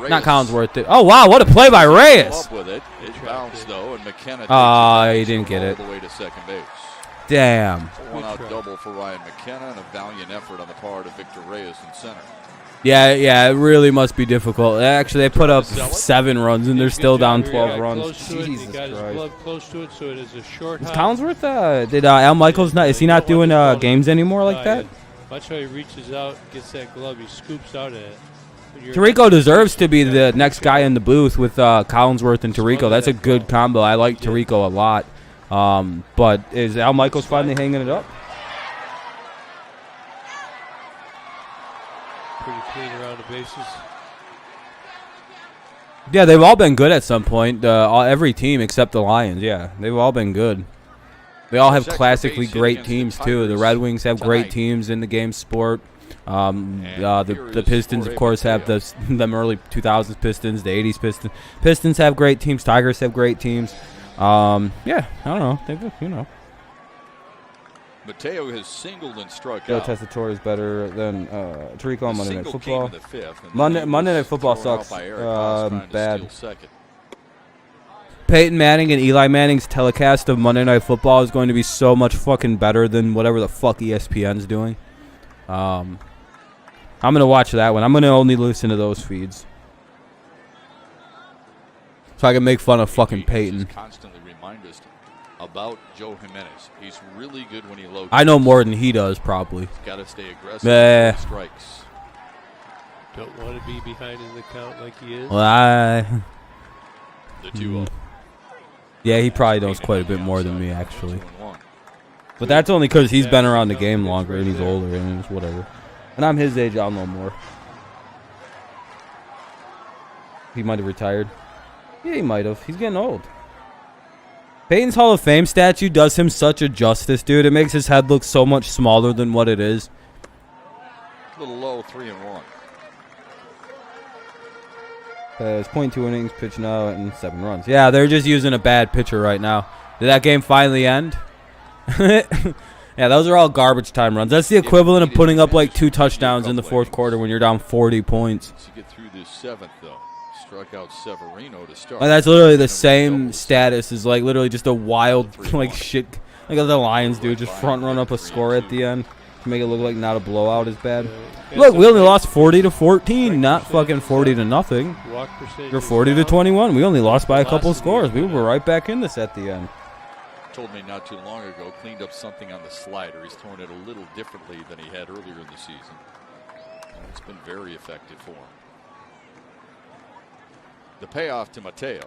Not Collinsworth. Oh wow, what a play by Reyes! With it. It bounced though, and McKenna. He didn't get it. All the way to second base. Damn. One-out double for Ryan McKenna, and a valiant effort on the part of Victor Reyes in center. Yeah, it really must be difficult. Actually, they put up 7 runs, and they're still down 12 runs. Jesus Christ. His glove close to it, so it is a short hop. Is Collinsworth, did Al Michaels not, is he not doing games anymore like that? Watch how he reaches out, gets that glove, he scoops out at it. Tirico deserves to be the next guy in the booth with Collinsworth and Tirico. That's a good combo. I like Tirico a lot. But is Al Michaels finally hanging it up? Pretty clean around the bases. Yeah, they've all been good at some point. Every team except the Lions. Yeah, they've all been good. They all have classically great teams too. The Red Wings have great teams in the game sport. The Pistons, of course, have them early 2000s Pistons, the 80s Pistons. Pistons have great teams. Tigers have great teams. Yeah, I don't know. They've. Mateo has singled and struck Joe out. Tessitore is better than Tirico on Monday Night Football. Monday Night Football sucks. Bad. Peyton Manning and Eli Manning's telecast of Monday Night Football is going to be so much fucking better than whatever the fuck ESPN's doing. I'm going to watch that one. I'm going to only listen to those feeds. So I can make fun of fucking Peyton. Constantly remind us about Joe Jimenez. He's really good when he locates. I know more than he does, probably. Got to stay aggressive. Strikes. Don't want to be behind in the count like he is. Well, The 2-0. Yeah, he probably knows quite a bit more than me, actually. But that's only because he's been around the game longer and he's older and it's whatever. And I'm his age, I'll know more. He might have retired. Yeah, he might have. He's getting old. Peyton's Hall of Fame statue does him such a justice, dude. It makes his head look so much smaller than what it is. A little low, 3-1. It's 0.2 innings, pitch now, and 7 runs. Yeah, they're just using a bad pitcher right now. Did that game finally end? Yeah, those are all garbage time runs. That's the equivalent of putting up like 2 touchdowns in the 4th quarter when you're down 40 points. To get through this 7th, though. Struck out Severino to start. And that's literally the same status as like literally just a wild like shit like the Lions do, just front run up a score at the end to make it look like not a blowout is bad. Look, we only lost 40-14, not fucking 40-0. You're 40-21. We only lost by a couple of scores. We were right back in this at the end. Told me not too long ago, cleaned up something on the slider. He's throwing it a little differently than he had earlier in the season. And it's been very effective for him. The payoff to Mateo.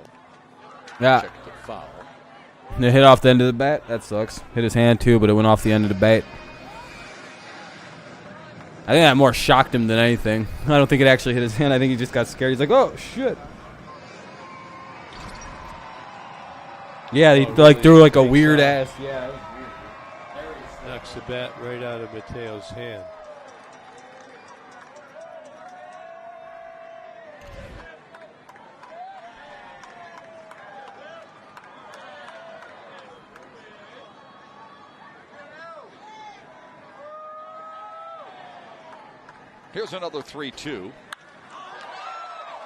Yeah. Check the foul. And it hit off the end of the bat. That sucks. Hit his hand too, but it went off the end of the bat. I think that more shocked him than anything. I don't think it actually hit his hand. I think he just got scared. He's like, oh, shit. Yeah, he like threw like a weird ass. Yeah, that was weird. Knocks the bat right out of Mateo's hand. Here's another 3-2.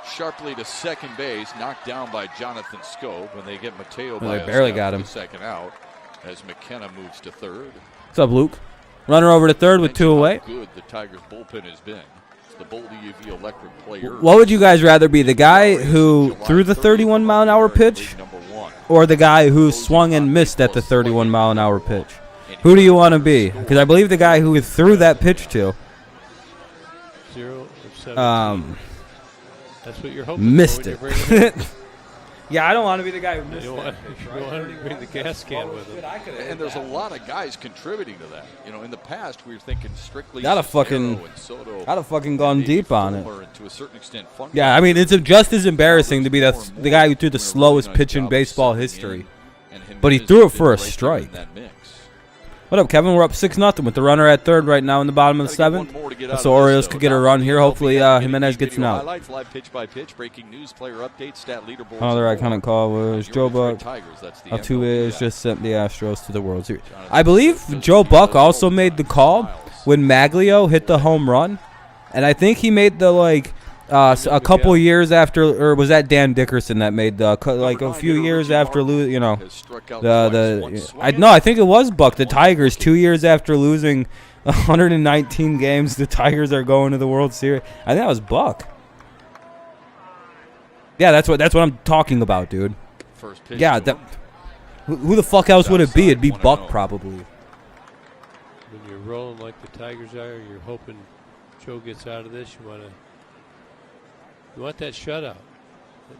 Sharply to second base, knocked down by Jonathan Scope, and they get Mateo by they barely got him. Second out as McKenna moves to third. What's up, Luke? Runner over to third with 2 away. How good the Tigers bullpen has been. It's the Bold EV electric player. What would you guys rather be, the guy who threw the 31-mile-an-hour pitch, or the guy who swung and missed at the 31-mile-an-hour pitch? Who do you want to be? Because I believe the guy who threw that pitch to 0 of 17. That's what you're hoping missed for it. Yeah, I don't want to be the guy who missed You that want pitch, to right? bring the gas can with Shit, him. I could've hit And there's a that. lot of guys contributing to that. You know, in the past, we were thinking strictly Gotta fucking- Cisnero and Soto. I'd have fucking gone and maybe deep on it. Fuller, and to a certain extent, Funky. Yeah, I mean, it's just as embarrassing to be the guy who threw the slowest pitch in baseball history. But he threw it for a strike. What up, Kevin? We're up 6-0 with the runner at third right now in the bottom of the seventh. So Orioles could get a run here. Hopefully, Jimenez gets an out. Live pitch by pitch, breaking news, player updates, stat leaderboards. Another iconic call was Joe Buck. Altuve has just sent the Astros to the World Series. I believe Joe Buck also made the call when Maglio hit the home run, and I think he made the a couple years after, or was that Dan Dickerson that made the a few years after I think it was Buck. The Tigers 2 years after losing 119 games, the Tigers are going to the World Series. I think that was Buck. Yeah, that's what I'm talking about, dude. Yeah, who the fuck else would it be? It'd be Buck probably. When you're rolling like the Tigers are, you're hoping Joe gets out of this. You want that shutout.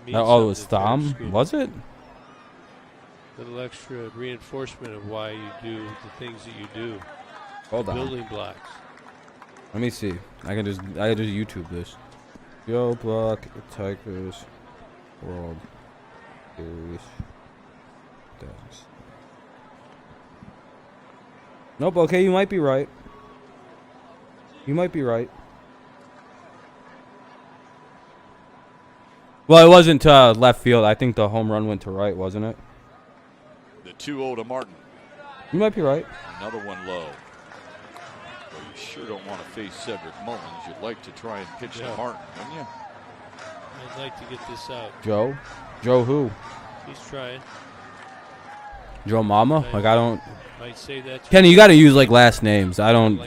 It was Thom, was it? A little extra reinforcement of why you do the things that you do. Hold on. Building blocks. Let me see. I can just YouTube this. Joe Buck, Tigers, World Series. Thanks. Nope. Okay, you might be right. You might be right. Well, it wasn't left field. I think the home run went to right, wasn't it? The 2-0 to Martin. You might be right. Another one low. Well, you sure don't want to face Cedric Mullins. You'd like to try and pitch to Martin, wouldn't you? I'd like to get this out. Joe? Joe who? He's trying. Joe Mama? I don't... Might say that. Kenny, you got to use last names. I don't...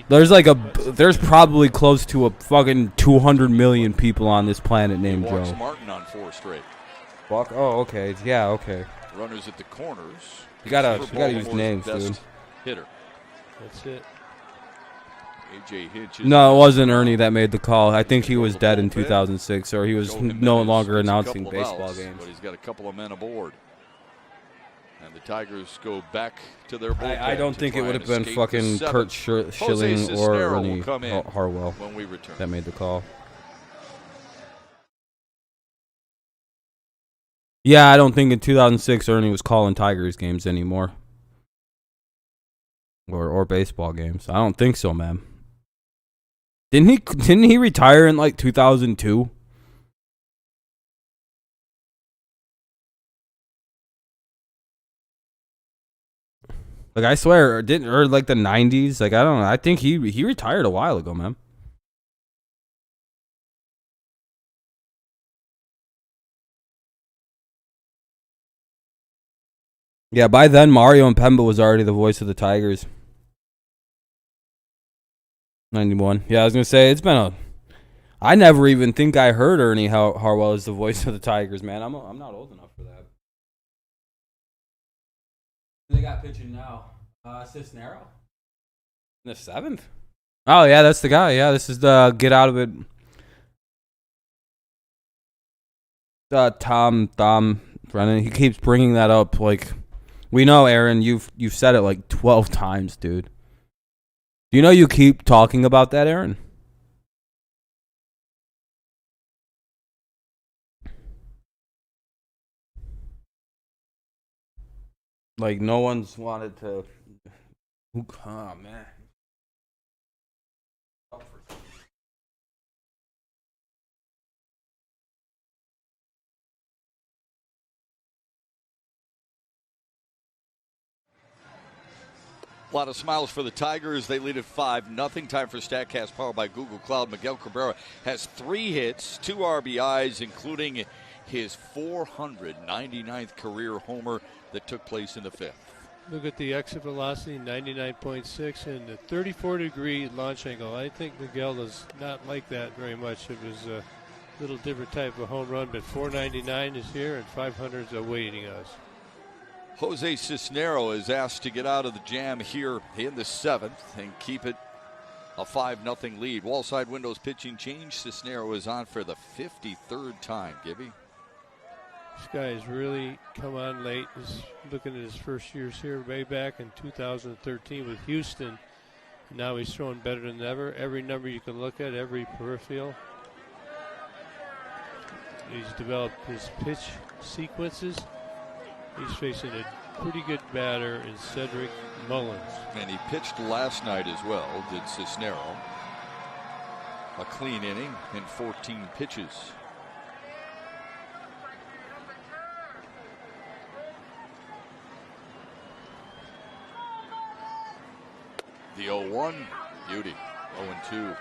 There's probably close to a fucking 200 million people on this planet named Joe. Martin on 4 straight. Fuck. Oh, okay. Yeah, okay. Runners at the corners. You gotta use names, dude. Hitter. That's it. AJ Hinch. No, it wasn't Ernie that made the call. I think he was dead in 2006, or he was no longer announcing baseball games. But he's got a couple of men aboard. And the Tigers go back to their bullpen. I don't think it would have been fucking Kurt Schilling or Ernie Harwell when we return. that made the call. Yeah, I don't think in 2006 Ernie was calling Tigers games anymore. Or baseball games. I don't think so, man. Didn't he retire in 2002? I swear, the 90s. I don't know. I think he retired a while ago, man. Yeah, by then Mario Impemba was already the voice of the Tigers. 91. Yeah, I was gonna say it's been I never even think I heard Ernie Harwell as the voice of the Tigers, man. I'm not old enough for that. They got pitching now. Cisnero. In the 7th? Oh, yeah, that's the guy. Yeah, this is the get out of it. Tom Brennan. He keeps bringing that up. We know, Aaron, you've said it 12 times, dude. Do you know you keep talking about that, Aaron? No one's wanted to... Oh, man. A lot of smiles for the Tigers. They lead at 5-0. Time for StatCast powered by Google Cloud. Miguel Cabrera has 3 hits, 2 RBIs, including his 499th career homer that took place in the 5th. Look at the exit velocity, 99.6, and the 34-degree launch angle. I think Miguel does not like that very much. It was a little different type of home run, but 499 is here, and 500 is awaiting us. Jose Cisnero is asked to get out of the jam here in the 7th and keep it a 5-0 lead. Wallside windows pitching change. Cisnero is on for the 53rd time, Gibby. This guy has really come on late. He's looking at his first years here, way back in 2013 with Houston. And now he's throwing better than ever. Every number you can look at, every peripheral. He's developed his pitch sequences. He's facing a pretty good batter in Cedric Mullins. And he pitched last night as well, did Cisnero. A clean inning in 14 pitches. The 0-1, beauty, 0-2.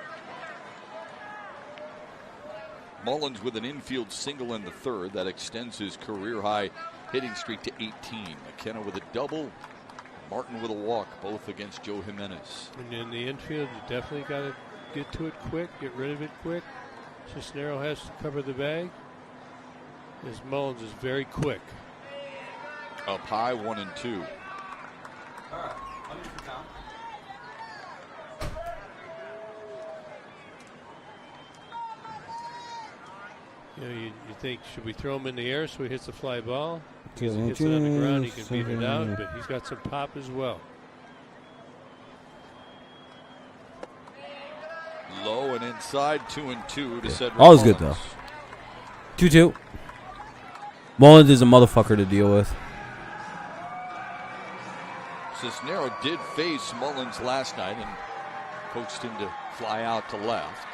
Mullins with an infield single in the third. That extends his career-high hitting streak to 18. McKenna with a double. Martin with a walk, both against Joe Jimenez. And in the infield, you definitely got to get to it quick, get rid of it quick. Cisnero has to cover the bag. As Mullins is very quick. Up high, 1-2. You know, you think, should we throw him in the air so he hits the fly ball? Because he hits it on the ground, he can beat it out, but he's got some pop as well. Low and inside, 2-2 to Cedric All is Mullins. good, though. 2-2. Mullins is a motherfucker to deal with. Cisnero did face Mullins last night and coaxed him to fly out to left.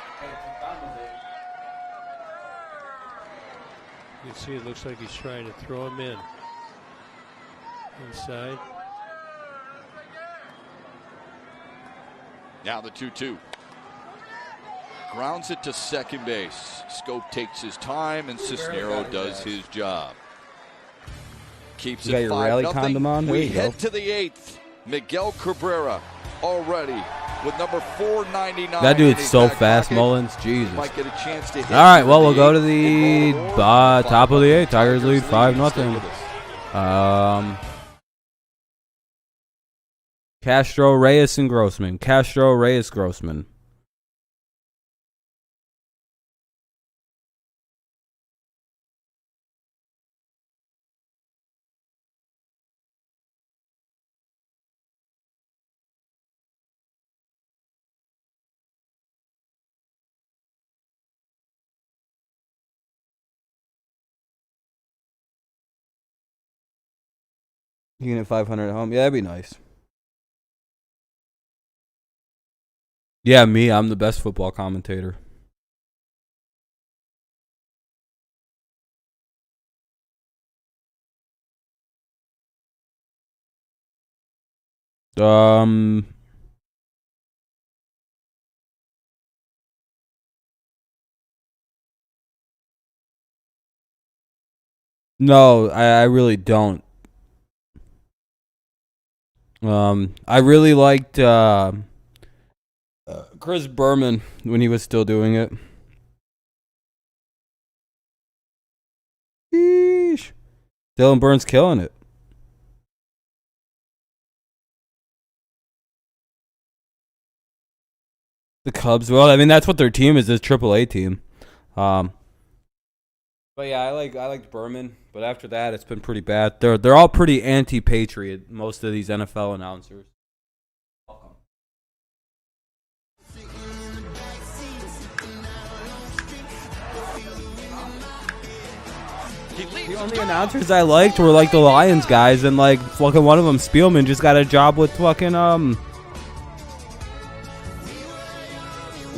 You can see it looks like he's trying to throw him in. Inside. Now the 2-2. Grounds it to second base. Scope takes his time and Cisnero does his job. Keeps You got it your rally 5-0. condom on? There We you go. head to the 8th. Miguel Cabrera already with number 499. That dude's in his so back fast, pocket. Mullins. Jesus. Might get a chance to hit. All right, well, we'll go to in the Baltimore. top of the 8th. Tigers lead Stay 5-0. with us. Castro, Reyes, and Grossman. Castro, Reyes, Grossman. You can hit 500 at home. Yeah, that'd be nice. Yeah, me. I'm the best football commentator. No, I really don't. I really liked Chris Berman when he was still doing it. Sheesh. Dylan Burns killing it. The Cubs, well, I mean that's what their team is, this AAA team. But yeah, I liked Berman, but after that it's been pretty bad. They're all pretty anti-patriot, most of these NFL announcers. The only announcers I liked were like the Lions guys, and like fucking one of them, Spielman, just got a job with fucking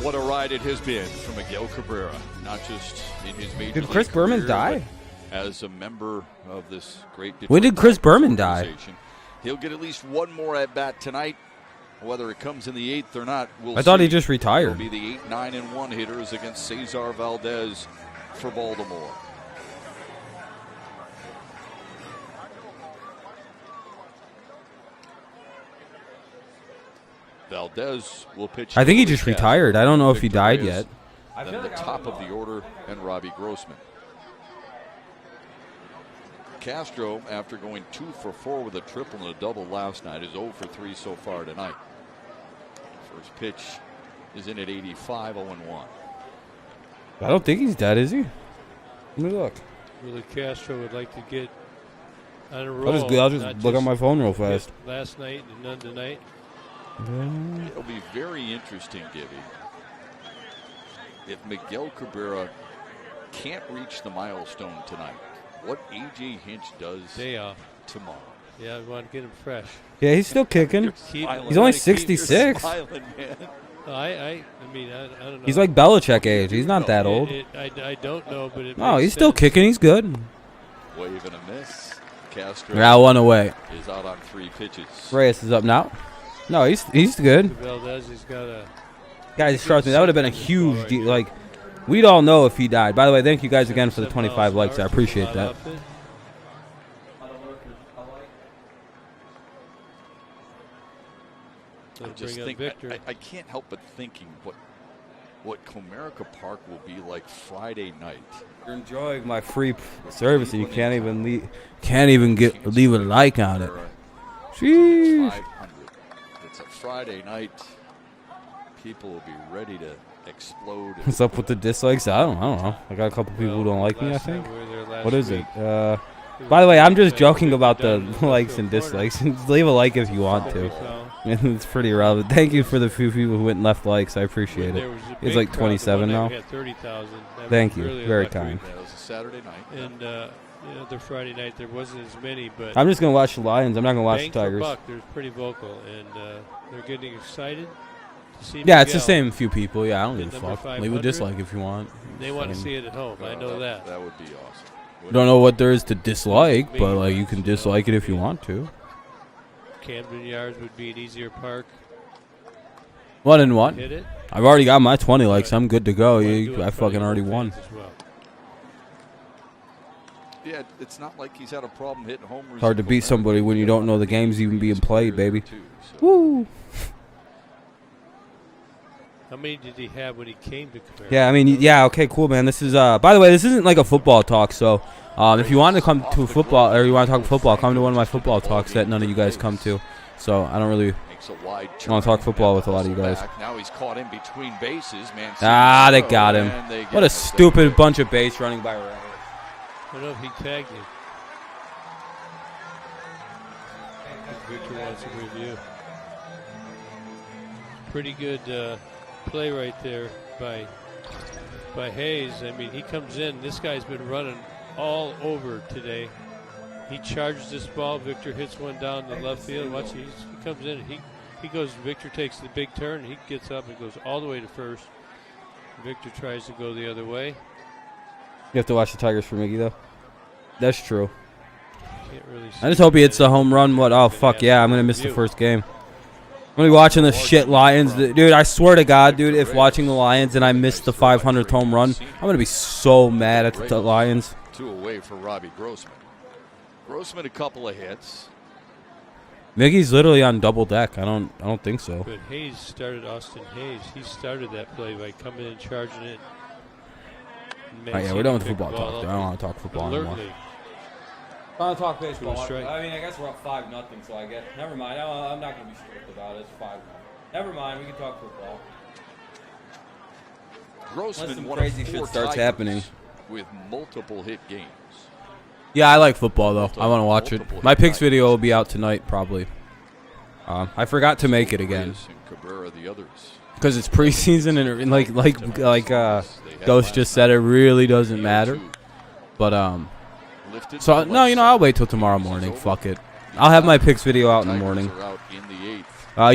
What a ride it has been for Miguel Cabrera, not just in his major Did Chris league Berman career, die? but as a member of this great Detroit When did Chris Tigers Berman die? organization. He'll get at least one more at bat tonight. Whether it comes in the 8th or not, we'll I thought he see. just retired. It'll be the 8, 9, and 1 hitters against Cesar Valdez for Baltimore. Valdez will pitch. I think he to just Castro, retired. I don't know if he Victor died Reyes, yet. Then the top of the order and Robbie Grossman. Castro, after going 2 for 4 with a triple and a double last night, is 0 for 3 so far tonight. First pitch is in at 85, 0-1. I don't think he's dead, is he? Let me look. Willie Castro would like to get on a roll. I'll just look at my phone real fast. Last night and none tonight. It'll be very interesting, Gibby, if Miguel Cabrera can't reach the milestone tonight. What A.J. Hinch does day off tomorrow. Yeah, we want to get him fresh. Yeah, he's still kicking. He's only 66. Smiling, man. I mean, I don't know. He's like Belichick age. He's not that old. I don't know, but it No, makes he's still sense. kicking. He's good. Wave and a miss. Castro Yeah, 1 away. is out on 3 pitches. Reyes is up now. No, he's good. Valdez, he's got a. Guys, trust me, that would have been a huge deal. Like, we'd all know if he died. By the way, thank you guys again for the 25 likes. I appreciate that. I just think I can't help but thinking what Comerica Park will be like Friday night. You're enjoying my free service, and you can't even leave a like on it. Sheesh. 500. It's a Friday night. People will be ready to explode. What's up with the dislikes? I don't know. I got a couple people who don't like me, I think. What is it? By the way, I'm just joking about the likes and dislikes. Leave a like if you want to. It's pretty irrelevant. Thank you for the few people who went and left likes. I appreciate it. It's like 27 now. Thank you. Very kind. That was a Saturday night. And the Friday night there wasn't as many, but I'm just going to watch the Lions. I'm not going to watch the Bang for Tigers. Buck, they're pretty vocal, and they're getting excited to see Yeah, it's the Miguel. same few people. Yeah, I don't give a Number fuck. Leave a 500. dislike if you want. They want to see it at home. I know that. That would be awesome. Don't know what there is to dislike, but like you can dislike it if you want to. Camden Yards would be an easier park. 1 and 1. Hit it. I've already got my 20 likes. I'm good to go. I fucking already won. As well. Yeah, it's not like he's had a problem hitting homers. It's hard to beat somebody when you don't know the game's even being played, baby. Woo. How many did he have when he came to Comerica? Yeah, I mean, yeah, okay, cool, man. This is, by the way, this isn't like a football talk, so if you want to come to football, or you want to talk football, come to one of my football talks that none of you guys come to. So I don't really want to talk football with a lot of you guys. Now he's caught in between bases, man. They got him. What a stupid bunch of base running by Ray. I don't know if he tagged him. Victor wants a review. Pretty good play right there by Hayes. I mean, he comes in. This guy's been running all over today. He charges this ball. Victor hits one down the left field. Watch, he comes in. He goes. Victor takes the big turn. He gets up and goes all the way to first. Victor tries to go the other way. You have to watch the Tigers for Miggy, though. That's true. Can't really see I just hope he hits the home run. What? Oh, fuck yeah. I'm going to miss the first game. I'm going to be watching the shit Lions. Dude, I swear to God, dude, if watching the Lions and I miss the 500th home run, I'm going to be so mad at the Lions. 2 away for Robbie Grossman. Grossman a couple of hits. Miggy's literally on double deck. I don't think so. But Hayes started, Austin Hayes. He started that play by coming in, charging it. All right, yeah, we're done with football talk. I don't want to talk football anymore. I want to talk baseball. I mean, I guess we're up 5-0, so I guess. Never mind. I'm not going to be strict about it. It's 5-0. Never mind. We can talk football. Grossman, one crazy of 4 shit starts Tigers happening with multiple hit games. Yeah, I like football, though. I want to watch it. My picks video will be out tonight, probably. I forgot to make it again. Because it's preseason, and like Ghost just said, it really doesn't matter. But, so, no, I'll wait till tomorrow morning. Fuck it. I'll have my picks video out in the morning.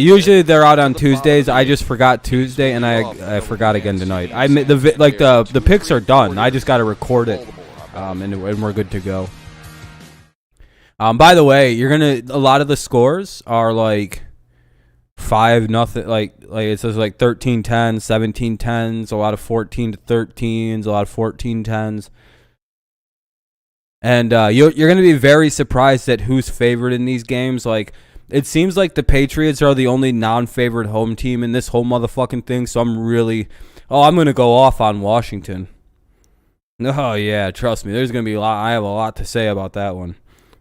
Usually they're out on Tuesdays. I just forgot Tuesday, and I forgot again tonight. The picks are done. I just got to record it, and we're good to go. By the way, a lot of the scores are like 5-0. Like it says like 13-10, 17-10s, a lot of 14-13s, a lot of 14-10s. And you're going to be very surprised at who's favored in these games. Like, it seems like the Patriots are the only non-favored home team in this whole motherfucking thing. So I'm going to go off on Washington. Oh, yeah, trust me. There's going to be I have a lot to say about that one.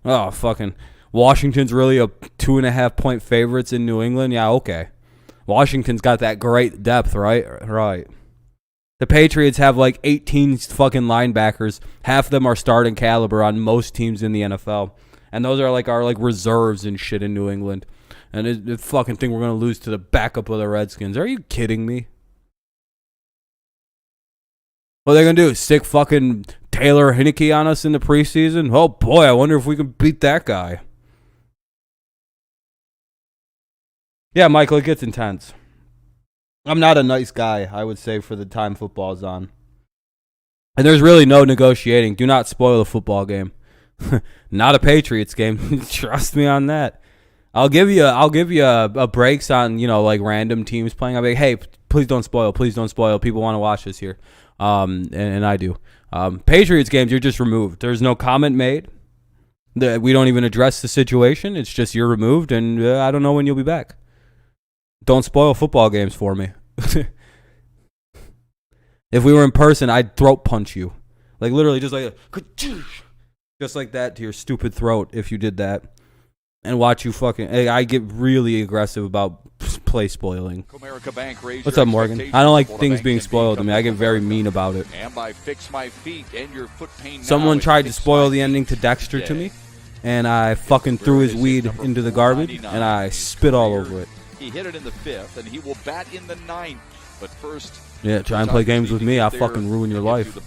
Oh, fucking Washington's really a 2.5-point favorites in New England. Yeah, okay. Washington's got that great depth, right? Right. The Patriots have like 18 fucking linebackers. Half of them are starting caliber on most teams in the NFL. And those are like our like reserves and shit in New England. And it fucking think we're going to lose to the backup of the Redskins. Are you kidding me? What are they going to do? Stick fucking Taylor Heineke on us in the preseason? Oh boy, I wonder if we can beat that guy. Yeah, Michael, it gets intense. I'm not a nice guy, I would say, for the time football's on. And there's really no negotiating. Do not spoil a football game. Not a Patriots game. Trust me on that. I'll give you a breaks on, you know, like random teams playing. I'll be like, hey, please don't spoil. Please don't spoil. People want to watch this here. And I do. Patriots games, you're just removed. There's no comment made. We don't even address the situation. It's just you're removed, and I don't know when you'll be back. Don't spoil football games for me. If we were in person, I'd throat punch you. Like literally just like that to your stupid throat if you did that. And watch you fucking... I get really aggressive about play spoiling. What's up, Morgan? I don't like things being spoiled to me. I get very mean about it. Someone tried to spoil the ending to Dexter to me, and I fucking threw his weed into the garbage, and I spit all over it. He hit it in the 5th, and he will bat in the 9th. But first, yeah, try and play games with me. I'll fucking ruin your life.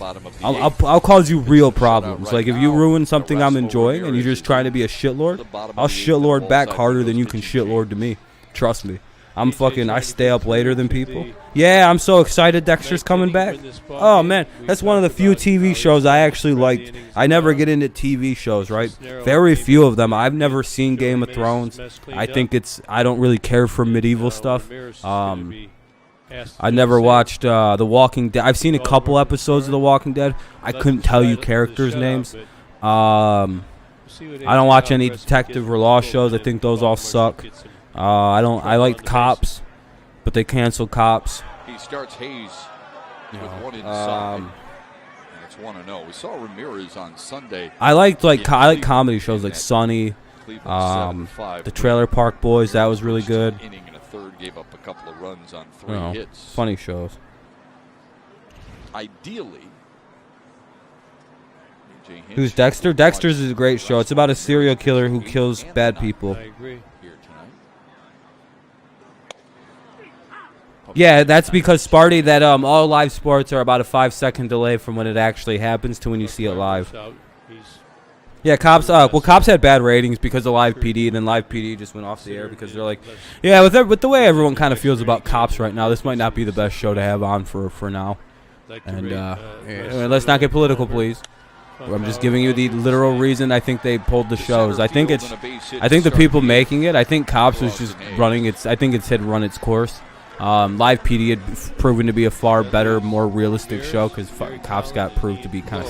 I'll cause you real problems. Like if you ruin something I'm enjoying and you're just trying to be a shitlord, I'll shitlord back harder than you can shitlord to me. Trust me. I stay up later than people. Yeah, I'm so excited Dexter's coming back. Oh, man. That's one of the few TV shows I actually liked. I never get into TV shows, right? Very few of them. I've never seen Game of Thrones. I don't really care for medieval stuff. I never watched The Walking Dead. I've seen a couple episodes of The Walking Dead. I couldn't tell you characters' names. I don't watch any detective or law shows. I think those all suck. I like Cops, but they canceled Cops. He starts Hayes with one inside. And it's 1-0. We saw Ramirez on Sunday. I like comedy shows like Sunny, the Trailer Park Boys. That was really good. Inning and a third, gave up a couple of runs on 3 hits. Funny shows. Ideally, who's Dexter? Dexter's is a great show. It's about a serial killer who kills bad people. I agree. Yeah, that's because Sparty, that all live sports are about a 5-second delay from when it actually happens to when you see it live. Yeah, Cops. Cops had bad ratings because of Live PD, and then Live PD just went off the air because they're like, yeah, with the way everyone kind of feels about Cops right now, this might not be the best show to have on for now. And let's not get political, please. I'm just giving you the literal reason I think they pulled the shows. I think the people making it. I think Cops was just running its. I think it had run its course. Live PD had proven to be a far better, more realistic show because Cops got proved to be kind of.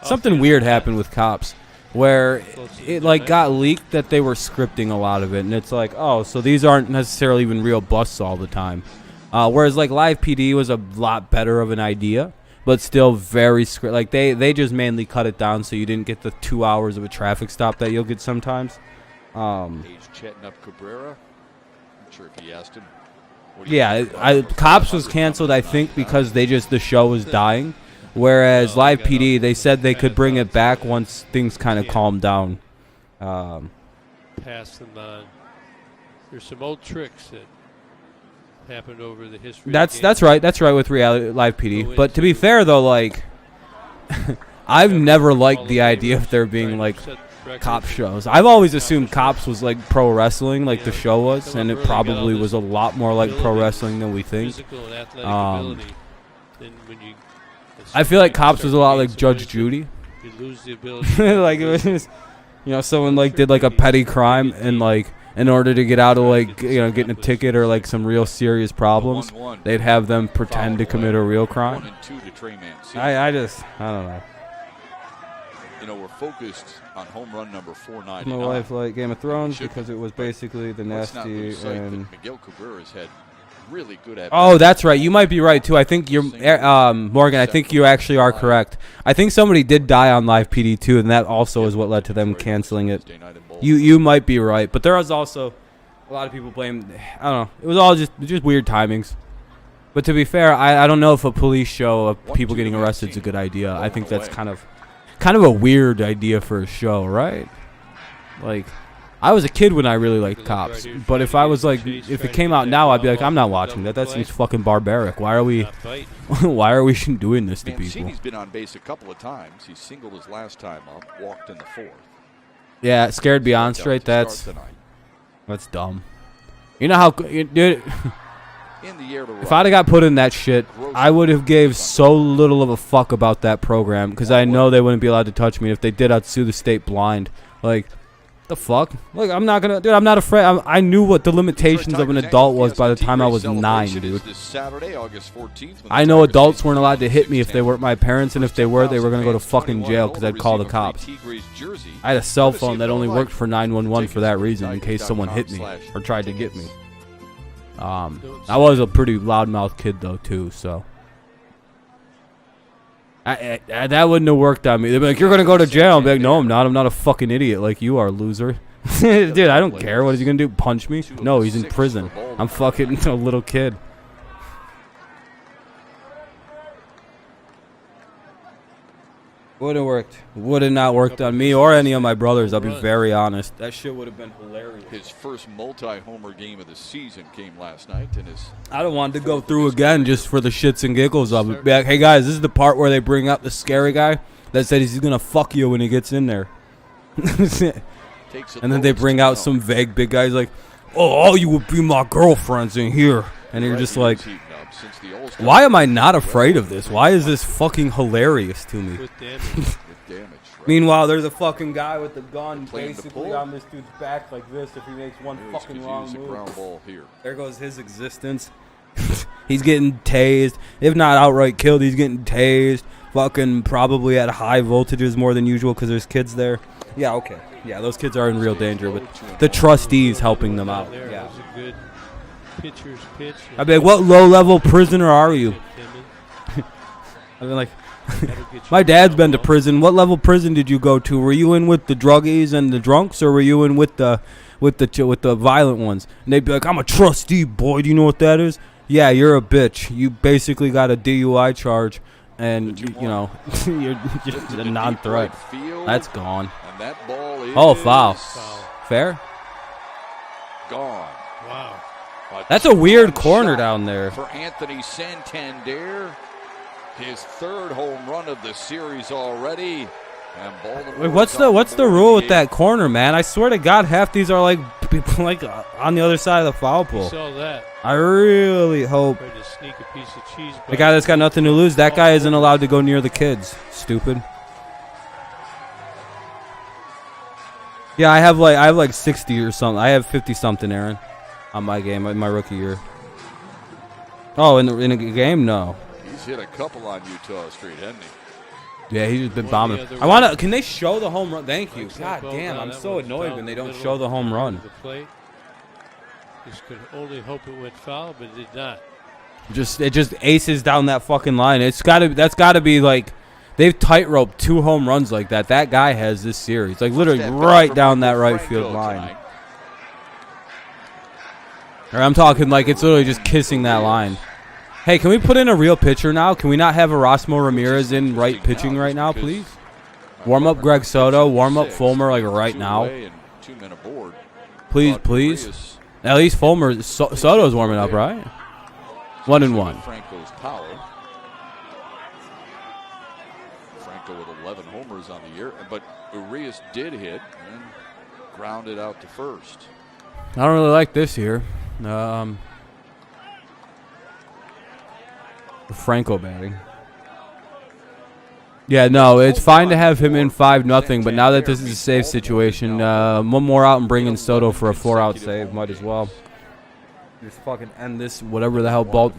Something weird happened with Cops, where it like got leaked that they were scripting a lot of it, and it's like, oh, so these aren't necessarily even real busts all the time. Whereas like Live PD was a lot better of an idea, but still very script. Like they just mainly cut it down so you didn't get the 2 hours of a traffic stop that you'll get sometimes. Yeah, Cops was canceled, I think, because the show was dying. Whereas Live PD, they said they could bring it back once things kind of calmed down. Pass them on. There's some old tricks that happened over the history. That's right with reality Live PD. But to be fair though, like I've never liked the idea of there being like cop shows. I've always assumed Cops was like pro wrestling, like the show was, and it probably was a lot more like pro wrestling than we think. I feel like Cops was a lot like Judge Judy. Like it was just, someone like did like a petty crime and like in order to get out of like getting a ticket or like some real serious problems, they'd have them pretend to commit a real crime. I don't know. We're focused on home run number 499. My wife liked Game of Thrones because it was basically the nasty and Miguel Cabrera's had really good at. Oh, that's right. You might be right too. I think you're Morgan. I think you actually are correct. I think somebody did die on Live PD too, and that also is what led to them canceling it. You might be right, but there was also a lot of people blame. I don't know. It was all just weird timings. But to be fair, I don't know if a police show of people getting arrested is a good idea. I think that's kind of a weird idea for a show, right? Like, I was a kid when I really liked cops, but if I was like, if it came out now, I'd be like, I'm not watching that. That seems fucking barbaric. Why are we, why are we doing this to people? Mancini's been on base a couple of times. He singled his last time up, walked in the 4th. Yeah, scared beyond straight. That's dumb. You know how, dude. If I'd have got put in that shit, I would have gave so little of a fuck about that program because I know they wouldn't be allowed to touch me. If they did, I'd sue the state blind. Like, the fuck? Look, I'm not gonna, dude. I'm not afraid. I knew what the limitations of an adult was by the time I was 9, dude. I know adults weren't allowed to hit me if they weren't my parents, and if they were gonna go to fucking jail because I'd call the cops. I had a cell phone that only worked for 911 for that reason, in case someone hit me or tried to get me. I was a pretty loudmouth kid though too, so that wouldn't have worked on me. They'd be like, "You're gonna go to jail." I'd be like, "No, I'm not. I'm not a fucking idiot like you are, loser." Dude, I don't care. What is he gonna do? Punch me? No, he's in prison. I'm fucking a little kid. Would have worked. Would have not worked on me or any of my brothers. I'll be very honest. That shit would have been hilarious. His first multi-homer game of the season came last night, and I don't want to go through again just for the shits and giggles of it. Be like, hey guys, this is the part where they bring up the scary guy that said he's gonna fuck you when he gets in there. And then they bring out some vague big guys like, oh, all you would be my girlfriends in here, and you're just like, why am I not afraid of this? Why is this fucking hilarious to me? With damage. Meanwhile, there's a fucking guy with the gun basically on this dude's back like this if he makes one fucking wrong move. There goes his existence. He's getting tased. If not outright killed, he's getting tased. Fucking probably at high voltages more than usual because there's kids there. Yeah, okay. Yeah, those kids are in real danger, but the trustees helping them out. Yeah. Pitcher's pitch. I'd be like, what low-level prisoner are you? I'd be like, my dad's been to prison. What level prison did you go to? Were you in with the druggies and the drunks, or were you in with the violent ones? And they'd be like, I'm a trustee, boy. Do you know what that is? Yeah, you're a bitch. You basically got a DUI charge, and you know you're just a non-threat. That's gone. And that ball is foul. Fair. Gone. Wow. That's a weird corner down there. For Anthony Santander, his 3rd home run of the series already. And Wait, what's the rule with that corner, man? I swear to God, half these are like people like on the other side of the foul pole. Saw that. I really hope. Tried to sneak a piece of cheese. The guy that's got nothing to lose, that guy isn't allowed to go near the kids. Stupid. Yeah, I have like 60 or something. I have 50 something, Aaron, on my game, in my rookie year. Oh, in a game, no. He's hit a couple on Utah Street, hasn't he? Yeah, he's just been bombing. I want to. Can they show the home run? Thank you. God damn, I'm so annoyed when they don't show the home run. Just could only hope it went foul, but it did not. It just aces down that fucking line. That's gotta be like they've tightrope 2 home runs like that. That guy has this series, like literally right down that right field line. Or I'm talking like it's literally just kissing that line. Hey, can we put in a real pitcher now? Can we not have Erasmo Ramirez in right pitching right now, please? Warm up Greg Soto. Warm up Fulmer like right now. Please, please. At least Fulmer, Soto's warming up, right? 1-1. Franco's power. Franco with 11 homers on the year, but Urias did hit and grounded out to first. I don't really like this here. Franco batting. Yeah, no, it's fine to have him in 5-0, but now that this is a save situation, one more out and bring in Soto for a 4-out save. Might as well. Just fucking end this, whatever the hell ball.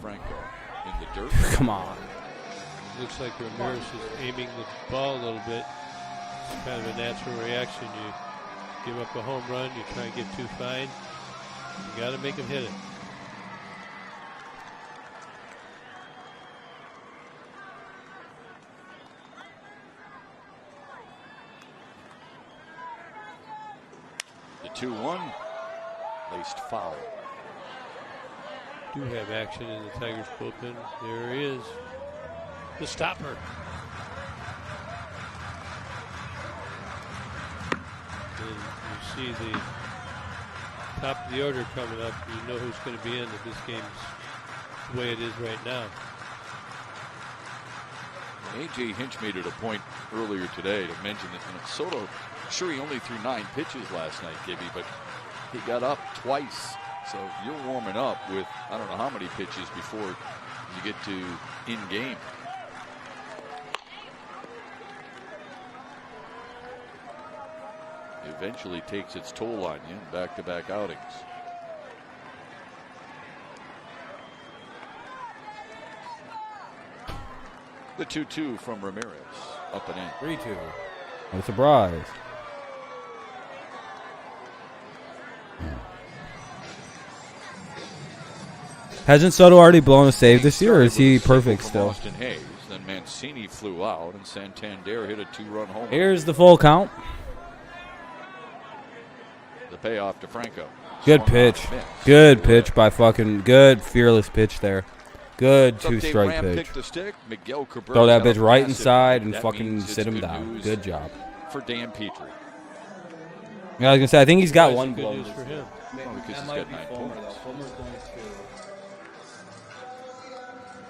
Come on. Looks like Ramirez is aiming the ball a little bit. It's kind of a natural reaction. You give up a home run, you try and get too fine. You got to make him hit it. The 2-1, laced foul. do have action in the Tigers bullpen. There he is. The stopper. And you see the top of the order coming up. You know who's going to be in if this game's the way it is right now. A.J. Hinch made it a point earlier today to mention that Soto, sure, he only threw 9 pitches last night, Gibby, but he got up twice. So you're warming up with I don't know how many pitches before you get to in game. Eventually takes its toll on you in back-to-back outings. The 2-2 from Ramirez, up and in. 3-2. I'm surprised. Hasn't Soto already blown a save this year, or is he perfect still? Austin Hayes, then Mancini flew out, and Santander hit a 2-run homer. Here's the full count. The payoff to Franco. Good pitch. Good pitch by fucking good fearless pitch there. Good 2-strike pitch. Throw that bitch right inside and fucking sit him down. Good job. For Dan Petrie. Yeah, I was gonna say I think he's got one Good blow. news for him. Because he's got 9 points.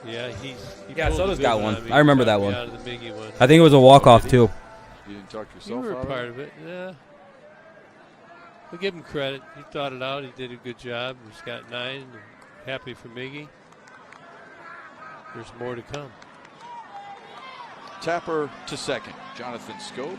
Yeah, he Soto's got one. I remember that one. Out of the Miggy one. I think it was a walk-off too. You didn't talk You yourself were out a part of it. Yeah. We'll give him credit. He thought it out. He did a good job. He's got 9. Happy for Miggy. There's more to come. Tapper to second. Jonathan Schoop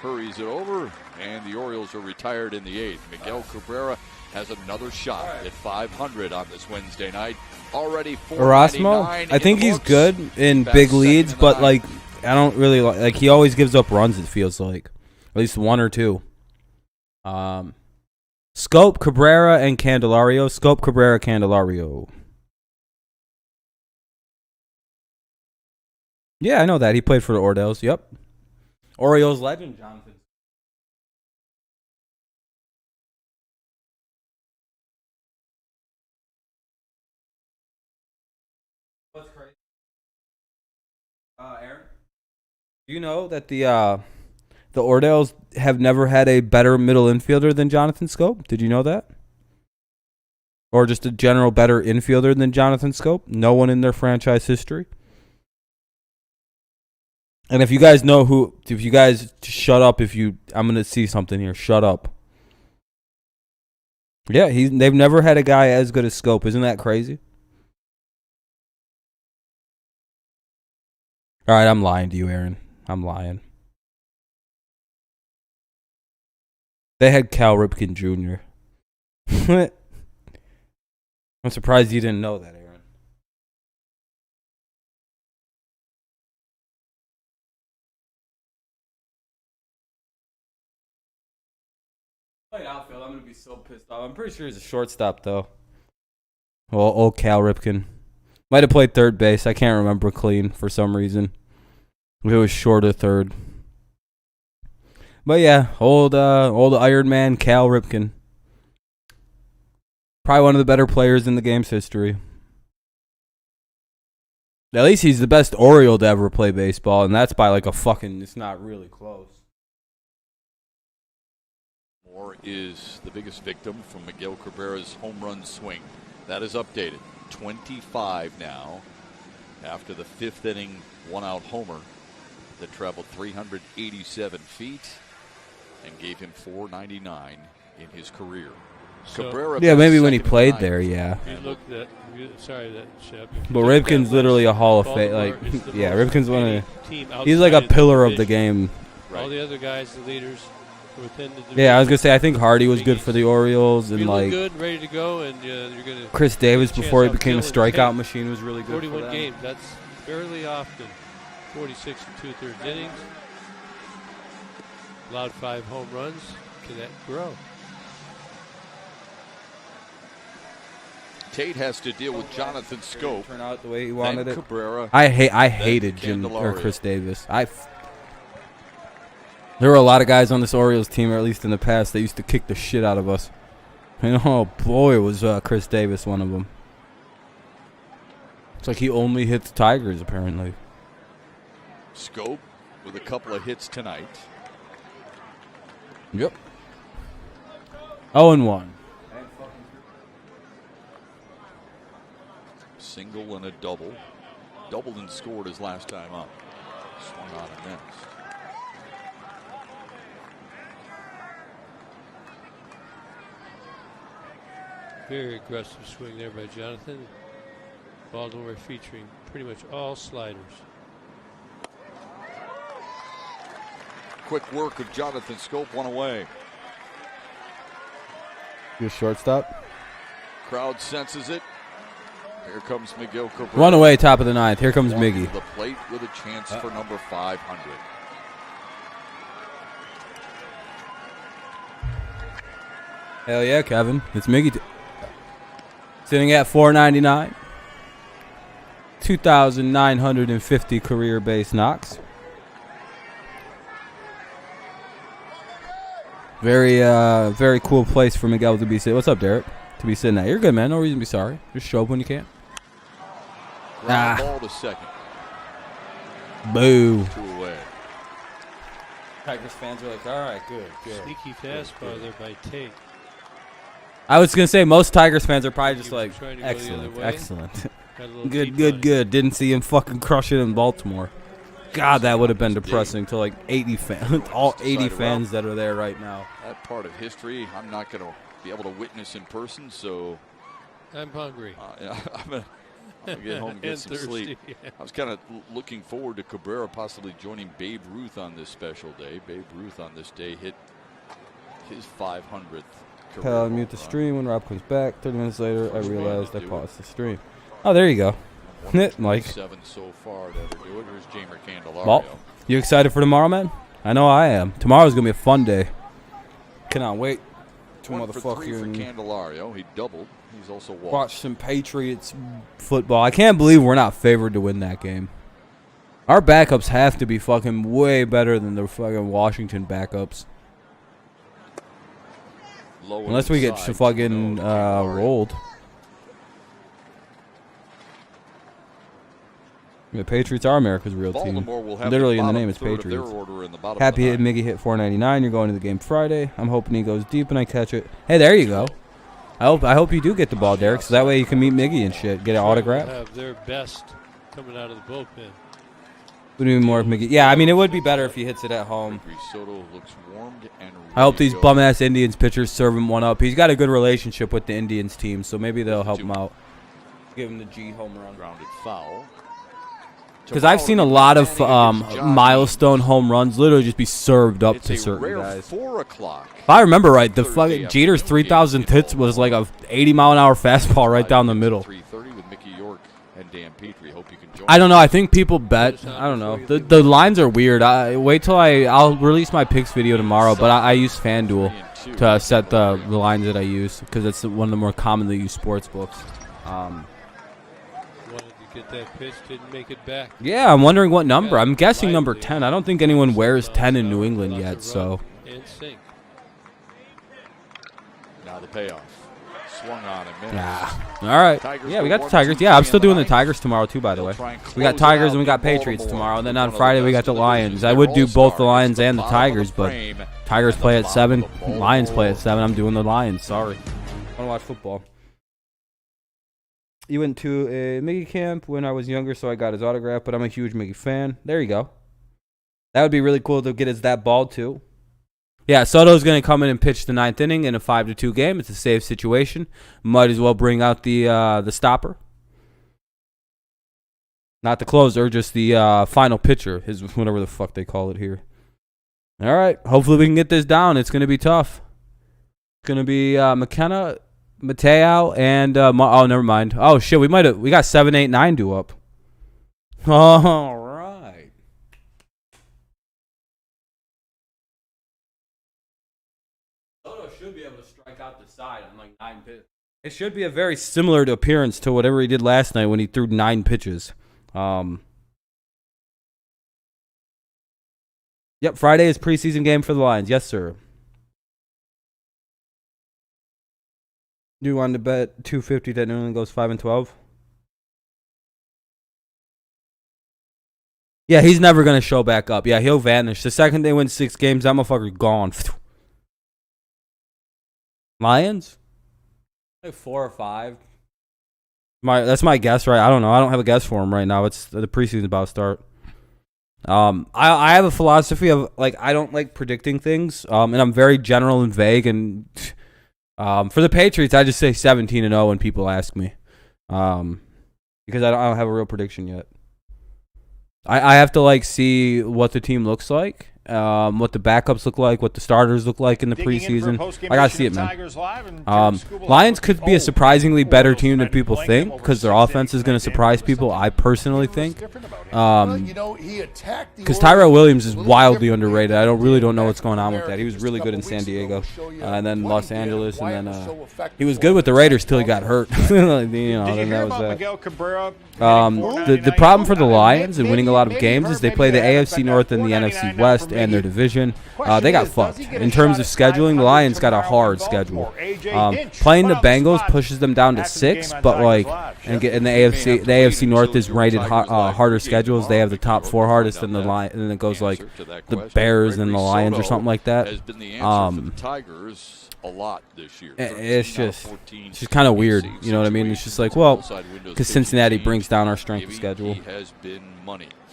hurries it over, and the Orioles are retired in the 8th. Miguel Cabrera has another shot at 500 on this Wednesday night. Already 499. Erasmo, I think he's good in big leads, but like I don't really like he always gives up runs, it feels like. At least 1 or 2. Schoop, Cabrera, and Candelario. Schoop, Cabrera, Candelario. Yeah, I know that. He played for the Orioles. Yep. Orioles legend, Jonathan. What's crazy? Aaron? Do you know that the Orioles have never had a better middle infielder than Jonathan Schoop? Did you know that? Or just a general better infielder than Jonathan Schoop? No one in their franchise history? And if you guys know who, if you guys shut up, I'm going to see something here. Shut up. Yeah, they've never had a guy as good as Schoop. Isn't that crazy? All right, I'm lying to you, Aaron. I'm lying. They had Cal Ripken Jr. I'm surprised you didn't know that, Aaron. Played outfield. I'm gonna be so pissed off. I'm pretty sure he's a shortstop though. Well, old Cal Ripken might have played third base. I can't remember clean for some reason. It was short of third. But yeah, old Iron Man Cal Ripken. Probably one of the better players in the game's history. At least he's the best Oriole to ever play baseball, and that's by like a fucking. It's not really close. Moore is the biggest victim from Miguel Cabrera's home run swing. That is updated. 25 now after the 5th inning one-out homer that traveled 387 feet and gave him 499 in his career. So, Cabrera, yeah, maybe when he second played in there, yeah. You looked at, sorry that Shep. But Ripken's literally a Hall of Fame. Like, yeah, Ripken's one of. He's like a pillar of the game. All the other guys, the leaders, within the division. Yeah, I was gonna say I think Hardy was good for the Orioles, and you look like good, ready to go, and you're gonna. Chris Davis before he became a strikeout machine was really good. 41 for them. games. That's fairly often. 46 and 2/3 innings. Allowed 5 home runs. Can that grow? Tate has to deal with Jonathan Schoop. Turn out the way he wanted it. Cabrera. I hated Jim or Chris Davis. There were a lot of guys on this Orioles team, or at least in the past, that used to kick the shit out of us. And oh boy, was Chris Davis one of them. It's like he only hits Tigers, apparently. Scope with a couple of hits tonight. Yep. 0-1. Single and a double. Doubled and scored his last time up. Swung on and missed. Very aggressive swing there by Jonathan. Baltimore featuring pretty much all sliders. Quick work of Jonathan Scope, one away. Good shortstop. Crowd senses it. Here comes Miguel Cabrera. Run away, top of the ninth. Here comes Miggy. The plate with a chance for number 500. Hell yeah, Kevin. It's Miggy. Sitting at 499. 2,950 career base knocks. Very cool place for Miguel to be sitting. What's up, Derek? To be sitting at. You're good, man. No reason to be sorry. Just show up when you can. Ground ball to second. Boo. 2 away. Tigers fans are like, all right, good. Sneaky fastball there by Tate. I was going to say, most Tigers fans are probably just like, Trying to go the other excellent, way. excellent. Got a little Good, deep good, on it. good. Didn't see him fucking crush it in Baltimore. God, that would have been depressing to like 80 fans, all 80 fans that are there right now. That part of history I'm not going to be able to witness in person, so I'm hungry. yeah, I'm going to get home and get And some thirsty, sleep. yeah. I was kind of looking forward to Cabrera possibly joining Babe Ruth on this special day. Babe Ruth on this day hit his 500th career I'll home mute the run. stream when Rob comes back. 30 minutes later, I First man realized to I do paused the stream. Oh, there you go. Mike. 7 so far to ever do it. Here's Jamer Candelario. Well, you excited for tomorrow, man? I know I am. Tomorrow's going to be a fun day. Cannot wait to 1 for 3 for motherfucking Candelario. He doubled. He's also walked. watch some Patriots football. I can't believe we're not favored to win that game. Our backups have to be fucking way better than the fucking Washington backups. Low Unless we get inside, fucking 2-0 to Candelario. rolled. The Patriots are America's real team. Baltimore will have Literally in the bottom name, it's third of their Patriots. order in the bottom Happy of hit the Miggy hit 499. You're going to the game Friday. I'm hoping he goes deep and I catch it. Hey, there you go. I hope you do get the ball, Derek, so that way you can meet Miggy and shit. Get an autograph. Have their best coming out of the bullpen. Would be more of Miggy. Yeah, I mean, it would be better if he hits it at home. Gregory Soto looks warmed and I hope ready these to go. bum-ass Indians pitchers serve him one up. He's got a good relationship with the Indians team, so maybe they'll help him out. Give him the G home run. Grounded foul. Because I've seen a lot of milestone home runs literally just be served up It's to a certain rare guys. 4 o'clock. If I remember right, the Thursday fucking afternoon Jeter's game 3,000 in hits was like a 80-mile-an-hour fastball right down the middle. 3:30 with Mickey York and Dan Petrie. Hope you can join. I don't know. I think people bet. I don't know. The lines are weird. Wait till I'll release my picks video tomorrow, but I use FanDuel to set the lines that I use because it's one of the more commonly used sports books. Wanted to get that pitch, didn't make it back. Yeah, I'm wondering what number. I'm guessing number 10. I don't think anyone wears 10 in New England yet, so. And sink. Now the payoff. Swung on and missed. All right. Tigers Yeah, we go got the 1-2 Tigers. Yeah, I'm in still the doing the ninth. Tigers tomorrow, too, by the They'll way. try and We got close it Tigers out and we got in Patriots Baltimore. tomorrow. And then One on of the Friday, we got best the in the Lions. division. I would do They're both the all-stars. Lions It's the and the bottom of Tigers, the but frame Tigers at play the at bottom 7. of the Baltimore Lions play at Orioles. 7. I'm doing the Lions. Sorry. I want to watch football. You went to a Mickey camp when I was younger, so I got his autograph, but I'm a huge Mickey fan. There you go. That would be really cool to get his that ball, too. Yeah, Soto's going to come in and pitch the 9th inning in a 5-2 game. It's a safe situation. Might as well bring out the stopper. Not the closer, just the final pitcher, his whatever the fuck they call it here. All right, hopefully we can get this down. It's going to be tough. It's going to be McKenna, Mateo, and oh, never mind. Oh shit, we got 7, 8, 9 due up. All right. Soto should be able to strike out the side on like 9 pitches. It should be a very similar appearance to whatever he did last night when he threw 9 pitches. Yep, Friday is preseason game for the Lions. Yes, sir. Do you want to bet 250 that New England goes 5-12? Yeah, he's never going to show back up. Yeah, he'll vanish. The second they win 6 games, that motherfucker's gone. Lions? Like 4 or 5. That's my guess, right? I don't know. I don't have a guess for him right now. It's the preseason's about to start. I have a philosophy of, like, I don't like predicting things, and I'm very general and vague. And for the Patriots, I just say 17-0 when people ask me, because I don't have a real prediction yet. I have to, like, see what the team looks like, what the backups look like, what the starters look like in the preseason. I gotta see it, man. Lions could be a surprisingly better team than people think because their offense is going to surprise people, I personally think. Because Tyrell Williams is wildly underrated. I really don't know what's going on with that. He was really good in San Diego, and then Los Angeles, and then he was good with the Raiders till he got hurt. Then that was that. The problem for the Lions in winning a lot of games is they play the AFC North and the NFC West and their division. They got fucked. In terms of scheduling, the Lions got a hard schedule. Playing the Bengals pushes them down to 6, but like, and the AFC North is rated harder schedules. They have the top 4 hardest, and then it goes like the Bears and the Lions or something like that. A lot this year. It's just kind of weird, you know what I mean? It's just like, well, because Cincinnati brings down our strength of schedule.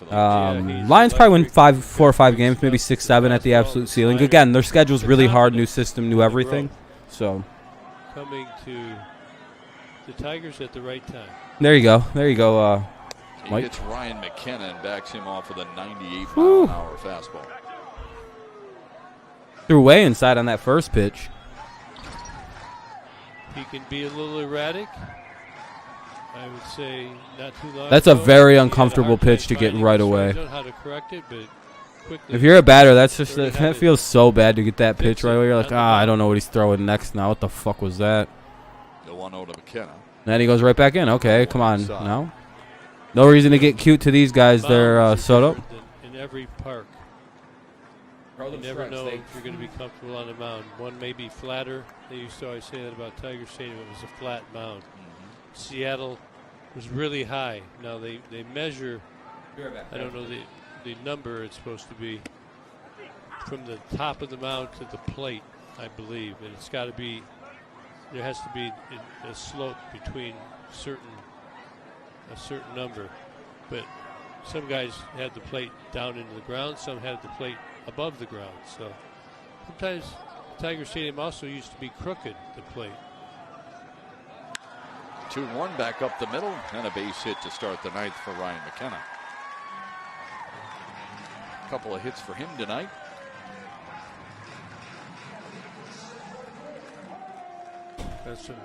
Lions probably win 4 or 5 games, maybe 6, 7 at the absolute ceiling. Again, their schedule's really hard, new system, new everything. So coming to the Tigers at the right time. There you go, He Mike. hits Ryan McKenna and backs him off with a 98-mile-an-hour fastball. Threw way inside on that first pitch. He can be a little erratic. I would say not too long. That's a very uncomfortable pitch to get right away. I don't know how to correct it, but quickly. If you're a batter, that feels so bad to get that pitch right away. You're like, I don't know what he's throwing next now. What the fuck was that? The 1-0 to McKenna. Then he goes right back in. Okay, come on. No reason to get cute to these guys. They're Soto. In every park. You never know if you're going to be comfortable on the mound. One may be flatter. They used to always say that about Tiger Stadium. It was a flat mound. Seattle was really high. Now they measure, I don't know the number it's supposed to be, from the top of the mound to the plate, I believe. And it's got to be, there has to be a slope between a certain number. But some guys had the plate down into the ground. Some had the plate above the ground. So sometimes Tiger Stadium also used to be crooked, the plate. 2-1 back up the middle, and a base hit to start the ninth for Ryan McKenna. A couple of hits for him tonight. Got some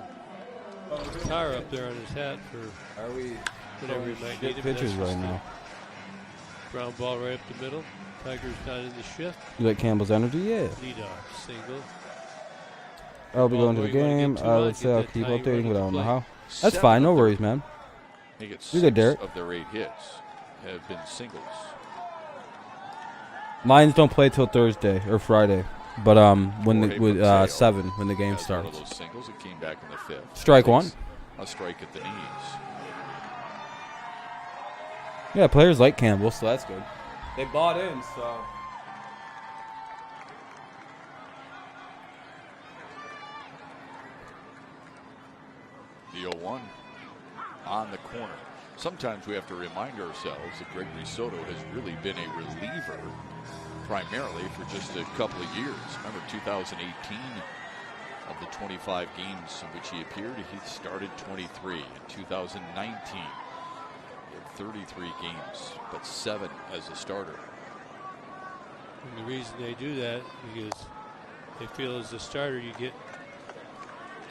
tire up there on his hat for whatever he might need. Pitches right now. Ground ball right up the middle. Tigers not in the shift. You like Campbell's energy? Yeah. Lead off single. I'll be going to the game. I would say I'll keep updating, but I don't know how. That's fine. No worries, man. He gets You good, Derek? 6 of their 8 hits have been singles. Lions don't play till Thursday or Friday, but with 7 when the game starts. One of those singles, it came back in the 5th. Strike 1. A strike at the knees. Yeah, players like Campbell, so that's good. They bought in, so. The 0-1 on the corner. Sometimes we have to remind ourselves that Gregory Soto has really been a reliever primarily for just a couple of years. Remember 2018, of the 25 games in which he appeared, he started 23. In 2019, he had 33 games, but 7 as a starter. And the reason they do that because they feel as a starter you get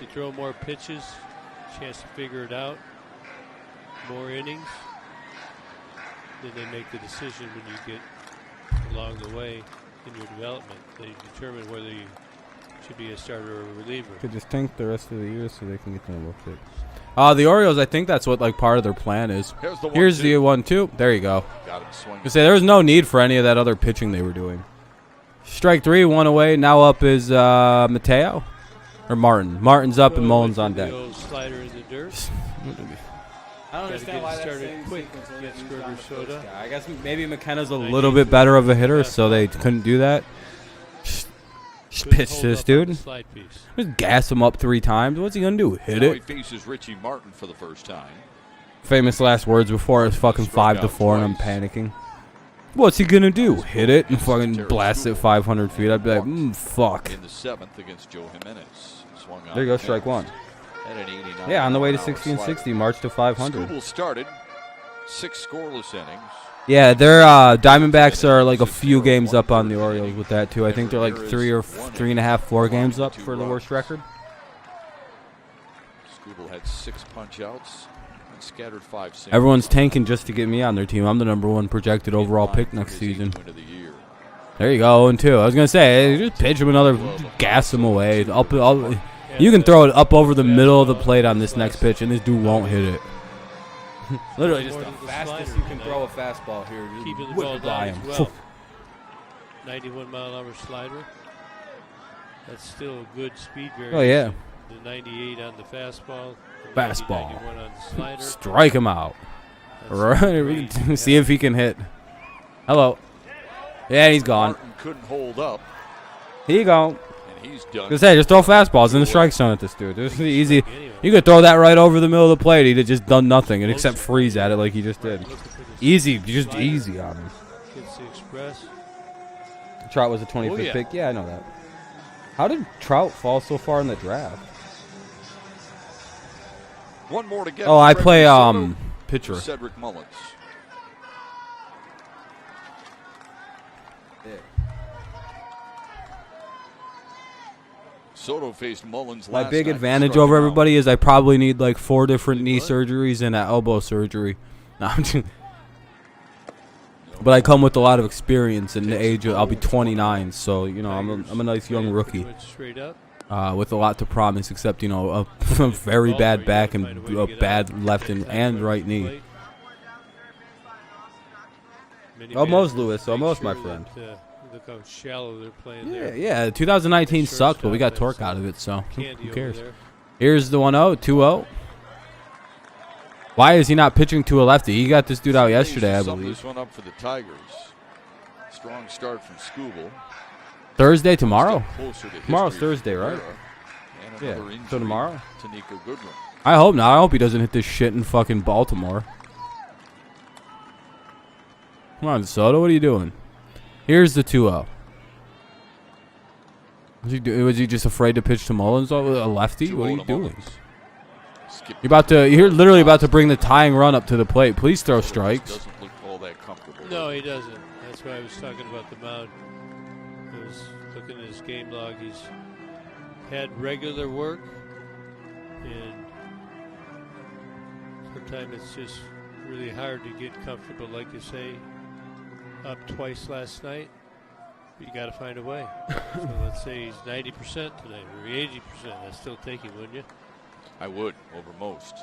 to throw more pitches, chance to figure it out, more innings. Then they make the decision when you get along the way in your development. They determine whether you should be a starter or a reliever. Could just tank the rest of the year so they can get them more picks. The Orioles, I think that's what like part of their plan is. Here's the 1-2. There you go. Got him swinging. You say there was no need for any of that other pitching they were doing. Strike 3, 1 away. Now up is Mateo or Martin. Martin's up and Mullins on deck. Slider in the dirt. I don't understand why that started quick against Soda. I guess maybe McKenna's a little bit better of a hitter, so they couldn't do that. Just pitch to this dude. Just gas him up 3 times. What's he gonna do? Hit Now it? he faces Richie Martin for the first time. Famous last words before it's fucking 5-4 and I'm panicking. What's he gonna do? Hit it and fucking blast it 500 feet? I'd be like, fuck. In the 7th against Joe Jimenez. Swung There you go, strike 1. At an 89 Yeah, on the way to mile-an-hour 60 and slider. 60, March to 500. Skubal started 6 scoreless innings. Yeah, their Diamondbacks are like a few games up on the Orioles with that too. I think they're like 3.5, 4 games up for the worst record. Skubal had 6 punch outs and scattered 5 singles. Everyone's tanking just to get me on their team. I'm the #1 projected overall pick next season. There you go, 0-2. I was gonna say, just pitch him another, gas him away. You can throw it up over the middle of the plate on this next pitch, and this dude won't hit it. Literally just the fastest you can throw a fastball here. Keeping the Whip ball it by down him. as well. 91 mile an hour slider. That's still a good speed variation. Oh yeah, The 98 on the fastball. The Fastball. 91 on the slider. strike him out. That's Right, great. see if he can hit. Hello. Yeah, he's gone. Martin couldn't hold up, He gone. and he's done. Just say, just throw fastballs in the strike zone at this dude. This is easy. You could throw that right over the middle of the plate. He'd have just done nothing and except freeze at it like he just did. Easy, just easy on him. Gets the express. Trout was a 25th yeah. pick. Yeah, I know that. How did Trout fall so far in the draft? One more to get. Oh, I Fred play Soto, pitcher. Cedric Mullins. Soto faced Mullins My last big night, advantage struck over him out. everybody is I probably need like 4 different knee surgeries and an elbow surgery. No, I'm just, but I come with a lot of experience and the age. I'll be 29, so you know I'm a nice young rookie Went straight up. with a lot to promise, except you know a very bad back and a bad left and right knee. Almost, Lewis. Almost, my friend. Look how shallow they're playing Yeah, there. yeah. 2019 sucked, but we got torque out of it, so Candy who over cares? there. Here's the 1-0, 2-0. Why is he not pitching to a lefty? He got this dude out yesterday, I Sum believe. this one up for the Tigers. Strong start from Skubal. Thursday, tomorrow? Closer to Tomorrow's history Thursday, for right? Rivera. And Yeah, another so injury tomorrow? to Nico Goodwin. I hope not. I hope he doesn't hit this shit in fucking Baltimore. Come on, Soto, what are you doing? Here's the 2-0. Was he just afraid to pitch to Mullins, a lefty? What are you doing? You're literally about to bring the tying run up to the plate. Please throw strikes. Doesn't look all that comfortable. No, he doesn't. That's why I was talking about the mound. I was looking at his game log. He's had regular work, and sometimes it's just really hard to get comfortable, like you say. Up twice last night, but you got to find a way. So let's say he's 90% tonight, or 80%. I'd still take him, wouldn't you? I would over most.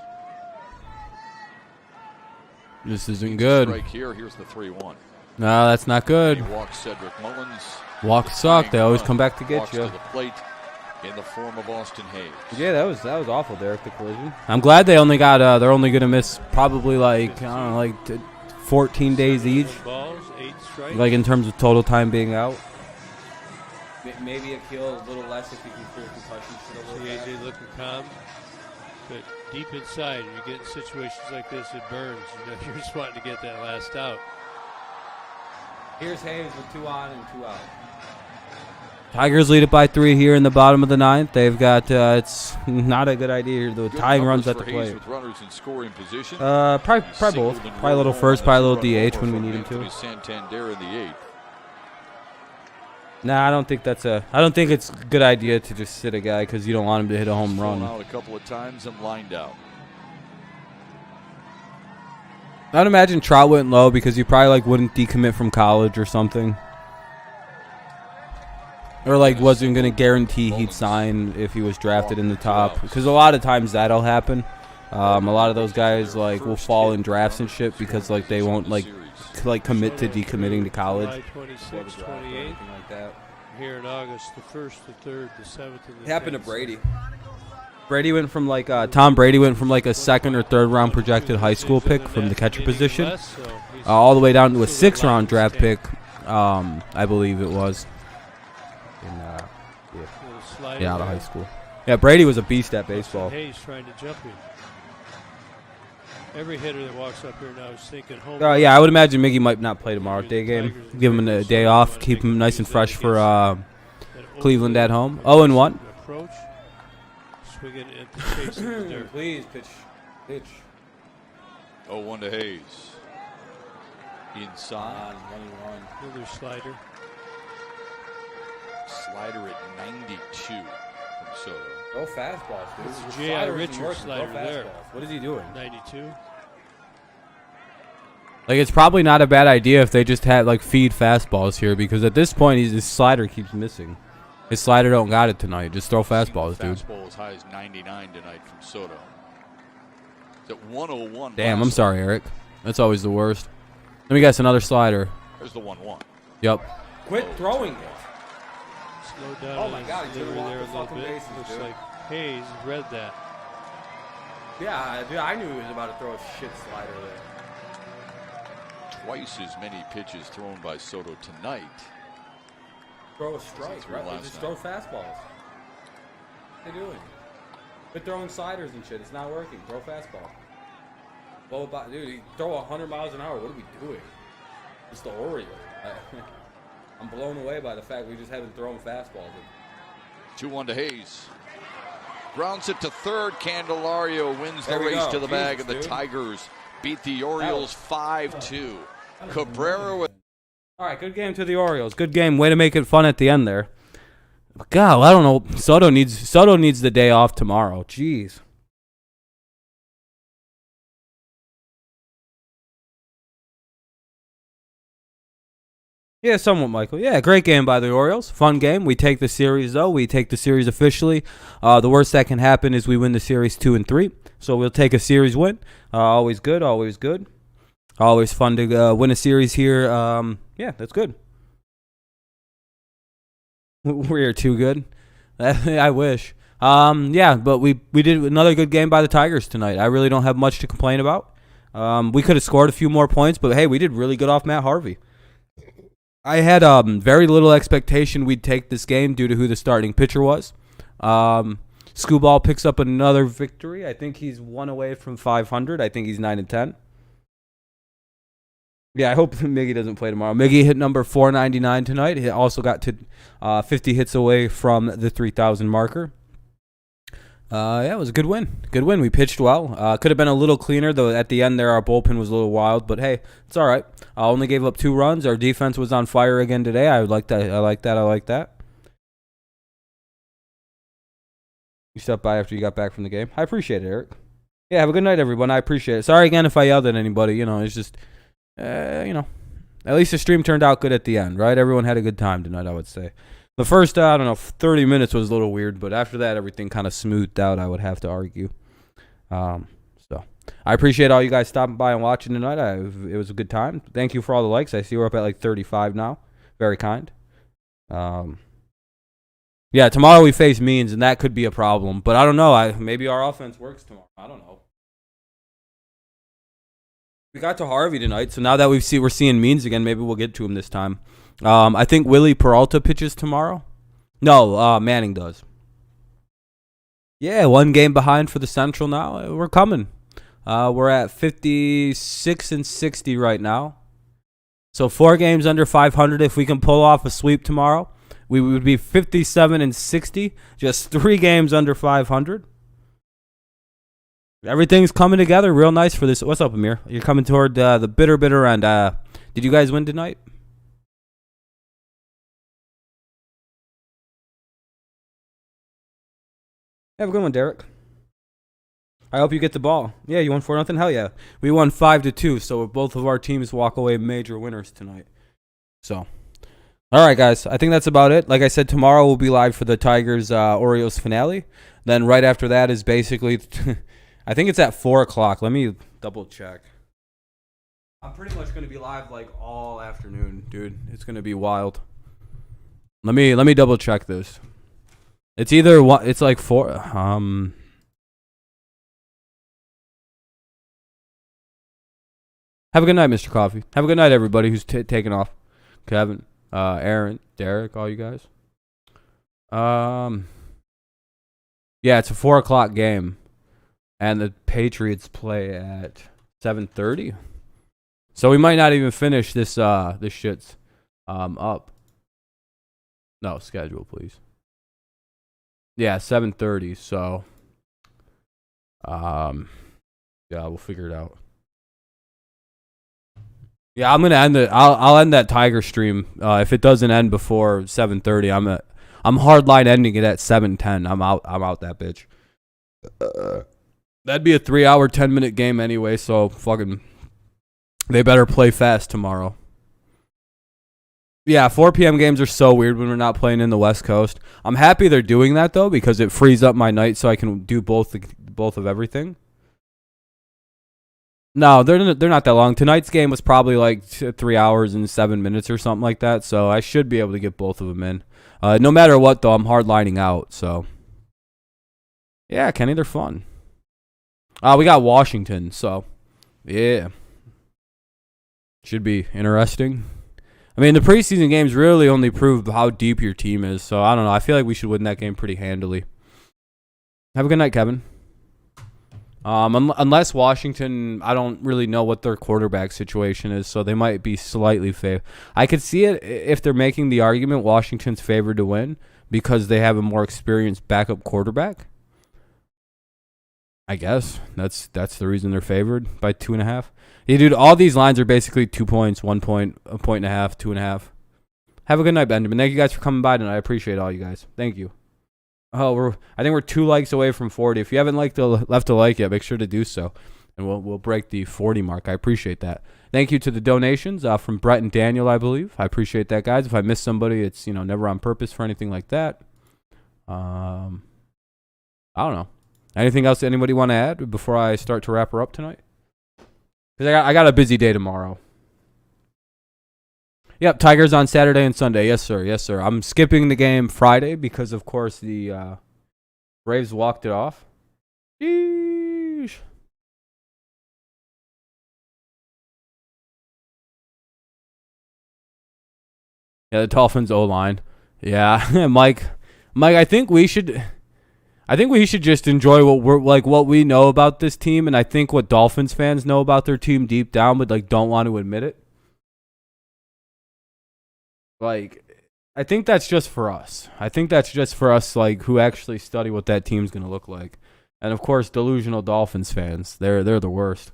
This isn't good. Strike here. Here's the 3-1. No, that's not He good. walks Cedric Mullins. Walks suck. They always come back to get Walks you. to the plate in the form of Austin Hayes. Yeah, that was awful, Derek, the collision. I'm glad they only got they're only gonna miss probably like I don't know, like 14 days each, Balls, 8 strikes. like in terms of total time being out. Maybe Akil a little less if he can clear concussions. See AJ looking calm, but deep inside, you get in situations like this, it burns. You know, you're just wanting to get that last out. Here's Hayes with 2 on and 2 out. Tigers lead it by 3 here in the bottom of the 9th. They've got it's not a good idea here. The Good tying runs numbers at the for Hayes plate. with runners in scoring position. Probably both. Probably a little first, probably a little DH when we need him to. Santander in the 8th. Nah, I don't think it's a good idea to just sit a guy because you don't want him to hit a home Thrown run. out a couple of times and lined out. I'd imagine Trout went low because he probably like wouldn't decommit from college or something, or like wasn't gonna guarantee he'd sign if he was drafted in the top. Because a lot of times that'll happen. A lot of those guys like will fall in drafts and shit because like they won't like commit to decommitting to college. July 26, 28. Like that. Here in August, the 1st, the 3rd, the 7th, and the It happened to 10th. Brady. Brady went from like Tom Brady went from like a second or third round projected high school pick from the catcher position, all the way down to a 6th round draft pick. I believe it was. Out of high school. Yeah, Brady was a beast at baseball. Hayes trying to jump in. Every hitter that walks up here now is thinking home. Yeah, I would imagine Miggy might not play tomorrow, day game. Give him a day off, keep him nice and fresh for Cleveland at home. 0-1. Approach. Swinging into chasing there. Please pitch. 0-1 to Hayes. Inside. Another slider. Slider at 92 from Soto. Go fastballs, dude. It's J.I. Richards slider there. What is he doing? 92. Like, it's probably not a bad idea if they just had, like, feed fastballs here, because at this point, his slider keeps missing. His slider don't got it tonight. Just throw fastballs, dude. Fastball as high as 99 tonight from Soto. It's at 101. Damn, I'm sorry, Eric. That's always the worst. Let me guess, another slider. There's the 1-1. Yep. Quit throwing it. Slow down. Oh my God, he delivery took there the a little fucking bit. bases, Looks dude. like Hayes read that. Yeah, dude, I knew he was about to throw a shit slider there. Twice as many pitches thrown by Soto tonight. Throw a strike, right? Last Just night. throw fastballs. What are you doing? Quit throwing sliders and shit. It's not working. Throw fastball. Well, dude, he throw 100 miles an hour. What are we doing? It's the Orioles. I'm blown away by the fact we just haven't thrown fastballs. 2-1 to Hayes. Grounds it to third. Candelario wins the There we race go. to the bag, Jesus, and the dude. Tigers beat the Orioles 5-2. Cabrera with. All right, good game to the Orioles. Good game. Way to make it fun at the end there. But God, I don't know. Soto needs the day off tomorrow. Jeez. Yeah, somewhat, Michael. Yeah, great game by the Orioles. Fun game. We take the series, though. We take the series officially. The worst that can happen is we win the series 2-3. So we'll take a series win. Always good, always good. Always fun to win a series here. Yeah, that's good. We're too good. I wish. Yeah, but we did another good game by the Tigers tonight. I really don't have much to complain about. We could have scored a few more points, but hey, we did really good off Matt Harvey. I had very little expectation we'd take this game due to who the starting pitcher was. Scooball picks up another victory. I think he's 1 away from 500. I think he's 9-10. Yeah, I hope Miggy doesn't play tomorrow. Miggy hit number 499 tonight. He also got to 50 hits away from the 3,000 marker. Yeah, it was a good win. Good win. We pitched well. Could have been a little cleaner, though. At the end there, our bullpen was a little wild. But, hey, it's all right. I only gave up 2 runs. Our defense was on fire again today. I like that. I like that. You stepped by after you got back from the game. I appreciate it, Eric. Yeah, have a good night, everyone. I appreciate it. Sorry again if I yelled at anybody. It's just, at least the stream turned out good at the end, right? Everyone had a good time tonight, I would say. The first, 30 minutes was a little weird, but after that, everything kind of smoothed out, I would have to argue. So I appreciate all you guys stopping by and watching tonight. It was a good time. Thank you for all the likes. I see we're up at like 35 now. Very kind. Yeah, tomorrow we face Means, and that could be a problem. But I don't know. Maybe our offense works tomorrow. I don't know. We got to Harvey tonight, so now that we're seeing Means again, maybe we'll get to him this time. I think Willie Peralta pitches tomorrow. No, Manning does. Yeah, 1 game behind for the Central now. We're coming. We're at 56-60 right now. So 4 games under 500. If we can pull off a sweep tomorrow, we would be 57-60. Just 3 games under 500. Everything's coming together real nice for this. What's up, Amir? You're coming toward the bitter end. Did you guys win tonight? Have a good one, Derek. I hope you get the ball. Yeah, you won 4-0? Hell yeah. We won 5-2, so both of our teams walk away major winners tonight. So, all right, guys. I think that's about it. Like I said, tomorrow we'll be live for the Tigers Orioles finale. Then right after that is basically, I think it's at 4 o'clock. Let me double check. I'm pretty much going to be live like all afternoon, dude. It's going to be wild. Let me double check this. It's either it's like 4. Have a good night, Mr. Coffee. Have a good night, everybody who's taking off. Kevin, Aaron, Derek, all you guys. Yeah, it's a 4 o'clock game, and the Patriots play at 7:30. So we might not even finish this shit's up. No, schedule, please. Yeah, 7:30. So yeah, we'll figure it out. Yeah, I'm gonna end it. I'll end that Tiger stream. If it doesn't end before 7:30, I'm hardline ending it at 7:10. I'm out that bitch. That'd be a 3-hour, 10-minute game anyway. So fucking, they better play fast tomorrow. Yeah, 4 p.m. games are so weird when we're not playing in the West Coast. I'm happy they're doing that though, because it frees up my night so I can do both of everything. No, they're not that long. Tonight's game was probably like 3 hours and 7 minutes or something like that, so I should be able to get both of them in. No matter what, though, I'm hard lining out, so. Yeah, Kenny, they're fun. We got Washington, so. Yeah. Should be interesting. I mean, the preseason games really only prove how deep your team is, so I don't know. I feel like we should win that game pretty handily. Have a good night, Kevin. Unless Washington, I don't really know what their quarterback situation is, so they might be slightly favored. I could see it if they're making the argument Washington's favored to win because they have a more experienced backup quarterback. I guess that's the reason they're favored by 2.5. Yeah, dude, all these lines are basically 2 points, 1 point, 1.5 points, 2.5. Have a good night, Benjamin. Thank you guys for coming by tonight. I appreciate all you guys. Thank you. Oh, I think we're 2 likes away from 40. If you haven't left a like yet, make sure to do so, and we'll break the 40 mark. I appreciate that. Thank you to the donations from Brett and Daniel, I believe. I appreciate that, guys. If I miss somebody, it's never on purpose for anything like that. I don't know. Anything else anybody want to add before I start to wrap her up tonight? Because I got a busy day tomorrow. Yep, Tigers on Saturday and Sunday. Yes, sir. Yes, sir. I'm skipping the game Friday because, of course, the Braves walked it off. Sheesh. Yeah, the Dolphins O-line. Yeah, Mike, I think we should just enjoy what we know about this team, and I think what Dolphins fans know about their team deep down, but don't want to admit it. I think that's just for us. Who actually study what that team's going to look like. And, of course, delusional Dolphins fans, they're the worst.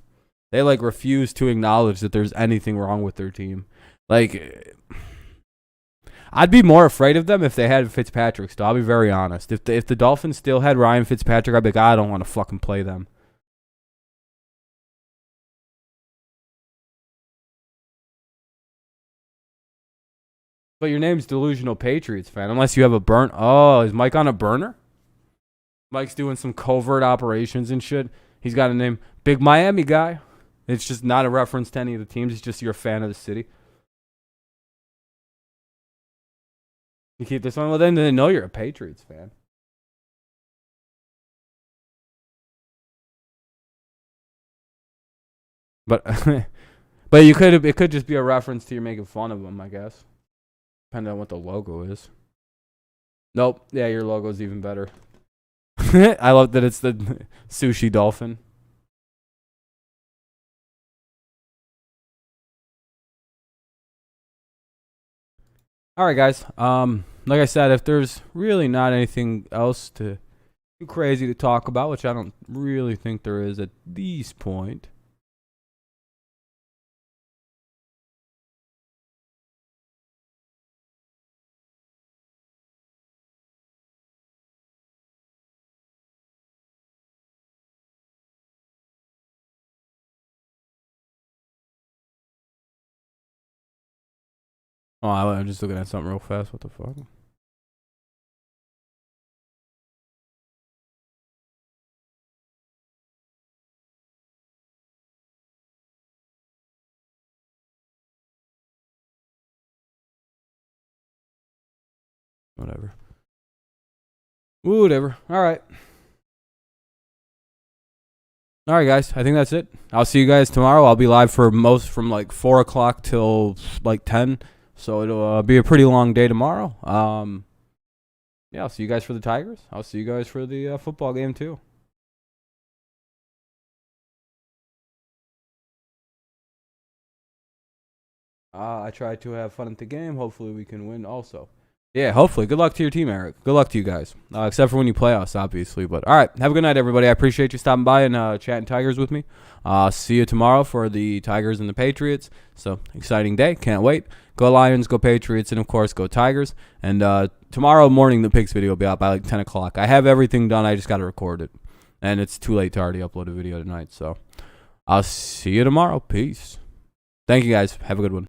They, refuse to acknowledge that there's anything wrong with their team. I'd be more afraid of them if they had Fitzpatrick still. I'll be very honest. If the Dolphins still had Ryan Fitzpatrick, I'd be like, I don't want to fucking play them. But your name's Delusional Patriots fan, unless you have a burn. Oh, is Mike on a burner? Mike's doing some covert operations and shit. He's got a name, Big Miami Guy. It's just not a reference to any of the teams. It's just you're a fan of the city. You keep this one? Well, then they know you're a Patriots fan. But it could just be a reference to you making fun of them, I guess. Depending on what the logo is. Nope. Yeah, your logo's even better. I love that it's the sushi dolphin. All right, guys. Like I said, if there's really not anything else too crazy to talk about, which I don't really think there is at this point. Oh, I'm just looking at something real fast. What the fuck? Whatever. Whatever. All right. All right, guys. I think that's it. I'll see you guys tomorrow. I'll be live for from like 4 o'clock till like 10. So it'll be a pretty long day tomorrow. Yeah, I'll see you guys for the Tigers. I'll see you guys for the football game too. I tried to have fun at the game. Hopefully we can win also. Yeah, hopefully. Good luck to your team, Eric. Good luck to you guys. Except for when you play us, obviously. But all right, have a good night, everybody. I appreciate you stopping by and chatting Tigers with me. See you tomorrow for the Tigers and the Patriots. So, exciting day. Can't wait. Go Lions, go Patriots, and, of course, go Tigers. And tomorrow morning, the picks video will be out by like 10 o'clock. I have everything done. I just got to record it. And it's too late to already upload a video tonight. So, I'll see you tomorrow. Peace. Thank you, guys. Have a good one.